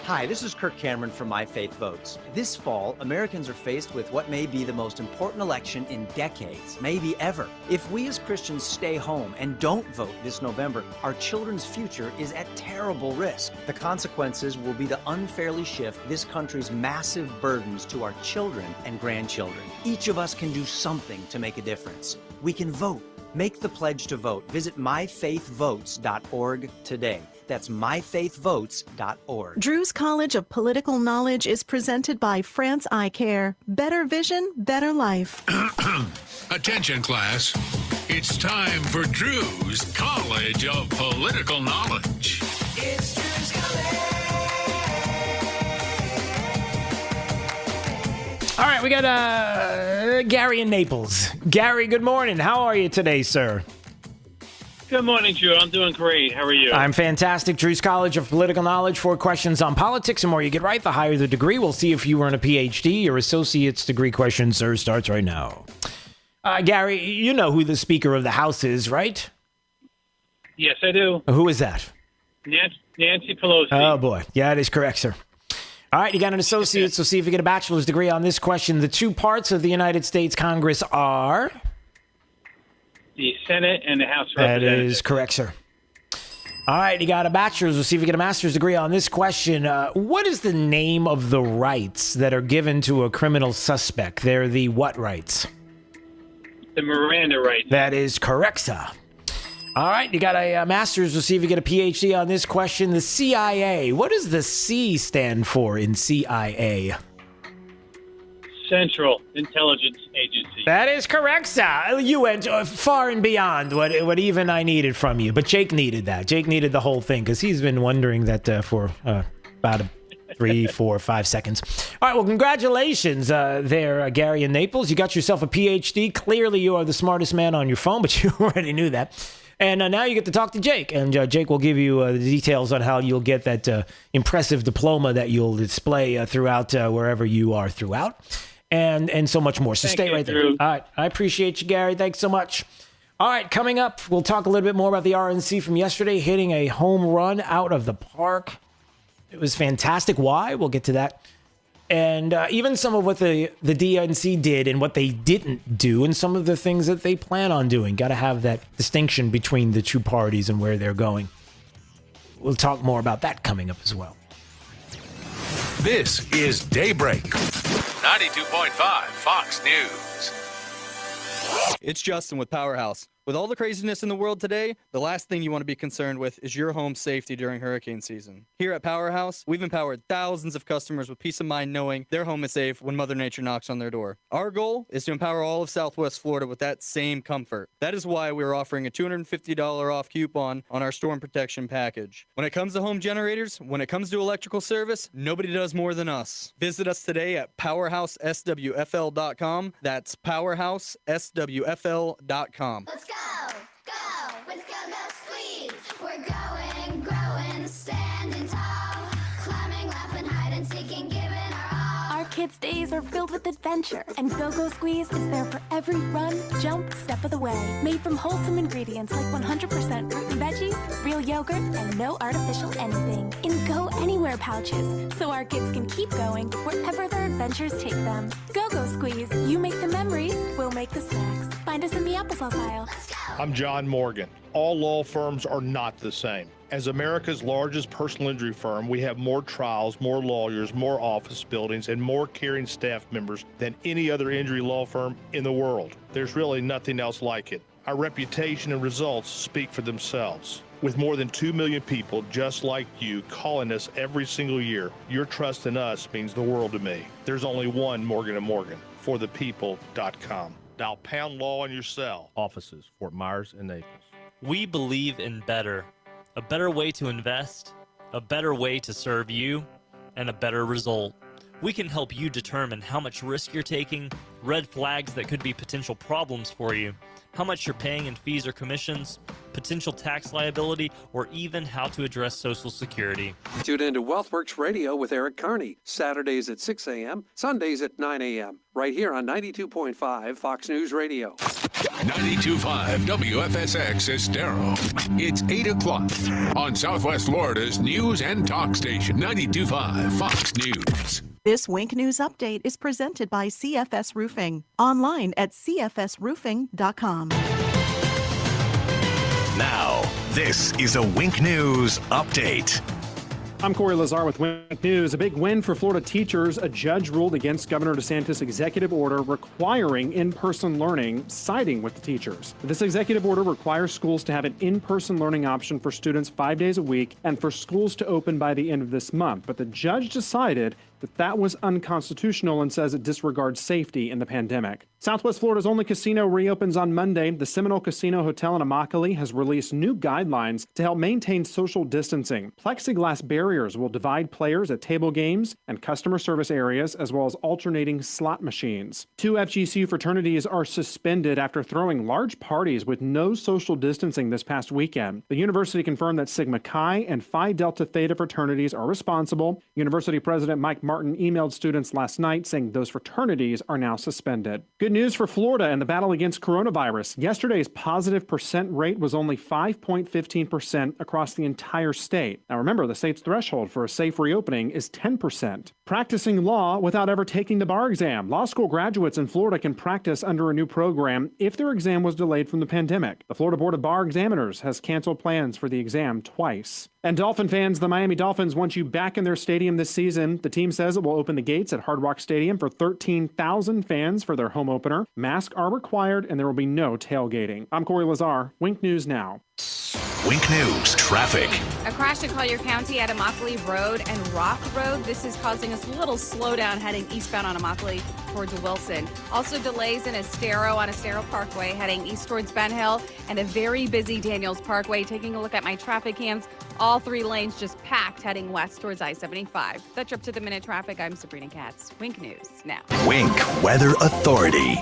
Hi, this is Kirk Cameron from My Faith Votes. This fall, Americans are faced with what may be the most important election in decades, maybe ever. If we as Christians stay home and don't vote this November, our children's future is at terrible risk. The consequences will be to unfairly shift this country's massive burdens to our children and grandchildren. Each of us can do something to make a difference. We can vote. Make the pledge to vote. Visit myfaithvotes.org today. That's myfaithvotes.org.
Drew's College of Political Knowledge is presented by France Eye Care. Better vision, better life.
Attention, class. It's time for Drew's College of Political Knowledge.
It's Drew's College.
All right, we got Gary in Naples. Gary, good morning. How are you today, sir?
Good morning, Drew. I'm doing great. How are you?
I'm fantastic. Drew's College of Political Knowledge. 4 questions on politics. The more you get right, the higher the degree. We'll see if you earn a PhD. Your associate's degree question, sir, starts right now. Gary, you know who the Speaker of the House is, right?
Yes, I do.
Who is that?
Nancy Pelosi.
Oh, boy. Yeah, it is correct, sir. All right, you got an associate, so see if you get a bachelor's degree on this question. The 2 parts of the United States Congress are?
The Senate and the House of
That
Representatives.
is correct, sir. All right, you got a bachelor's. We'll see if you get a master's degree on this question. What is the name of the rights that are given to a criminal suspect? They're the what rights?
The Miranda rights.
That is correct, sir. All right, you got a master's. We'll see if you get a PhD on this question. The CIA. What does the C stand for in CIA?
Central Intelligence Agency.
That is correct, sir. You went far and beyond what even I needed from you. But Jake needed that. Jake needed the whole thing because he's been wondering that for about 3, 4, 5 seconds. All right, well, congratulations there, Gary in Naples. You got yourself a PhD. Clearly, you are the smartest man on your phone, but you already knew that. And now you get to talk to Jake, and Jake will give you the details on how you'll get that impressive diploma that you'll display throughout wherever you are throughout. And so much more. So stay right there. All right. I appreciate you, Gary. Thanks so much. All right, coming up, we'll talk a little bit more about the RNC from yesterday, hitting a home run out of the park. It was fantastic. Why? We'll get to that. And even some of what the DNC did and what they didn't do and some of the things that they plan on doing. Got to have that distinction between the two parties and where they're going. We'll talk more about that coming up as well.
This is Daybreak. 92.5 Fox News.
It's Justin with Powerhouse. With all the craziness in the world today, the last thing you want to be concerned with is your home's safety during hurricane season. Here at Powerhouse, we've empowered thousands of customers with peace of mind knowing their home is safe when Mother Nature knocks on their door. Our goal is to empower all of Southwest Florida with that same comfort. That is why we're offering a $250 off coupon on our storm protection package. When it comes to home generators, when it comes to electrical service, nobody does more than us. Visit us today at powerhouseswfl.com. That's powerhouseswfl.com.
Let's go, with Go-Go Squeeze. We're going, growing, standing tall, climbing, laughing, hide and seeking, giving our all.
Our kids' days are filled with adventure, and Go-Go Squeeze is there for every run, jump, step of the way. Made from wholesome ingredients like 100% fruit and veggies, real yogurt, and no artificial anything. In Go Anywhere pouches, so our kids can keep going wherever their adventures take them. Go-Go Squeeze, you make the memories, we'll make the snacks. Find us in the applesauce aisle.
I'm John Morgan. All law firms are not the same. As America's largest personal injury firm, we have more trials, more lawyers, more office buildings, and more caring staff members than any other injury law firm in the world. There's really nothing else like it. Our reputation and results speak for themselves. With more than 2 million people just like you calling us every single year, your trust in us means the world to me. There's only one Morgan & Morgan, forthepeople.com. Dial pound law on your cell.
Offices, Fort Myers and Naples.
We believe in better. A better way to invest, a better way to serve you, and a better result. We can help you determine how much risk you're taking, red flags that could be potential problems for you, how much you're paying in fees or commissions, potential tax liability, or even how to address Social Security.
Tune into WealthWorks Radio with Eric Carney, Saturdays at 6 a.m., Sundays at 9 a.m., right here on 92.5 Fox News Radio.
92.5 WFSX Estero. It's 8 o'clock on Southwest Florida's news and talk station, 92.5 Fox News.
This Wink News update is presented by CFS Roofing. Online at cfsroofing.com.
Now, this is a Wink News update.
I'm Corey Lazar with Wink News. A big win for Florida teachers. A judge ruled against Governor DeSantis' executive order requiring in-person learning, siding with the teachers. This executive order requires schools to have an in-person learning option for students 5 days a week and for schools to open by the end of this month. But the judge decided that was unconstitutional and says it disregards safety in the pandemic. Southwest Florida's only casino reopens on Monday. The Seminole Casino Hotel in Immokalee has released new guidelines to help maintain social distancing. Plexiglass barriers will divide players at table games and customer service areas, as well as alternating slot machines. 2 FGCU fraternities are suspended after throwing large parties with no social distancing this past weekend. The university confirmed that Sigma Chi and Phi Delta Theta fraternities are responsible. University President Mike Martin emailed students last night saying those fraternities are now suspended. Good news for Florida and the battle against coronavirus. Yesterday's positive percent rate was only 5.15% across the entire state. Now remember, the state's threshold for a safe reopening is 10%. Practicing law without ever taking the bar exam. Law school graduates in Florida can practice under a new program if their exam was delayed from the pandemic. The Florida Board of Bar Examiners has canceled plans for the exam twice. And Dolphin fans, the Miami Dolphins want you back in their stadium this season. The team says it will open the gates at Hard Rock Stadium for 13,000 fans for their home opener. Masks are required and there will be no tailgating. I'm Corey Lazar, Wink News Now.
Wink News traffic.
A crash in Collier County at Immokalee Road and Rock Road. This is causing us a little slowdown heading eastbound on Immokalee towards Wilson. Also delays in Estero on Estero Parkway heading east towards Ben Hill, and a very busy Daniels Parkway. Taking a look at my traffic cams, all 3 lanes just packed heading west towards I-75. That's up to the minute traffic. I'm Sabrina Katz. Wink News now.
Wink Weather Authority.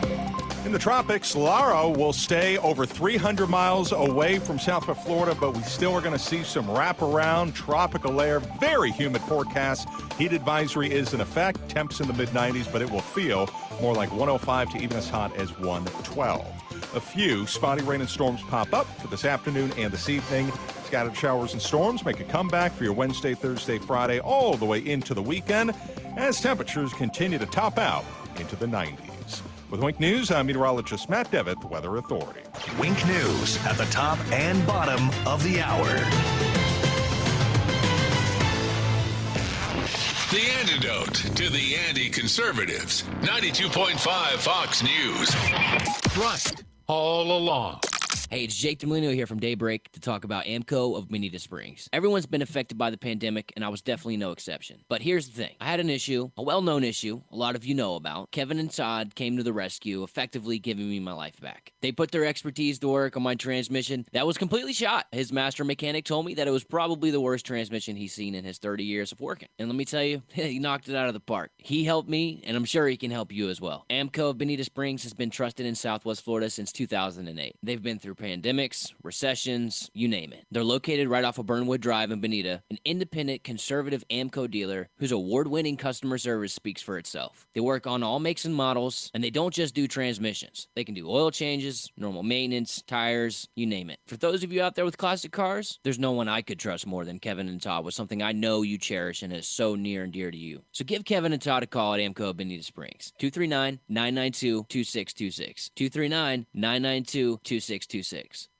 In the tropics, Laura will stay over 300 miles away from Southwest Florida, but we still are going to see some wraparound tropical air, very humid forecast. Heat advisory is in effect. Temps in the mid-90s, but it will feel more like 105 to even as hot as 112. A few spotty rain and storms pop up for this afternoon and this evening. Scattered showers and storms make a comeback for your Wednesday, Thursday, Friday, all the way into the weekend as temperatures continue to top out into the 90s. With Wink News, I'm meteorologist Matt Devitt, the Weather Authority.
Wink News at the top and bottom of the hour.
The antidote to the anti-conservatives. 92.5 Fox News. Right all along.
Hey, it's Jake DeMolino here from Daybreak to talk about AMCO of Bonita Springs. Everyone's been affected by the pandemic, and I was definitely no exception. But here's the thing. I had an issue, a well-known issue, a lot of you know about. Kevin and Todd came to the rescue, effectively giving me my life back. They put their expertise to work on my transmission that was completely shot. His master mechanic told me that it was probably the worst transmission he's seen in his 30 years of working. And let me tell you, he knocked it out of the park. He helped me, and I'm sure he can help you as well. AMCO of Bonita Springs has been trusted in Southwest Florida since 2008. They've been through pandemics, recessions, you name it. They're located right off of Burnwood Drive in Bonita, an independent, conservative AMCO dealer whose award-winning customer service speaks for itself. They work on all makes and models, and they don't just do transmissions. They can do oil changes, normal maintenance, tires, you name it. For those of you out there with classic cars, there's no one I could trust more than Kevin and Todd with something I know you cherish and is so near and dear to you. So give Kevin and Todd a call at AMCO of Bonita Springs, 239-992-2626, 239-992-2626.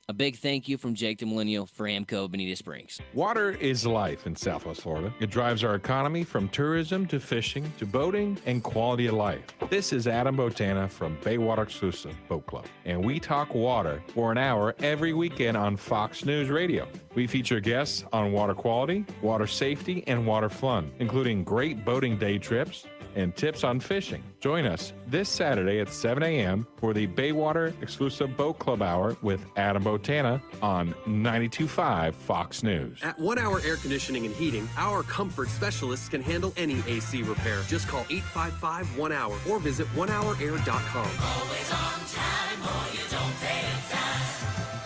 A big thank you from Jake DeMolino for AMCO Bonita Springs.
Water is life in Southwest Florida. It drives our economy from tourism to fishing to boating and quality of life. This is Adam Botana from Baywater Exclusive Boat Club, and we talk water for an hour every weekend on Fox News Radio. We feature guests on water quality, water safety, and water fun, including great boating day trips and tips on fishing. Join us this Saturday at 7 a.m. for the Baywater Exclusive Boat Club Hour with Adam Botana on 92.5 Fox News.
At 1 Hour Air Conditioning and Heating, our comfort specialists can handle any AC repair. Just call 855-1-HOUR or visit onehourair.com.
Always on time or you don't pay a dime.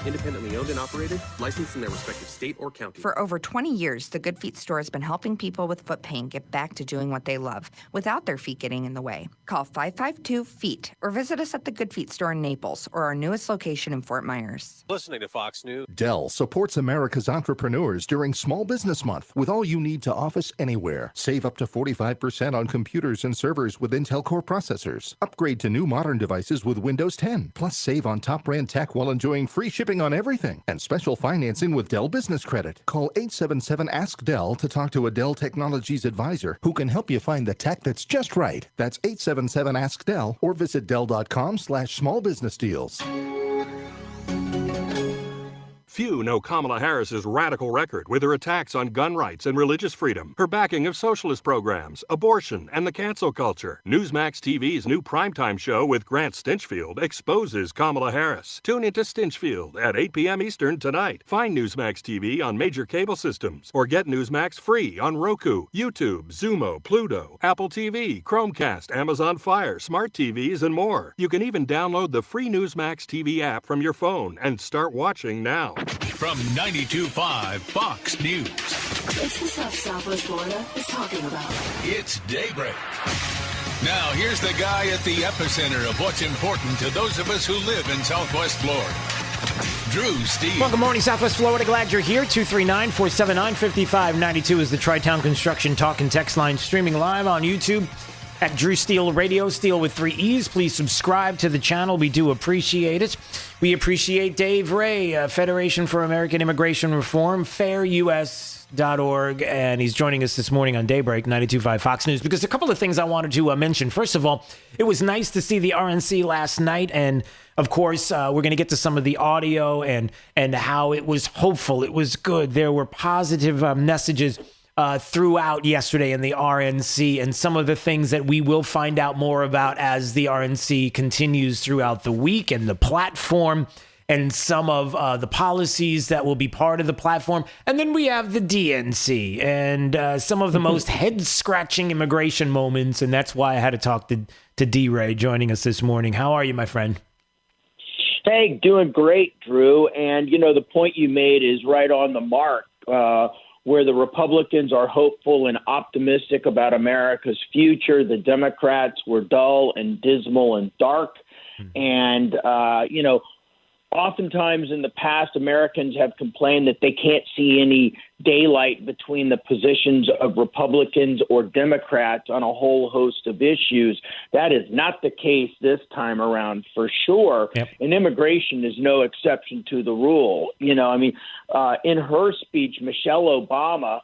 Independently owned and operated, licensed in their respective state or county.
For over 20 years, the Good Feet store has been helping people with foot pain get back to doing what they love without their feet getting in the way. Call 552-FEET or visit us at the Good Feet store in Naples or our newest location in Fort Myers.
Listening to Fox News.
Dell supports America's entrepreneurs during Small Business Month with all you need to office anywhere. Save up to 45% on computers and servers with Intel Core processors. Upgrade to new modern devices with Windows 10. Plus save on top brand tech while enjoying free shipping on everything and special financing with Dell Business Credit. Call 877-ASK-DELL to talk to a Dell Technologies advisor who can help you find the tech that's just right. That's 877-ASK-DELL or visit Dell.com/smallbusinessdeals.
Few know Kamala Harris's radical record with her attacks on gun rights and religious freedom, her backing of socialist programs, abortion, and the cancel culture. Newsmax TV's new primetime show with Grant Stinchfield exposes Kamala Harris. Tune into Stinchfield at 8 p.m. Eastern tonight. Find Newsmax TV on major cable systems or get Newsmax free on Roku, YouTube, Xumo, Pluto, Apple TV, Chromecast, Amazon Fire, Smart TVs, and more. You can even download the free Newsmax TV app from your phone and start watching now.
From 92.5 Fox News.
It's the stuff Southwest Florida is talking about.
It's Daybreak. Now, here's the guy at the epicenter of what's important to those of us who live in Southwest Florida. Drew Steve.
Well, good morning, Southwest Florida. Glad you're here. 239-479-5592 is the Tri-Town Construction Talk and Text line, streaming live on YouTube at Drew Steele Radio, Steele with 3 E's. Please subscribe to the channel. We do appreciate it. We appreciate Dave Ray, Federation for American Immigration Reform, fairus.org, and he's joining us this morning on Daybreak, 92.5 Fox News, because a couple of things I wanted to mention. First of all, it was nice to see the RNC last night, and of course, we're going to get to some of the audio and how it was hopeful. It was good. There were positive messages throughout yesterday in the RNC, and some of the things that we will find out more about as the RNC continues throughout the week, and the platform and some of the policies that will be part of the platform. And then we have the DNC and some of the most head-scratching immigration moments, and that's why I had to talk to D-Ray joining us this morning. How are you, my friend?
Hey, doing great, Drew. And, you know, the point you made is right on the mark. Where the Republicans are hopeful and optimistic about America's future, the Democrats were dull and dismal and dark. And, oftentimes in the past, Americans have complained that they can't see any daylight between the positions of Republicans or Democrats on a whole host of issues. That is not the case this time around, for sure.
Yep.
And immigration is no exception to the rule. In her speech, Michelle Obama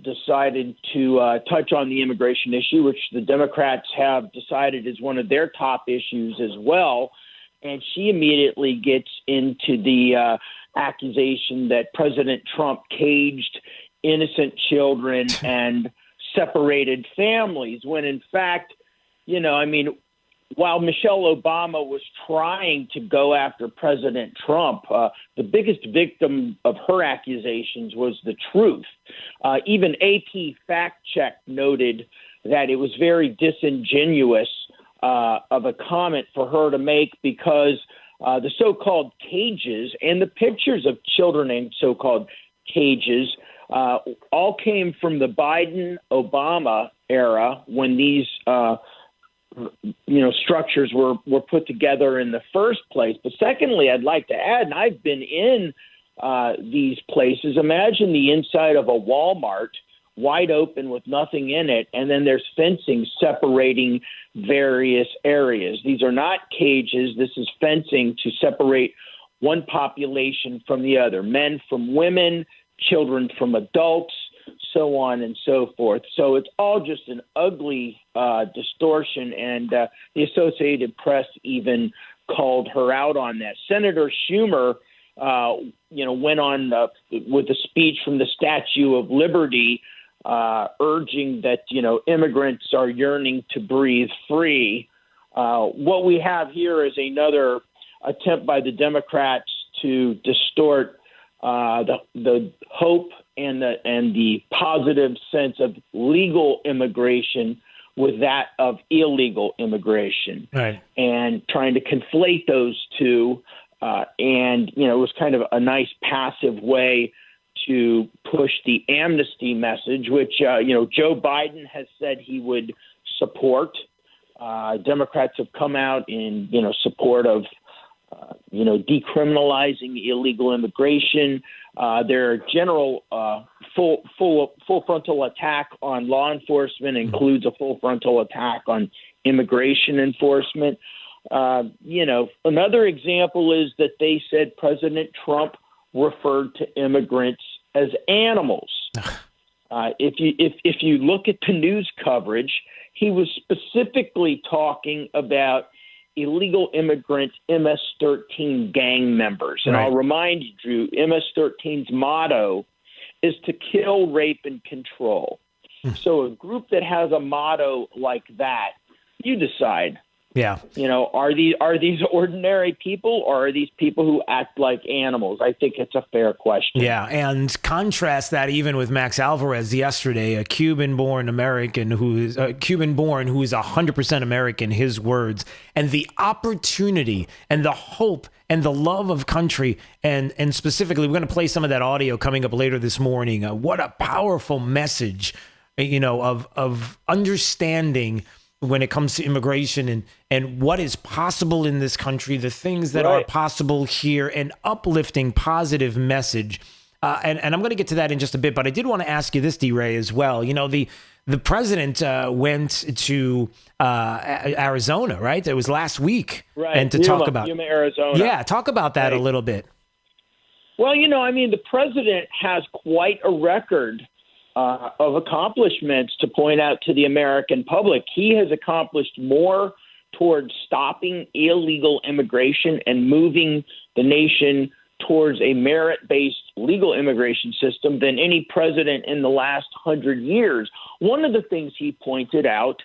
decided to touch on the immigration issue, which the Democrats have decided is one of their top issues as well. And she immediately gets into the accusation that President Trump caged innocent children and separated families, when in fact, while Michelle Obama was trying to go after President Trump, the biggest victim of her accusations was the truth. Even AP Fact Check noted that it was very disingenuous of a comment for her to make, because the so-called cages and the pictures of children in so-called cages all came from the Biden-Obama era, when these structures were put together in the first place. But secondly, I'd like to add, and I've been in these places, imagine the inside of a Walmart, wide open with nothing in it, and then there's fencing separating various areas. These are not cages. This is fencing to separate one population from the other, men from women, children from adults, so on and so forth. So it's all just an ugly distortion, and the Associated Press even called her out on that. Senator Schumer, went on with a speech from the Statue of Liberty, urging that, immigrants are yearning to breathe free. What we have here is another attempt by the Democrats to distort the hope and the positive sense of legal immigration with that of illegal immigration,
right?
And trying to conflate those two. It was kind of a nice passive way to push the amnesty message, which, Joe Biden has said he would support. Democrats have come out in, support of, decriminalizing illegal immigration. Their general full frontal attack on law enforcement includes a full frontal attack on immigration enforcement. Another example is that they said President Trump referred to immigrants as animals. If you look at the news coverage, he was specifically talking about illegal immigrant MS-13 gang members. And
Right.
I'll remind you, Drew, MS-13's motto is to kill, rape, and control. So a group that has a motto like that, you decide.
Yeah.
Are these ordinary people, or are these people who act like animals? I think it's a fair question.
Yeah, and contrast that even with Max Alvarez yesterday, a Cuban-born American who is 100% American, his words, and the opportunity and the hope and the love of country, and specifically, we're going to play some of that audio coming up later this morning. What a powerful message, of understanding when it comes to immigration and what is possible in this country, the things that are possible here, an uplifting, positive message. And I'm going to get to that in just a bit, but I did want to ask you this, D-Ray, as well. The president went to Arizona, right? It was last week.
Right.
And to talk about
Yuma, Arizona.
Yeah, talk about that a little bit.
Well, the president has quite a record of accomplishments to point out to the American public. He has accomplished more towards stopping illegal immigration and moving the nation towards a merit-based legal immigration system than any president in the last 100 years. One of the things he pointed out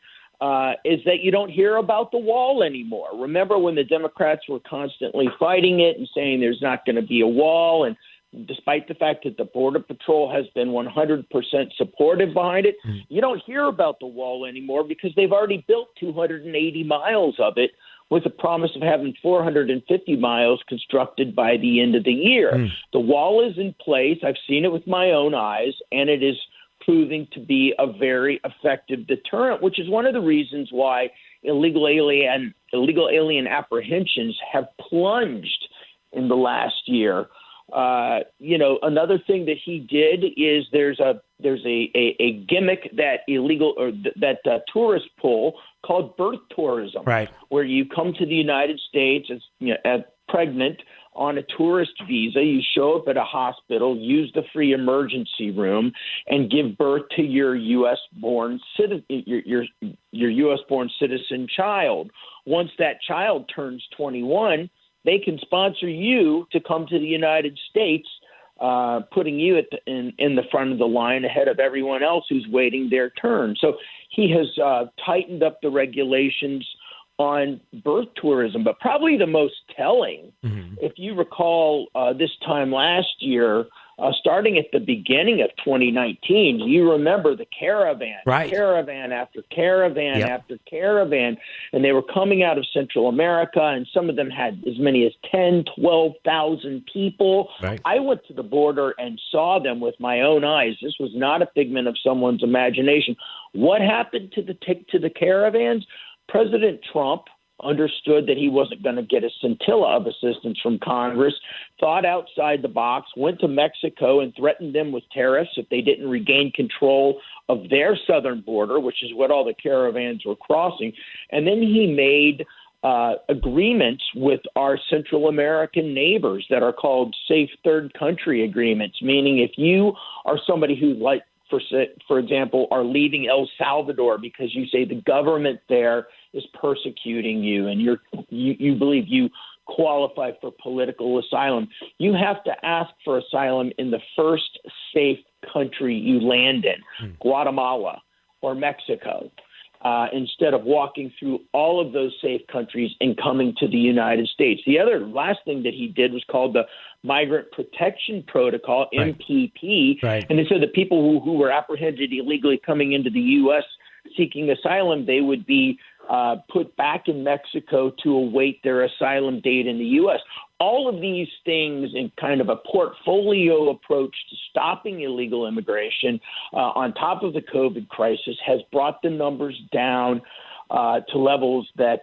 is that you don't hear about the wall anymore. Remember when the Democrats were constantly fighting it and saying there's not going to be a wall, and despite the fact that the Border Patrol has been 100% supportive behind it, you don't hear about the wall anymore because they've already built 280 miles of it with a promise of having 450 miles constructed by the end of the year. The wall is in place. I've seen it with my own eyes, and it is proving to be a very effective deterrent, which is one of the reasons why illegal alien apprehensions have plunged in the last year. Another thing that he did is there's a gimmick that tourists pull called birth tourism,
right?
Where you come to the United States as pregnant on a tourist visa, you show up at a hospital, use the free emergency room, and give birth to your U.S.-born citizen child. Once that child turns 21, they can sponsor you to come to the United States, putting you in the front of the line ahead of everyone else who's waiting their turn. So he has tightened up the regulations on birth tourism. But probably the most telling, if you recall this time last year, starting at the beginning of 2019, you remember the caravan,
right?
Caravan after caravan after caravan, and they were coming out of Central America, and some of them had as many as 10, 12,000 people.
Right.
I went to the border and saw them with my own eyes. This was not a figment of someone's imagination. What happened to the caravans? President Trump understood that he wasn't going to get a scintilla of assistance from Congress, thought outside the box, went to Mexico and threatened them with tariffs if they didn't regain control of their southern border, which is what all the caravans were crossing. And then he made agreements with our Central American neighbors that are called safe third country agreements, meaning if you are somebody who, like, for example, are leaving El Salvador because you say the government there is persecuting you and you believe you qualify for political asylum, you have to ask for asylum in the first safe country you land in, Guatemala or Mexico, instead of walking through all of those safe countries and coming to the United States. The last thing that he did was called the Migrant Protection Protocol, MPP.
Right.
And they said that people who were apprehended illegally coming into the U.S. seeking asylum, they would be put back in Mexico to await their asylum date in the U.S. All of these things in kind of a portfolio approach to stopping illegal immigration on top of the COVID crisis has brought the numbers down to levels that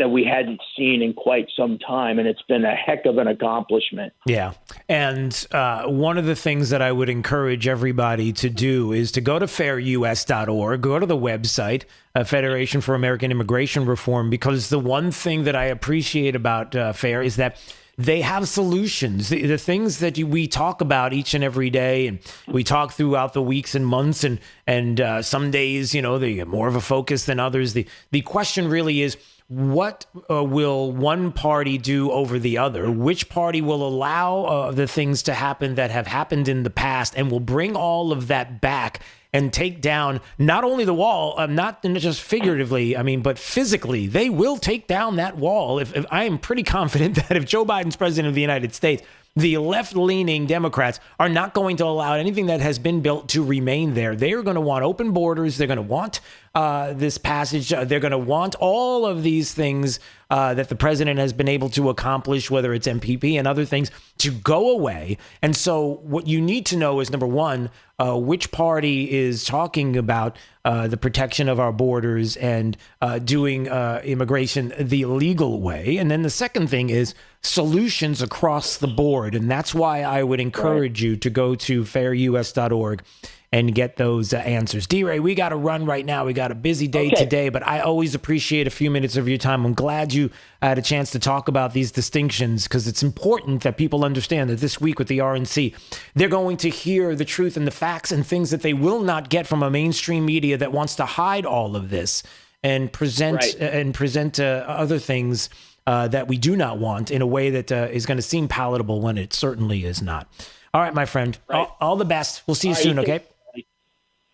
we hadn't seen in quite some time, and it's been a heck of an accomplishment.
Yeah, and one of the things that I would encourage everybody to do is to go to fairus.org, go to the website, Federation for American Immigration Reform, because the one thing that I appreciate about FAIR is that they have solutions. The things that we talk about each and every day, and we talk throughout the weeks and months, and some days, they get more of a focus than others. The question really is, what will one party do over the other? Which party will allow the things to happen that have happened in the past and will bring all of that back and take down not only the wall, not just figuratively, but physically. They will take down that wall. If I am pretty confident that if Joe Biden's president of the United States, the left-leaning Democrats are not going to allow anything that has been built to remain there. They are going to want open borders. They're going to want this passage. They're going to want all of these things that the president has been able to accomplish, whether it's MPP and other things, to go away. And so what you need to know is, number one, which party is talking about the protection of our borders and doing immigration the legal way. And then the second thing is solutions across the board. And that's why I would encourage you to go to fairus.org and get those answers. D-Ray, we got to run right now. We got a busy day today, but I always appreciate a few minutes of your time. I'm glad you had a chance to talk about these distinctions, because it's important that people understand that this week with the RNC, they're going to hear the truth and the facts and things that they will not get from a mainstream media that wants to hide all of this and present other things that we do not want in a way that is going to seem palatable when it certainly is not. All right, my friend. All the best. We'll see you soon, okay?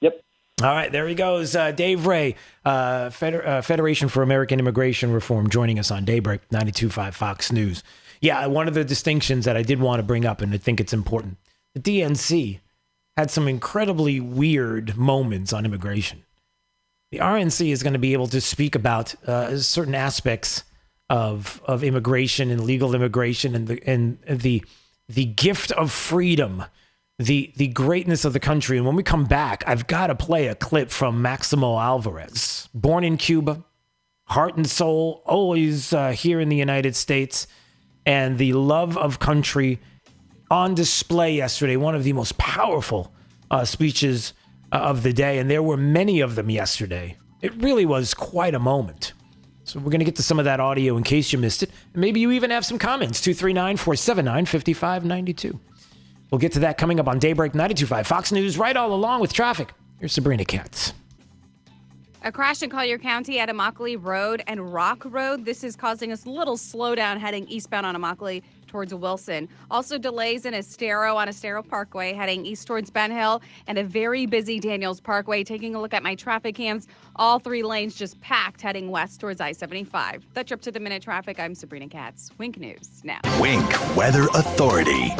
Yep.
All right, there he goes. Dave Ray, Federation for American Immigration Reform, joining us on Daybreak 92.5 Fox News. Yeah, one of the distinctions that I did want to bring up, and I think it's important, the DNC had some incredibly weird moments on immigration. The RNC is going to be able to speak about certain aspects of immigration and legal immigration and the gift of freedom, the greatness of the country. And when we come back, I've got to play a clip from Maximo Alvarez, born in Cuba, heart and soul, always here in the United States, and the love of country on display yesterday. One of the most powerful speeches of the day, and there were many of them yesterday. It really was quite a moment. So we're going to get to some of that audio in case you missed it. Maybe you even have some comments. 239-479-5592. We'll get to that coming up on Daybreak 92.5 Fox News, right all along with traffic. Here's Sabrina Katz.
A crash in Collier County at Immokalee Road and Rock Road. This is causing us a little slowdown heading eastbound on Immokalee towards Wilson. Also delays in Estero on Estero Parkway heading east towards Ben Hill, and a very busy Daniels Parkway. Taking a look at my traffic cams, all 3 lanes just packed heading west towards I-75. That's your up to the minute traffic. I'm Sabrina Katz. Wink News now.
Wink Weather Authority.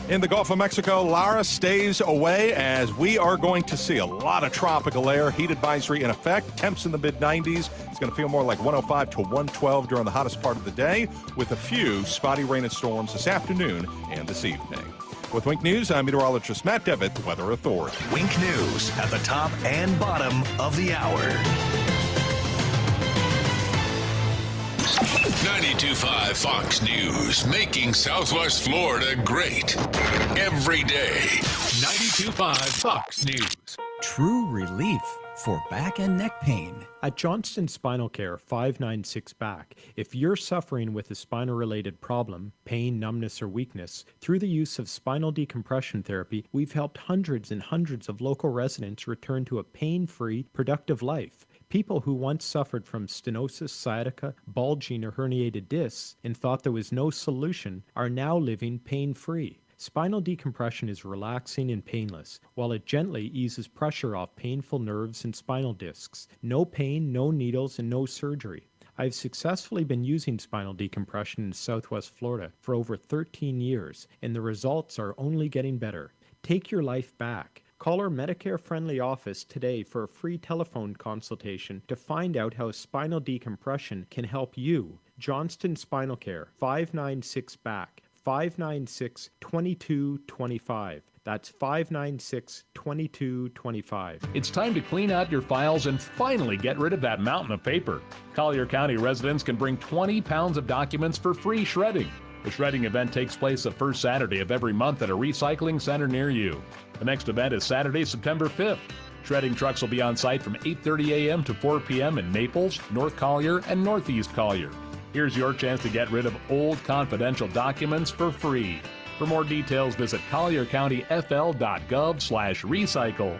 In the Gulf of Mexico, Lara stays away as we are going to see a lot of tropical air. Heat advisory in effect. Temps in the mid-90s. It's going to feel more like 105 to 112 during the hottest part of the day, with a few spotty rain and storms this afternoon and this evening. With Wink News, I'm meteorologist Matt Devitt, the Weather Authority.
Wink News at the top and bottom of the hour.
92.5 Fox News, making Southwest Florida great every day. 92.5 Fox News.
True relief for back and neck pain.
At Johnston Spinal Care 596 Back, if you're suffering with a spinal-related problem, pain, numbness, or weakness, through the use of spinal decompression therapy, we've helped hundreds and hundreds of local residents return to a pain-free, productive life. People who once suffered from stenosis, sciatica, bulging, or herniated discs and thought there was no solution are now living pain-free. Spinal decompression is relaxing and painless, while it gently eases pressure off painful nerves and spinal discs. No pain, no needles, and no surgery. I've successfully been using spinal decompression in Southwest Florida for over 13 years, and the results are only getting better. Take your life back. Call our Medicare-friendly office today for a free telephone consultation to find out how spinal decompression can help you. Johnston Spinal Care, 596 Back, 596-2225. That's 596-2225.
It's time to clean out your files and finally get rid of that mountain of paper. Collier County residents can bring 20 pounds of documents for free shredding. The shredding event takes place the first Saturday of every month at a recycling center near you. The next event is Saturday, September 5th. Shredding trucks will be on site from 8:30 a.m. to 4 p.m. in Naples, North Collier, and Northeast Collier. Here's your chance to get rid of old confidential documents for free. For more details, visit colliercountyfl.gov/recycle.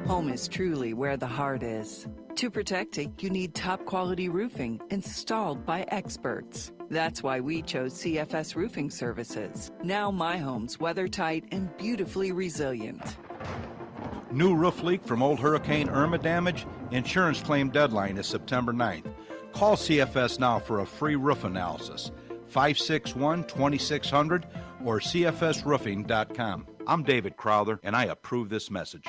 Home is truly where the heart is. To protect it, you need top quality roofing installed by experts. That's why we chose CFS Roofing Services. Now my home's weather-tight and beautifully resilient.
New roof leak from old Hurricane Irma damage? Insurance claim deadline is September 9th. Call CFS now for a free roof analysis. 561-2600 or cfsroofing.com. I'm David Crowther, and I approve this message.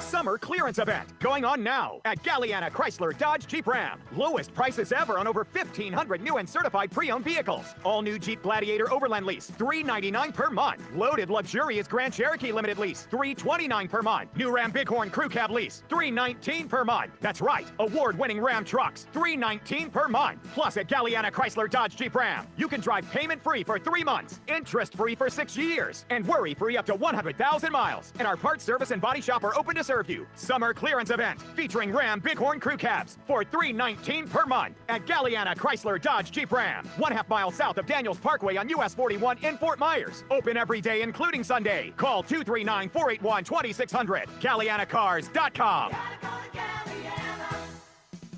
Summer clearance event going on now at Galliana Chrysler Dodge Jeep Ram. Lowest prices ever on over 1,500 new and certified pre-owned vehicles. All new Jeep Gladiator Overland lease, $399 per month. Loaded luxurious Grand Cherokee Limited lease, $329 per month. New Ram Bighorn Crew Cab lease, $319 per month. That's right, award-winning Ram trucks, $319 per month. Plus at Galliana Chrysler Dodge Jeep Ram, you can drive payment-free for 3 months, interest-free for 6 years, and worry-free up to 100,000 miles. And our parts service and body shop are open to serve you. Summer clearance event featuring Ram Bighorn Crew Cabs for $319 per month at Galliana Chrysler Dodge Jeep Ram, 1/2 mile south of Daniels Parkway on US 41 in Fort Myers. Open every day, including Sunday. Call 239-481-2600. GallianaCars.com.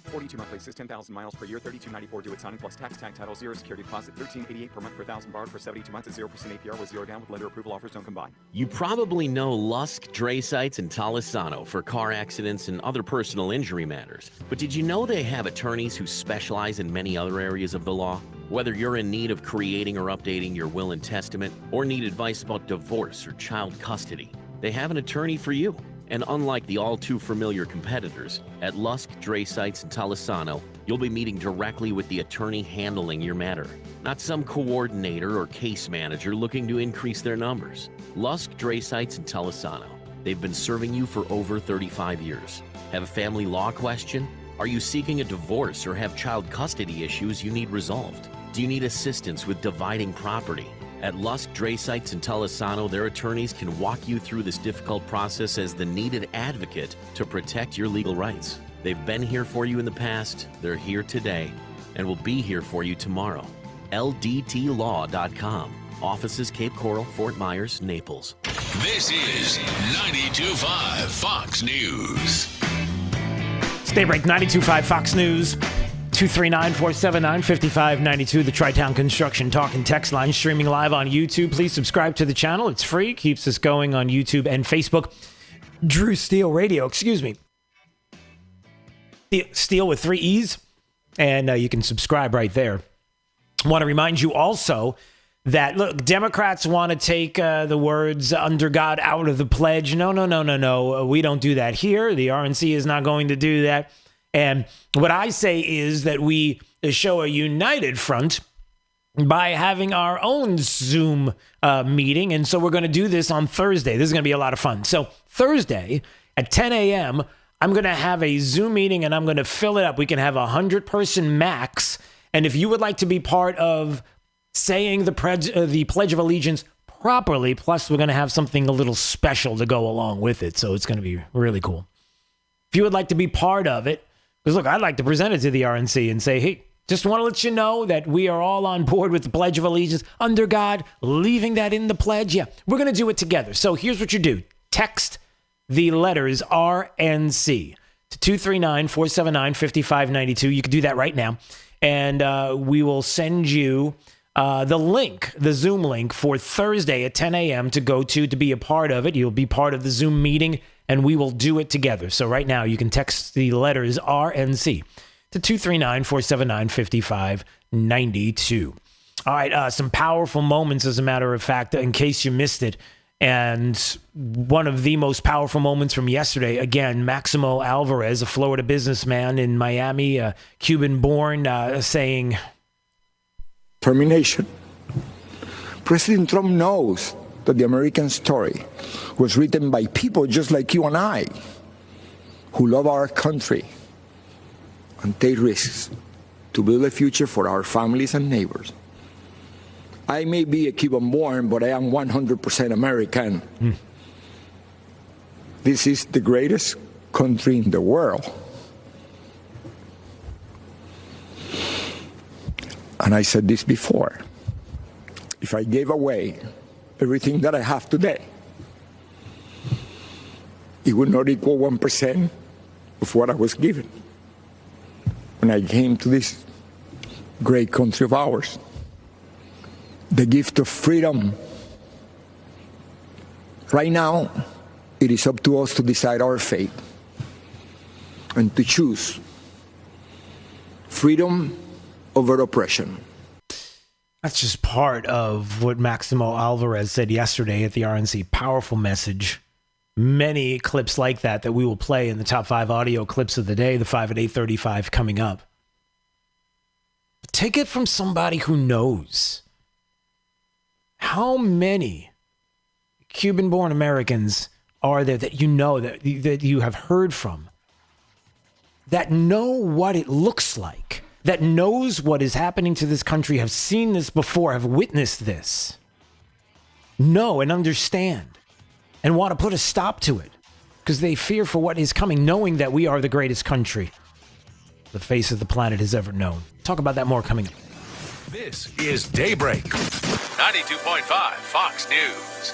42 monthly lease, 10,000 miles per year, $32.94 due at signing plus tax, tag title, 0 security deposit, $13.88 per month per 1,000 borrowed for 72 months at 0% APR with 0 down with lender approval. Offers don't combine.
You probably know Lusk Dray Sites in Talisano for car accidents and other personal injury matters. But did you know they have attorneys who specialize in many other areas of the law? Whether you're in need of creating or updating your will and testament, or need advice about divorce or child custody, they have an attorney for you. And unlike the all-too-familiar competitors, at Lusk Dray Sites in Talisano, you'll be meeting directly with the attorney handling your matter, not some coordinator or case manager looking to increase their numbers. Lusk Dray Sites in Talisano. They've been serving you for over 35 years. Have a family law question? Are you seeking a divorce or have child custody issues you need resolved? Do you need assistance with dividing property? At Lusk, Dre Sites, and Talisano, their attorneys can walk you through this difficult process as the needed advocate to protect your legal rights. They've been here for you in the past, they're here today, and will be here for you tomorrow. LDTlaw.com. Offices Cape Coral, Fort Myers, Naples.
This is 92.5 Fox News.
It's Daybreak 92.5 Fox News. 239-479-5592, the Tri-Town Construction Talk and Text line, streaming live on YouTube. Please subscribe to the channel. It's free. Keeps us going on YouTube and Facebook. Drew Steele Radio, excuse me. Steele with 3 E's. And you can subscribe right there. I want to remind you also that, look, Democrats want to take the words under God out of the pledge. No. We don't do that here. The RNC is not going to do that. And what I say is that we show a united front by having our own Zoom meeting. And so we're going to do this on Thursday. This is going to be a lot of fun. So Thursday at 10 a.m., I'm going to have a Zoom meeting and I'm going to fill it up. We can have 100-person max. And if you would like to be part of saying the Pledge of Allegiance properly, plus we're going to have something a little special to go along with it. So it's going to be really cool. If you would like to be part of it, because look, I'd like to present it to the RNC and say, hey, just want to let you know that we are all on board with the Pledge of Allegiance under God, leaving that in the pledge. Yeah, we're going to do it together. So here's what you do. Text the letters RNC to 239-479-5592. You can do that right now. And we will send you the link, the Zoom link for Thursday at 10 a.m. to go to be a part of it. You'll be part of the Zoom meeting, and we will do it together. So right now, you can text the letters RNC to 239-479-5592. All right, some powerful moments, as a matter of fact, in case you missed it. And one of the most powerful moments from yesterday, again, Maximo Alvarez, a Florida businessman in Miami, Cuban-born, saying,
termination. President Trump knows that the American story was written by people just like you and I, who love our country and take risks to build a future for our families and neighbors. I may be a Cuban-born, but I am 100% American. This is the greatest country in the world. And I said this before. If I gave away everything that I have today, it would not equal 1% of what I was given when I came to this great country of ours. The gift of freedom. Right now, it is up to us to decide our fate and to choose freedom over oppression.
That's just part of what Maximo Alvarez said yesterday at the RNC. Powerful message. Many clips like that we will play in the top 5 audio clips of the day, the 5 at 8:35 coming up. Take it from somebody who knows. How many Cuban-born Americans are there that you know, that you have heard from, that know what it looks like, that knows what is happening to this country, have seen this before, have witnessed this, know and understand, and want to put a stop to it because they fear for what is coming, knowing that we are the greatest country the face of the planet has ever known. Talk about that more coming up.
This is Daybreak, 92.5 Fox News.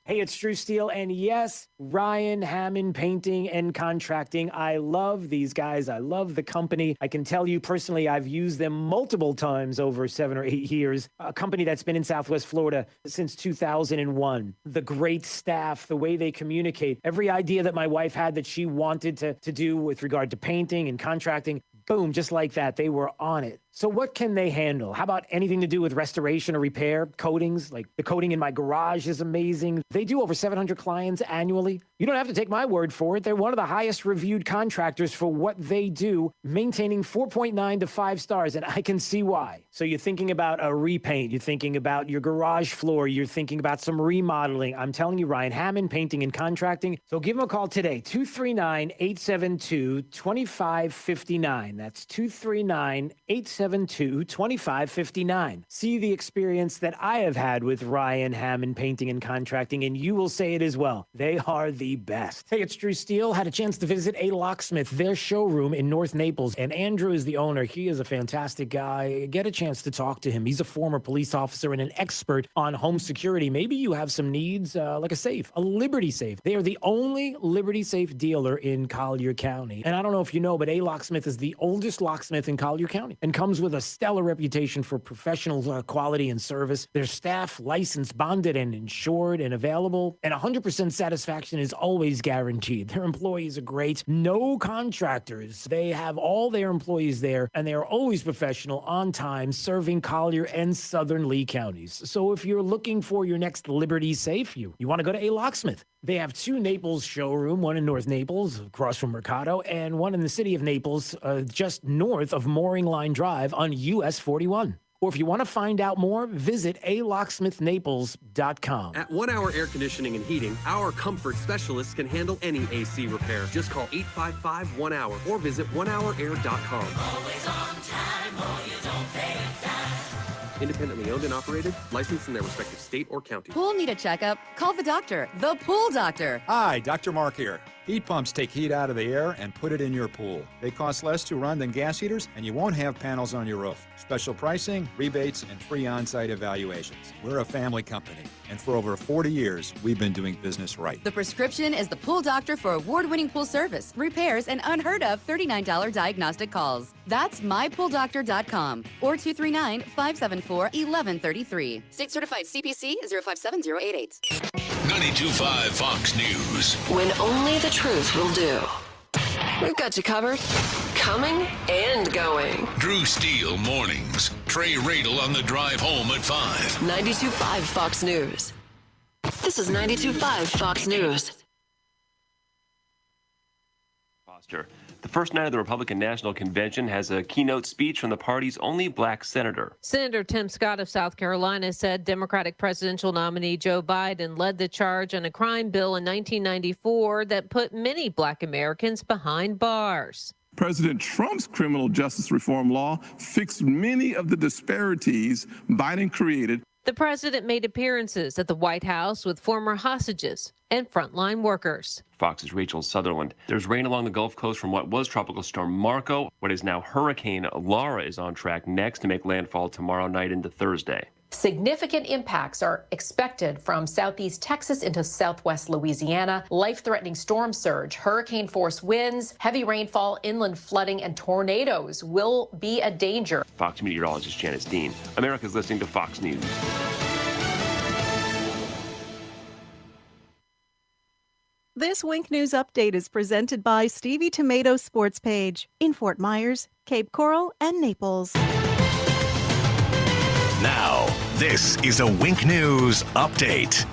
Hey, it's Drew Steele, and yes, Ryan Hammond Painting and Contracting. I love these guys. I love the company. I can tell you personally, I've used them multiple times over 7 or 8 years. A company that's been in Southwest Florida since 2001. The great staff, the way they communicate, every idea that my wife had that she wanted to do with regard to painting and contracting, boom, just like that. They were on it.
So what can they handle? How about anything to do with restoration or repair, coatings? Like the coating in my garage is amazing. They do over 700 clients annually. You don't have to take my word for it. They're one of the highest reviewed contractors for what they do, maintaining 4.9 to 5 stars, and I can see why. So you're thinking about a repaint, you're thinking about your garage floor, you're thinking about some remodeling. I'm telling you, Ryan Hammond, Painting and Contracting. So give them a call today, 239-872-2559. That's 239-872-2559. See the experience that I have had with Ryan Hammond Painting and Contracting, and you will say it as well. They are the best. Hey, it's Drew Steele. Had a chance to visit A Locksmith, their showroom in North Naples, and Andrew is the owner. He is a fantastic guy. Get a chance to talk to him. He's a former police officer and an expert on home security. Maybe you have some needs, like a safe, a Liberty safe. They are the only Liberty safe dealer in Collier County. And I don't know if you know, but A Locksmith is the oldest locksmith in Collier County and comes with a stellar reputation for professional quality and service. Their staff licensed, bonded, and insured and available, and 100% satisfaction is always guaranteed. Their employees are great. No contractors. They have all their employees there, and they are always professional, on time, serving Collier and Southern Lee counties. So if you're looking for your next Liberty safe, you want to go to A Locksmith. They have 2 Naples showroom, one in North Naples, across from Mercado, and one in the city of Naples, just north of Mooring Line Drive on US 41. Or if you want to find out more, visit alocksmithnaples.com.
At 1 Hour Air Conditioning and Heating, our comfort specialists can handle any AC repair. Just call 855-1-HOUR or visit onehourair.com.
Always on time, or you don't pay time.
Independently owned and operated, licensed in their respective state or county.
Pool need a checkup? Call the doctor, the pool doctor.
Hi, Dr. Mark here. Heat pumps take heat out of the air and put it in your pool. They cost less to run than gas heaters, and you won't have panels on your roof. Special pricing, rebates, and free on-site evaluations. We're a family company, and for over 40 years, we've been doing business right.
The prescription is the pool doctor for award-winning pool service, repairs, and unheard of $39 diagnostic calls. That's mypooldoctor.com or 239-574-1133. State certified CPC 057088.
92.5 Fox News.
When only the truth will do. We've got you covered. Coming and going.
Drew Steele mornings. Trey Radel on the drive home at 5.
92.5 Fox News. This is 92.5 Fox News.
The first night of the Republican National Convention has a keynote speech from the party's only black senator.
Senator Tim Scott of South Carolina said Democratic presidential nominee Joe Biden led the charge on a crime bill in 1994 that put many black Americans behind bars.
President Trump's criminal justice reform law fixed many of the disparities Biden created.
The president made appearances at the White House with former hostages and frontline workers.
Fox's Rachel Sutherland. There's rain along the Gulf Coast from what was Tropical Storm Marco. What is now Hurricane Laura is on track next to make landfall tomorrow night into Thursday.
Significant impacts are expected from southeast Texas into southwest Louisiana. Life-threatening storm surge, hurricane-force winds, heavy rainfall, inland flooding, and tornadoes will be a danger.
Fox meteorologist Janice Dean. America's listening to Fox News.
This Wink News update is presented by Stevie Tomato Sports Page in Fort Myers, Cape Coral, and Naples.
Now, this is a Wink News update.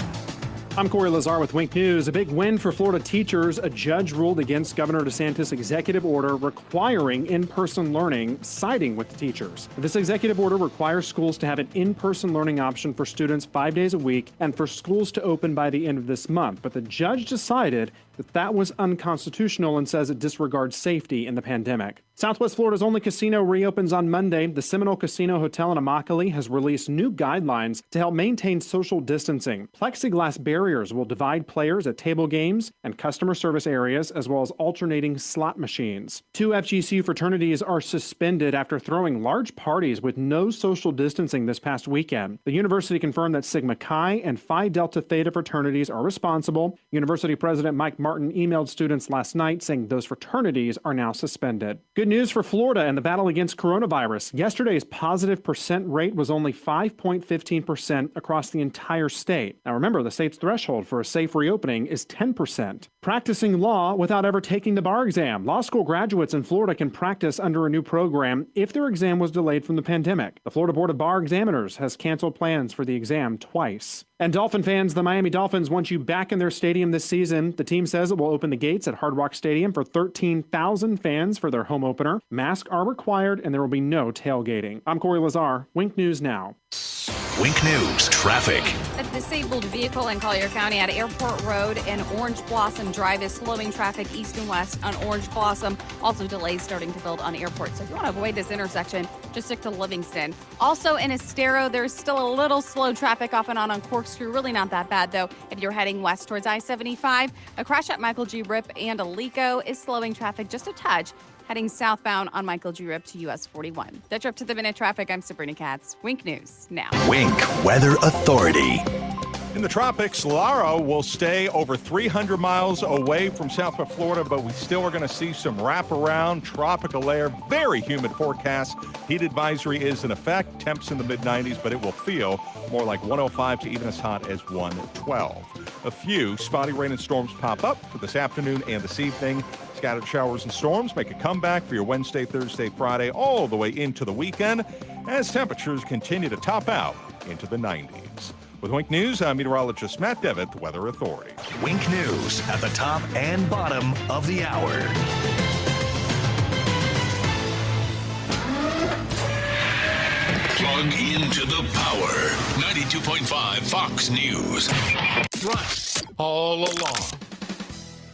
I'm Corey Lazar with Wink News. A big win for Florida teachers. A judge ruled against Governor DeSantis' executive order requiring in-person learning, siding with the teachers. This executive order requires schools to have an in-person learning option for students 5 days a week and for schools to open by the end of this month. But the judge decided that was unconstitutional and says it disregards safety in the pandemic. Southwest Florida's only casino reopens on Monday. The Seminole Casino Hotel in Immokalee has released new guidelines to help maintain social distancing. Plexiglass barriers will divide players at table games and customer service areas, as well as alternating slot machines. 2 FGCU fraternities are suspended after throwing large parties with no social distancing this past weekend. The university confirmed that Sigma Chi and Phi Delta Theta fraternities are responsible. University President Mike Martin emailed students last night saying those fraternities are now suspended. Good news for Florida and the battle against coronavirus. Yesterday's positive percent rate was only 5.15% across the entire state. Now remember, the state's threshold for a safe reopening is 10%. Practicing law without ever taking the bar exam. Law school graduates in Florida can practice under a new program if their exam was delayed from the pandemic. The Florida Board of Bar Examiners has canceled plans for the exam twice. And Dolphin fans, the Miami Dolphins want you back in their stadium this season. The team says it will open the gates at Hard Rock Stadium for 13,000 fans for their home opener. Masks are required and there will be no tailgating. I'm Corey Lazar, Wink News Now.
Wink News traffic.
A disabled vehicle in Collier County at Airport Road and Orange Blossom Drive is slowing traffic east and west on Orange Blossom. Also delays starting to build on Airport. So if you want to avoid this intersection, just stick to Livingston. Also in Estero, there's still a little slow traffic off and on Corkscrew. Really not that bad though. If you're heading west towards I-75, a crash at Michael G. Rip and Alico is slowing traffic just a touch. Heading southbound on Michael G. Rip to US 41. That's up to the minute traffic. I'm Sabrina Katz. Wink News now.
Wink Weather Authority.
In the tropics, Lara will stay over 300 miles away from southwest Florida, but we still are going to see some wraparound tropical air, very humid forecast. Heat advisory is in effect, temps in the mid-90s, but it will feel more like 105 to even as hot as 112. A few spotty rain and storms pop up for this afternoon and this evening. Scattered showers and storms make a comeback for your Wednesday, Thursday, Friday, all the way into the weekend as temperatures continue to top out into the 90s. With Wink News, I'm meteorologist Matt Devitt, the Weather Authority.
Wink News at the top and bottom of the hour.
Plug into the power. 92.5 Fox News. Trust all along.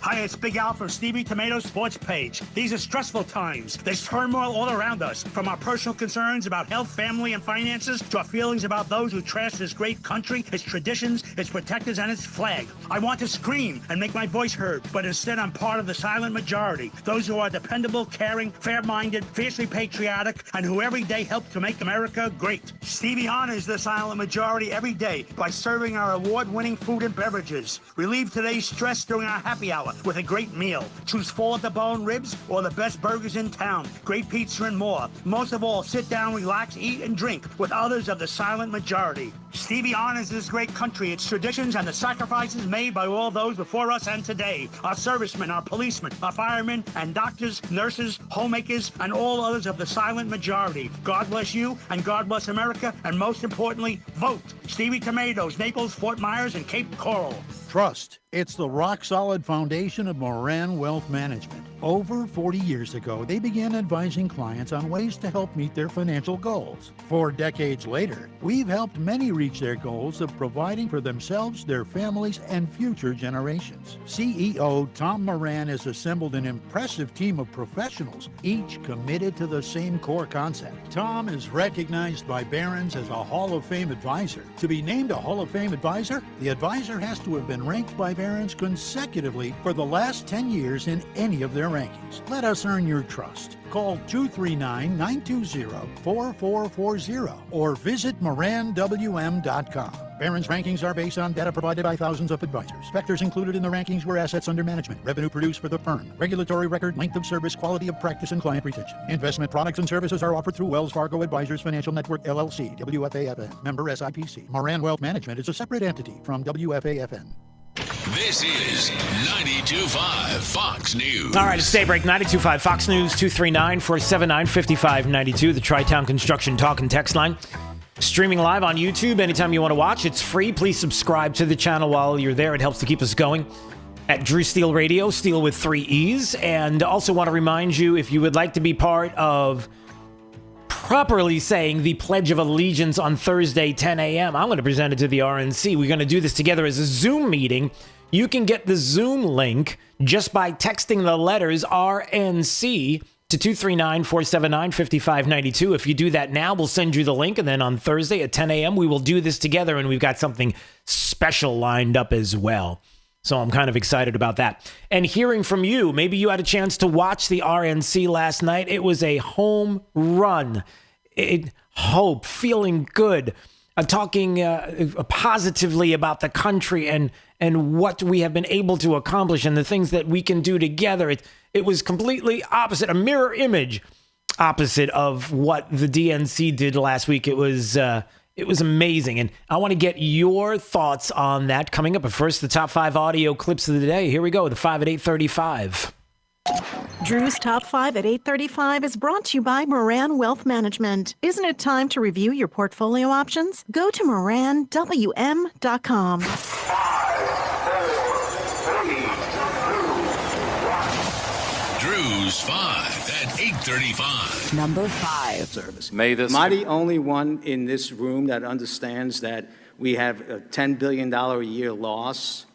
Hi, it's Big Al from Stevie Tomato's Sports Page. These are stressful times. There's turmoil all around us, from our personal concerns about health, family, and finances to our feelings about those who trash this great country, its traditions, its protectors, and its flag. I want to scream and make my voice heard, but instead I'm part of the silent majority, those who are dependable, caring, fair-minded, fiercely patriotic, and who every day help to make America great. Stevie honors the silent majority every day by serving our award-winning food and beverages. Relieve today's stress during our happy hour with a great meal. Choose full-at-the-bone ribs or the best burgers in town, great pizza and more. Most of all, sit down, relax, eat, and drink with others of the silent majority. Stevie honors this great country, its traditions, and the sacrifices made by all those before us and today. Our servicemen, our policemen, our firemen, and doctors, nurses, homemakers, and all others of the silent majority. God bless you, and God bless America, and most importantly, vote. Stevie Tomatoes, Naples, Fort Myers, and Cape Coral.
Trust. It's the rock-solid foundation of Moran Wealth Management. Over 40 years ago, they began advising clients on ways to help meet their financial goals. 4 decades later, we've helped many reach their goals of providing for themselves, their families, and future generations. CEO Tom Moran has assembled an impressive team of professionals, each committed to the same core concept. Tom is recognized by Barron's as a Hall of Fame advisor. To be named a Hall of Fame advisor, the advisor has to have been ranked by Barron's consecutively for the last 10 years in any of their rankings. Let us earn your trust. Call 239-920-4440 or visit moranwm.com. Barron's rankings are based on data provided by thousands of advisors. Factors included in the rankings were assets under management, revenue produced for the firm, regulatory record, length of service, quality of practice, and client retention. Investment products and services are offered through Wells Fargo Advisors Financial Network, LLC, WFAFN, member SIPC. Moran Wealth Management is a separate entity from WFAFN.
This is 92.5 Fox News.
All right, it's Daybreak 92.5 Fox News, 239-479-5592, the Tri-Town Construction Talk and Text line. Streaming live on YouTube anytime you want to watch. It's free. Please subscribe to the channel while you're there. It helps to keep us going. At Drew Steele Radio, Steele with 3 E's. And also want to remind you, if you would like to be part of properly saying the Pledge of Allegiance on Thursday, 10 a.m., I'm going to present it to the RNC. We're going to do this together as a Zoom meeting. You can get the Zoom link just by texting the letters RNC to 239-479-5592. If you do that now, we'll send you the link. And then on Thursday at 10 a.m., we will do this together. And we've got something special lined up as well. So I'm kind of excited about that. And hearing from you, maybe you had a chance to watch the RNC last night. It was a home run. Feeling good. talking positively about the country and what we have been able to accomplish and the things that we can do together. It was completely opposite, a mirror image opposite of what the DNC did last week. It was amazing. And I want to get your thoughts on that coming up. But first, the top 5 audio clips of the day. Here we go, the 5 at 8:35.
Drew's Top 5 at 8:35 is brought to you by Moran Wealth Management. Isn't it time to review your portfolio options? Go to moranwm.com.
Drew's 5 at 8:35.
Number 5.
Service.
Am
I the only one in this room that understands that we have a $10 billion a year loss?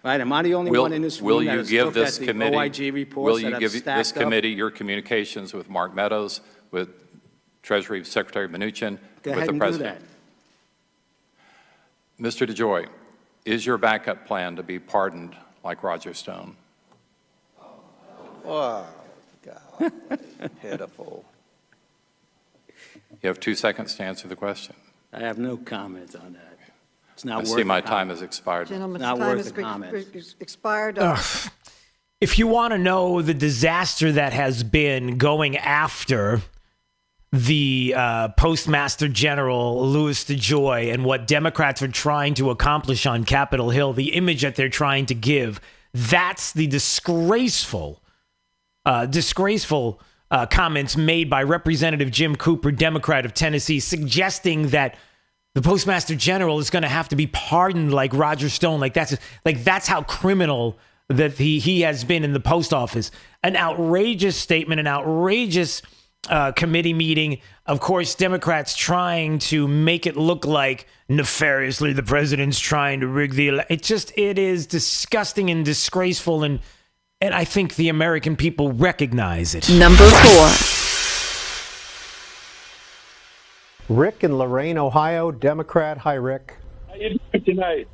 Right? Am I the only one in this room that has looked at the OIG reports that have stacked up?
Will you give this committee your communications with Mark Meadows, with Treasury Secretary Mnuchin, with the President? Mr. DeJoy, is your backup plan to be pardoned like Roger Stone?
Oh, God. Pitiful.
You have 2 seconds to answer the question.
I have no comment on that. It's not
I
worth
see my
the
time has expired.
Gentleman's
Not
time
worth
has
the comment.
expired.
If you want to know the disaster that has been going after the Postmaster General, Louis DeJoy, and what Democrats are trying to accomplish on Capitol Hill, the image that they're trying to give, that's the disgraceful comments made by Representative Jim Cooper, Democrat of Tennessee, suggesting that the Postmaster General is going to have to be pardoned like Roger Stone. That's how criminal that he has been in the post office. An outrageous statement, an outrageous committee meeting. Of course, Democrats trying to make it look like nefariously the president's trying to rig the election. It is disgusting and disgraceful, and I think the American people recognize it.
Number 4.
Rick in Lorain, Ohio, Democrat. Hi, Rick.
How you doing tonight?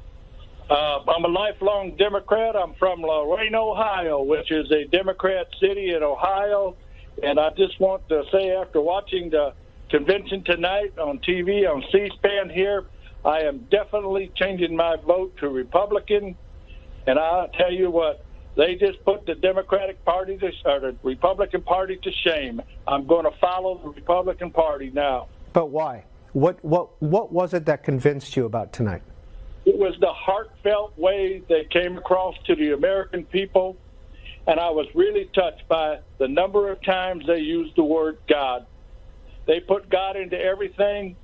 I'm a lifelong Democrat. I'm from Lorain, Ohio, which is a Democrat city in Ohio. And I just want to say, after watching the convention tonight on TV, on C-SPAN here, I am definitely changing my vote to Republican. And I'll tell you what, they just put the Democratic Party or the Republican Party to shame. I'm going to follow the Republican Party now.
But why? What was it that convinced you about tonight?
It was the heartfelt way they came across to the American people, and I was really touched by the number of times they used the word God. They put God into everything,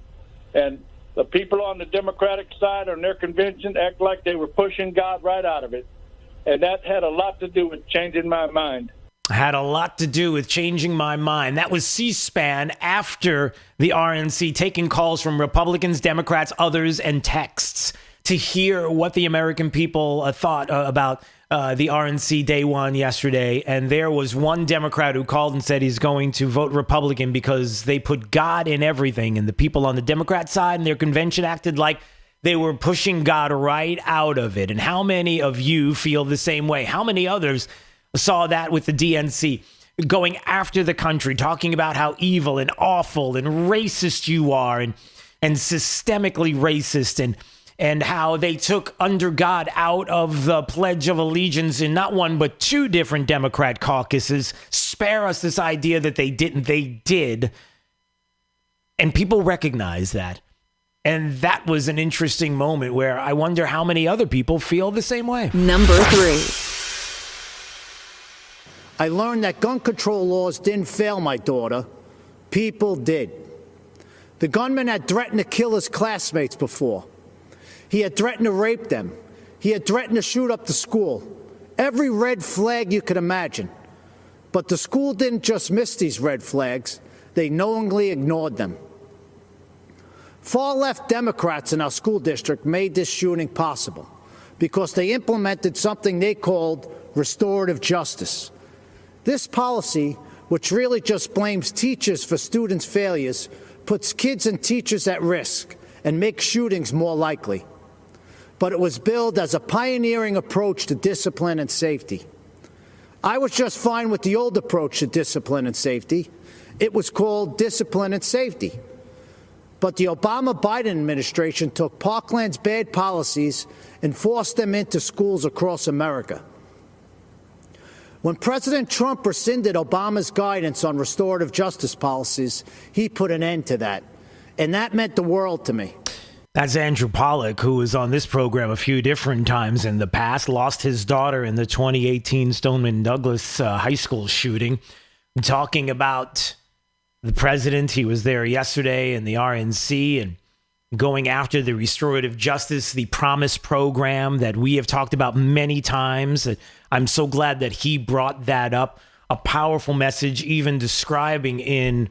and the people on the Democratic side on their convention act like they were pushing God right out of it, and that had a lot to do with changing my mind.
Had a lot to do with changing my mind. That was C-SPAN after the RNC, taking calls from Republicans, Democrats, others, and texts to hear what the American people thought about the RNC day one yesterday. And there was one Democrat who called and said he's going to vote Republican because they put God in everything. And the people on the Democrat side and their convention acted like they were pushing God right out of it. And how many of you feel the same way? How many others saw that with the DNC going after the country, talking about how evil and awful and racist you are and systemically racist and how they took under God out of the Pledge of Allegiance in not one but 2 different Democrat caucuses. Spare us this idea that they didn't. They did. And people recognize that. And that was an interesting moment where I wonder how many other people feel the same way.
Number 3.
I learned that gun control laws didn't fail my daughter. People did. The gunman had threatened to kill his classmates before. He had threatened to rape them. He had threatened to shoot up the school. Every red flag you could imagine. But the school didn't just miss these red flags. They knowingly ignored them. Far-left Democrats in our school district made this shooting possible because they implemented something they called restorative justice. This policy, which really just blames teachers for students' failures, puts kids and teachers at risk and makes shootings more likely. But it was billed as a pioneering approach to discipline and safety. I was just fine with the old approach to discipline and safety. It was called discipline and safety. But the Obama-Biden administration took Parkland's bad policies and forced them into schools across America. When President Trump rescinded Obama's guidance on restorative justice policies, he put an end to that. And that meant the world to me.
That's Andrew Pollack, who was on this program a few different times in the past, lost his daughter in the 2018 Stoneman Douglas high school shooting. Talking about the president, he was there yesterday in the RNC and going after the restorative justice, the Promise program that we have talked about many times. I'm so glad that he brought that up. A powerful message, even describing in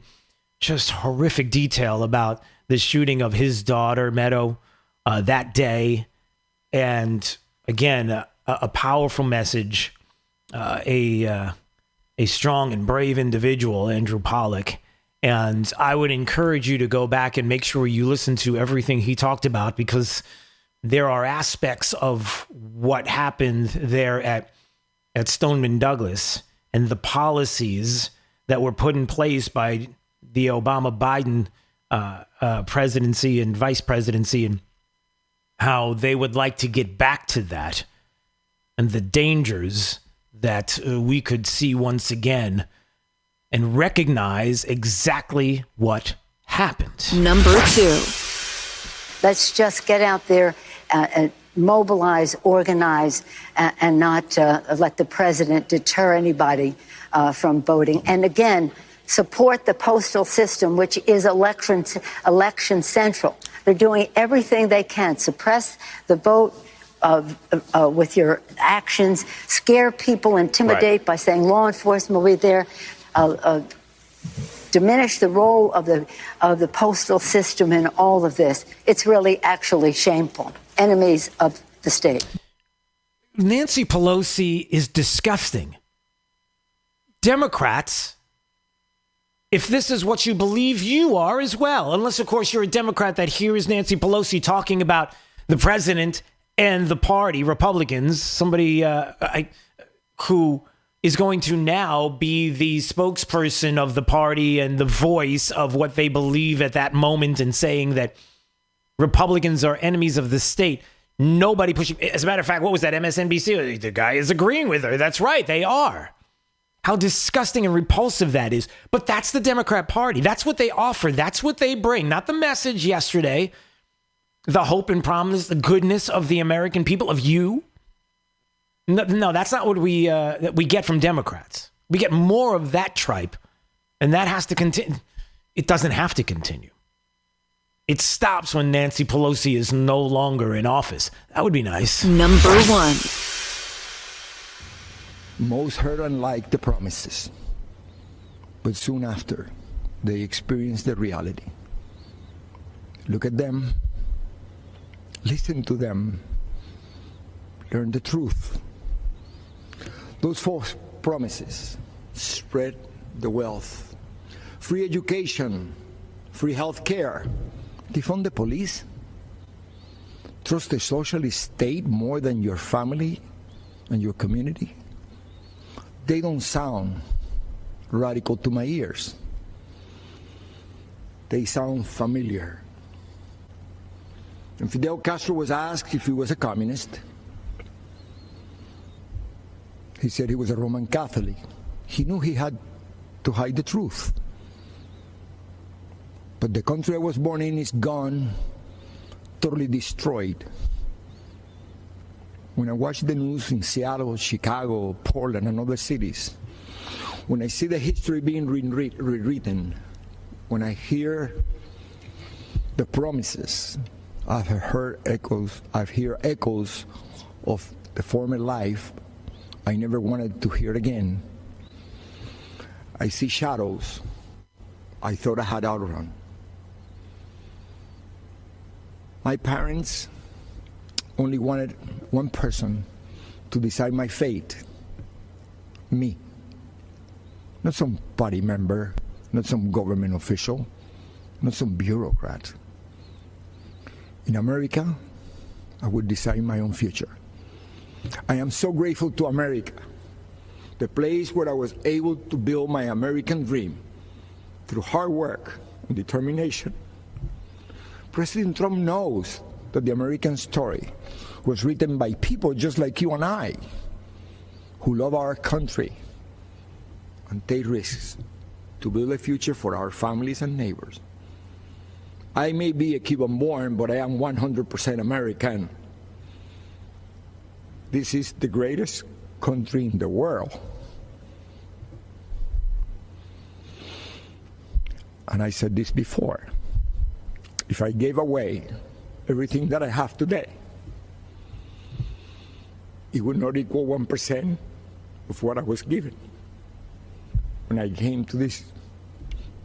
just horrific detail about the shooting of his daughter, Meadow, that day. And again, a powerful message, a strong and brave individual, Andrew Pollack. And I would encourage you to go back and make sure you listen to everything he talked about, because there are aspects of what happened there at Stoneman Douglas and the policies that were put in place by the Obama-Biden presidency and vice presidency, and how they would like to get back to that, and the dangers that we could see once again, and recognize exactly what happened.
Number 2. Let's just get out there and mobilize, organize, and not let the president deter anybody from voting. And again, support the postal system, which is election central. They're doing everything they can. Suppress the vote with your actions, scare people, intimidate by saying law enforcement will be there, diminish the role of the postal system in all of this. It's really actually shameful. Enemies of the state.
Nancy Pelosi is disgusting. Democrats, if this is what you believe, you are as well. Unless, of course, you're a Democrat that hears Nancy Pelosi talking about the president and the party, Republicans, somebody who is going to now be the spokesperson of the party and the voice of what they believe at that moment, and saying that Republicans are enemies of the state. Nobody pushing. As a matter of fact, what was that, MSNBC? The guy is agreeing with her. That's right, they are. How disgusting and repulsive that is. But that's the Democrat Party. That's what they offer. That's what they bring. Not the message yesterday, the hope and promise, the goodness of the American people, of you. No, that's not what we get from Democrats. We get more of that tripe, and that has to continue. It doesn't have to continue. It stops when Nancy Pelosi is no longer in office. That would be nice.
Number 1.
Most heard and liked the promises, but soon after, they experienced the reality. Look at them, listen to them, learn the truth. Those false promises: spread the wealth, free education, free health care, defund the police, trust the socialist state more than your family and your community. They don't sound radical to my ears. They sound familiar. And Fidel Castro was asked if he was a communist. He said he was a Roman Catholic. He knew he had to hide the truth. But the country I was born in is gone, totally destroyed. When I watch the news in Seattle, Chicago, Portland, and other cities, when I see the history being rewritten, when I hear the promises, I've heard echoes of the former life I never wanted to hear again. I see shadows I thought I had outrun. My parents only wanted one person to decide my fate: me. Not some party member, not some government official, not some bureaucrat. In America, I would decide my own future. I am so grateful to America, the place where I was able to build my American dream through hard work and determination. President Trump knows that the American story was written by people just like you and I, who love our country and take risks to build a future for our families and neighbors. I may be a Cuban-born, but I am 100% American. This is the greatest country in the world. And I said this before. If I gave away everything that I have today, it would not equal 1% of what I was given when I came to this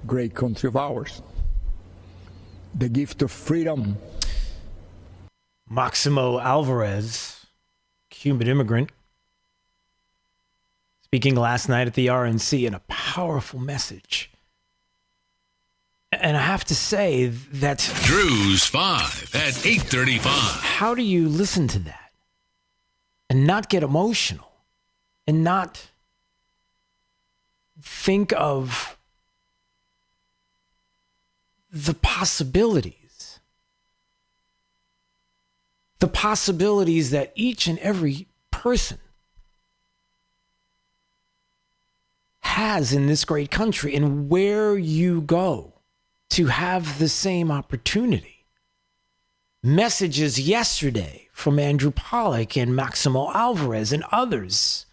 great country of ours. The gift of freedom.
Maximo Alvarez, Cuban immigrant, speaking last night at the RNC in a powerful message. And I have to say that
Drew's 5 at 8:35.
How do you listen to that and not get emotional and not think of the possibilities that each and every person has in this great country, and where you go to have the same opportunity. Messages yesterday from Andrew Pollack and Maximo Alvarez and others.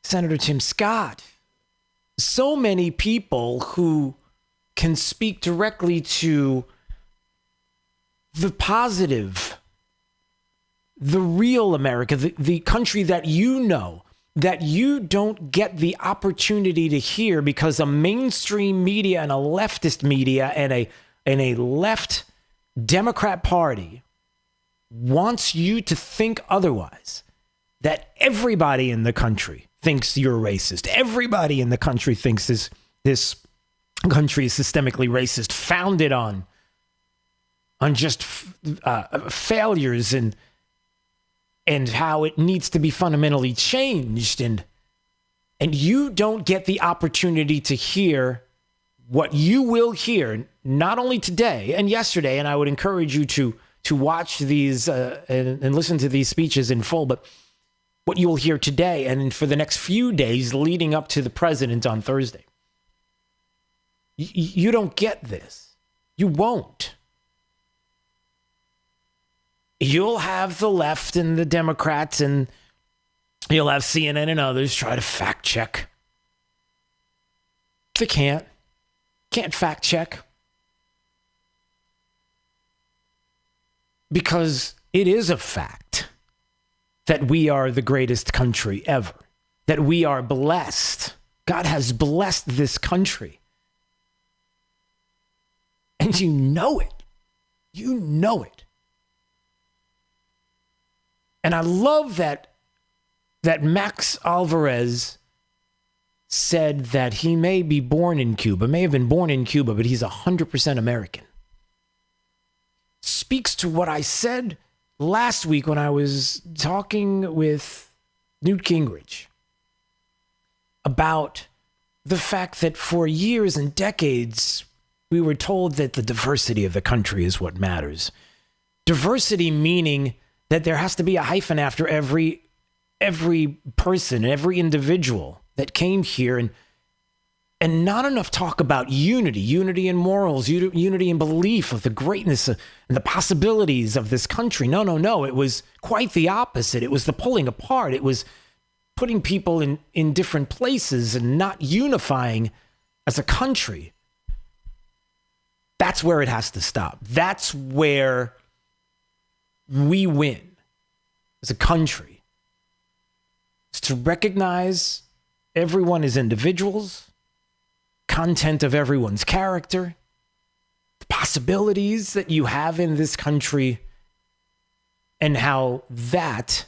Senator Tim Scott. So many people who can speak directly to the positive, the real America, the country that you know, that you don't get the opportunity to hear because a mainstream media and a leftist media and a left Democrat Party wants you to think otherwise, that everybody in the country thinks you're racist. Everybody in the country thinks this country is systemically racist, founded on just failures and how it needs to be fundamentally changed. And you don't get the opportunity to hear what you will hear, not only today and yesterday, and I would encourage you to watch these and listen to these speeches in full, but what you will hear today and for the next few days leading up to the president on Thursday. You don't get this. You won't. You'll have the left and the Democrats, and you'll have CNN and others try to fact check. They can't fact check. Because it is a fact that we are the greatest country ever, that we are blessed. God has blessed this country. And you know it. You know it. And I love that Max Alvarez said that he may be born in Cuba, may have been born in Cuba, but he's 100% American. Speaks to what I said last week when I was talking with Newt Gingrich about the fact that for years and decades, we were told that the diversity of the country is what matters. Diversity meaning that there has to be a hyphen after every person, every individual that came here, and not enough talk about unity in morals, unity in belief of the greatness and the possibilities of this country. No. It was quite the opposite. It was the pulling apart. It was putting people in different places and not unifying as a country. That's where it has to stop. That's where we win as a country. It's to recognize everyone as individuals, content of everyone's character, the possibilities that you have in this country, and how that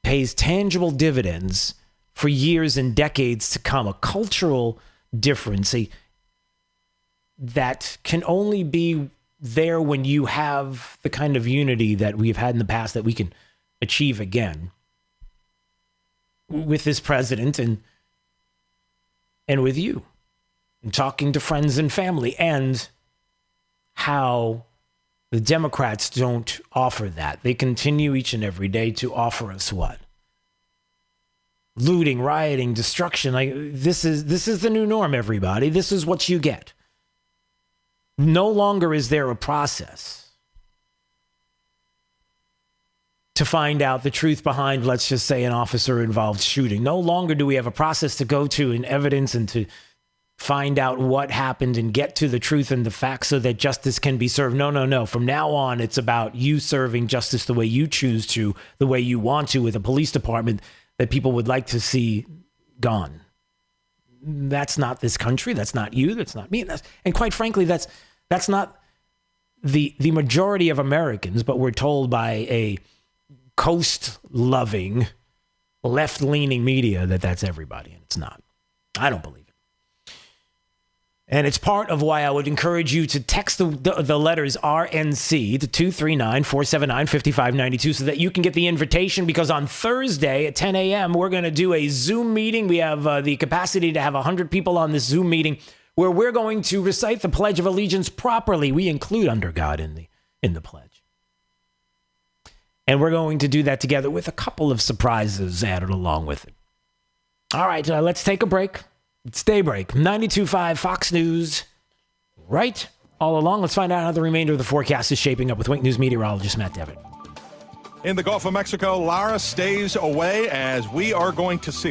pays tangible dividends for years and decades to come. A cultural difference that can only be there when you have the kind of unity that we've had in the past that we can achieve again with this president and with you. and talking to friends and family, and how the Democrats don't offer that. They continue each and every day to offer us what? Looting, rioting, destruction. Like this is the new norm, everybody. This is what you get. No longer is there a process to find out the truth behind, let's just say, an officer-involved shooting. No longer do we have a process to go to in evidence and to find out what happened and get to the truth and the facts so that justice can be served. No. From now on, it's about you serving justice the way you choose to, the way you want to, with a police department that people would like to see gone. That's not this country. That's not you. That's not me. And quite frankly, that's not the majority of Americans, but we're told by a coast-loving, left-leaning media that that's everybody, and it's not. I don't believe it. And it's part of why I would encourage you to text the letters RNC to 239-479-5592 so that you can get the invitation, because on Thursday at 10 a.m., we're going to do a Zoom meeting. We have the capacity to have 100 people on this Zoom meeting where we're going to recite the Pledge of Allegiance properly. We include under God in the pledge. And we're going to do that together with a couple of surprises added along with it. All right, let's take a break. It's Daybreak, 92.5 Fox News, right all along. Let's find out how the remainder of the forecast is shaping up with Wink News meteorologist Matt Devitt.
In the Gulf of Mexico, Lara stays away as we are going to see.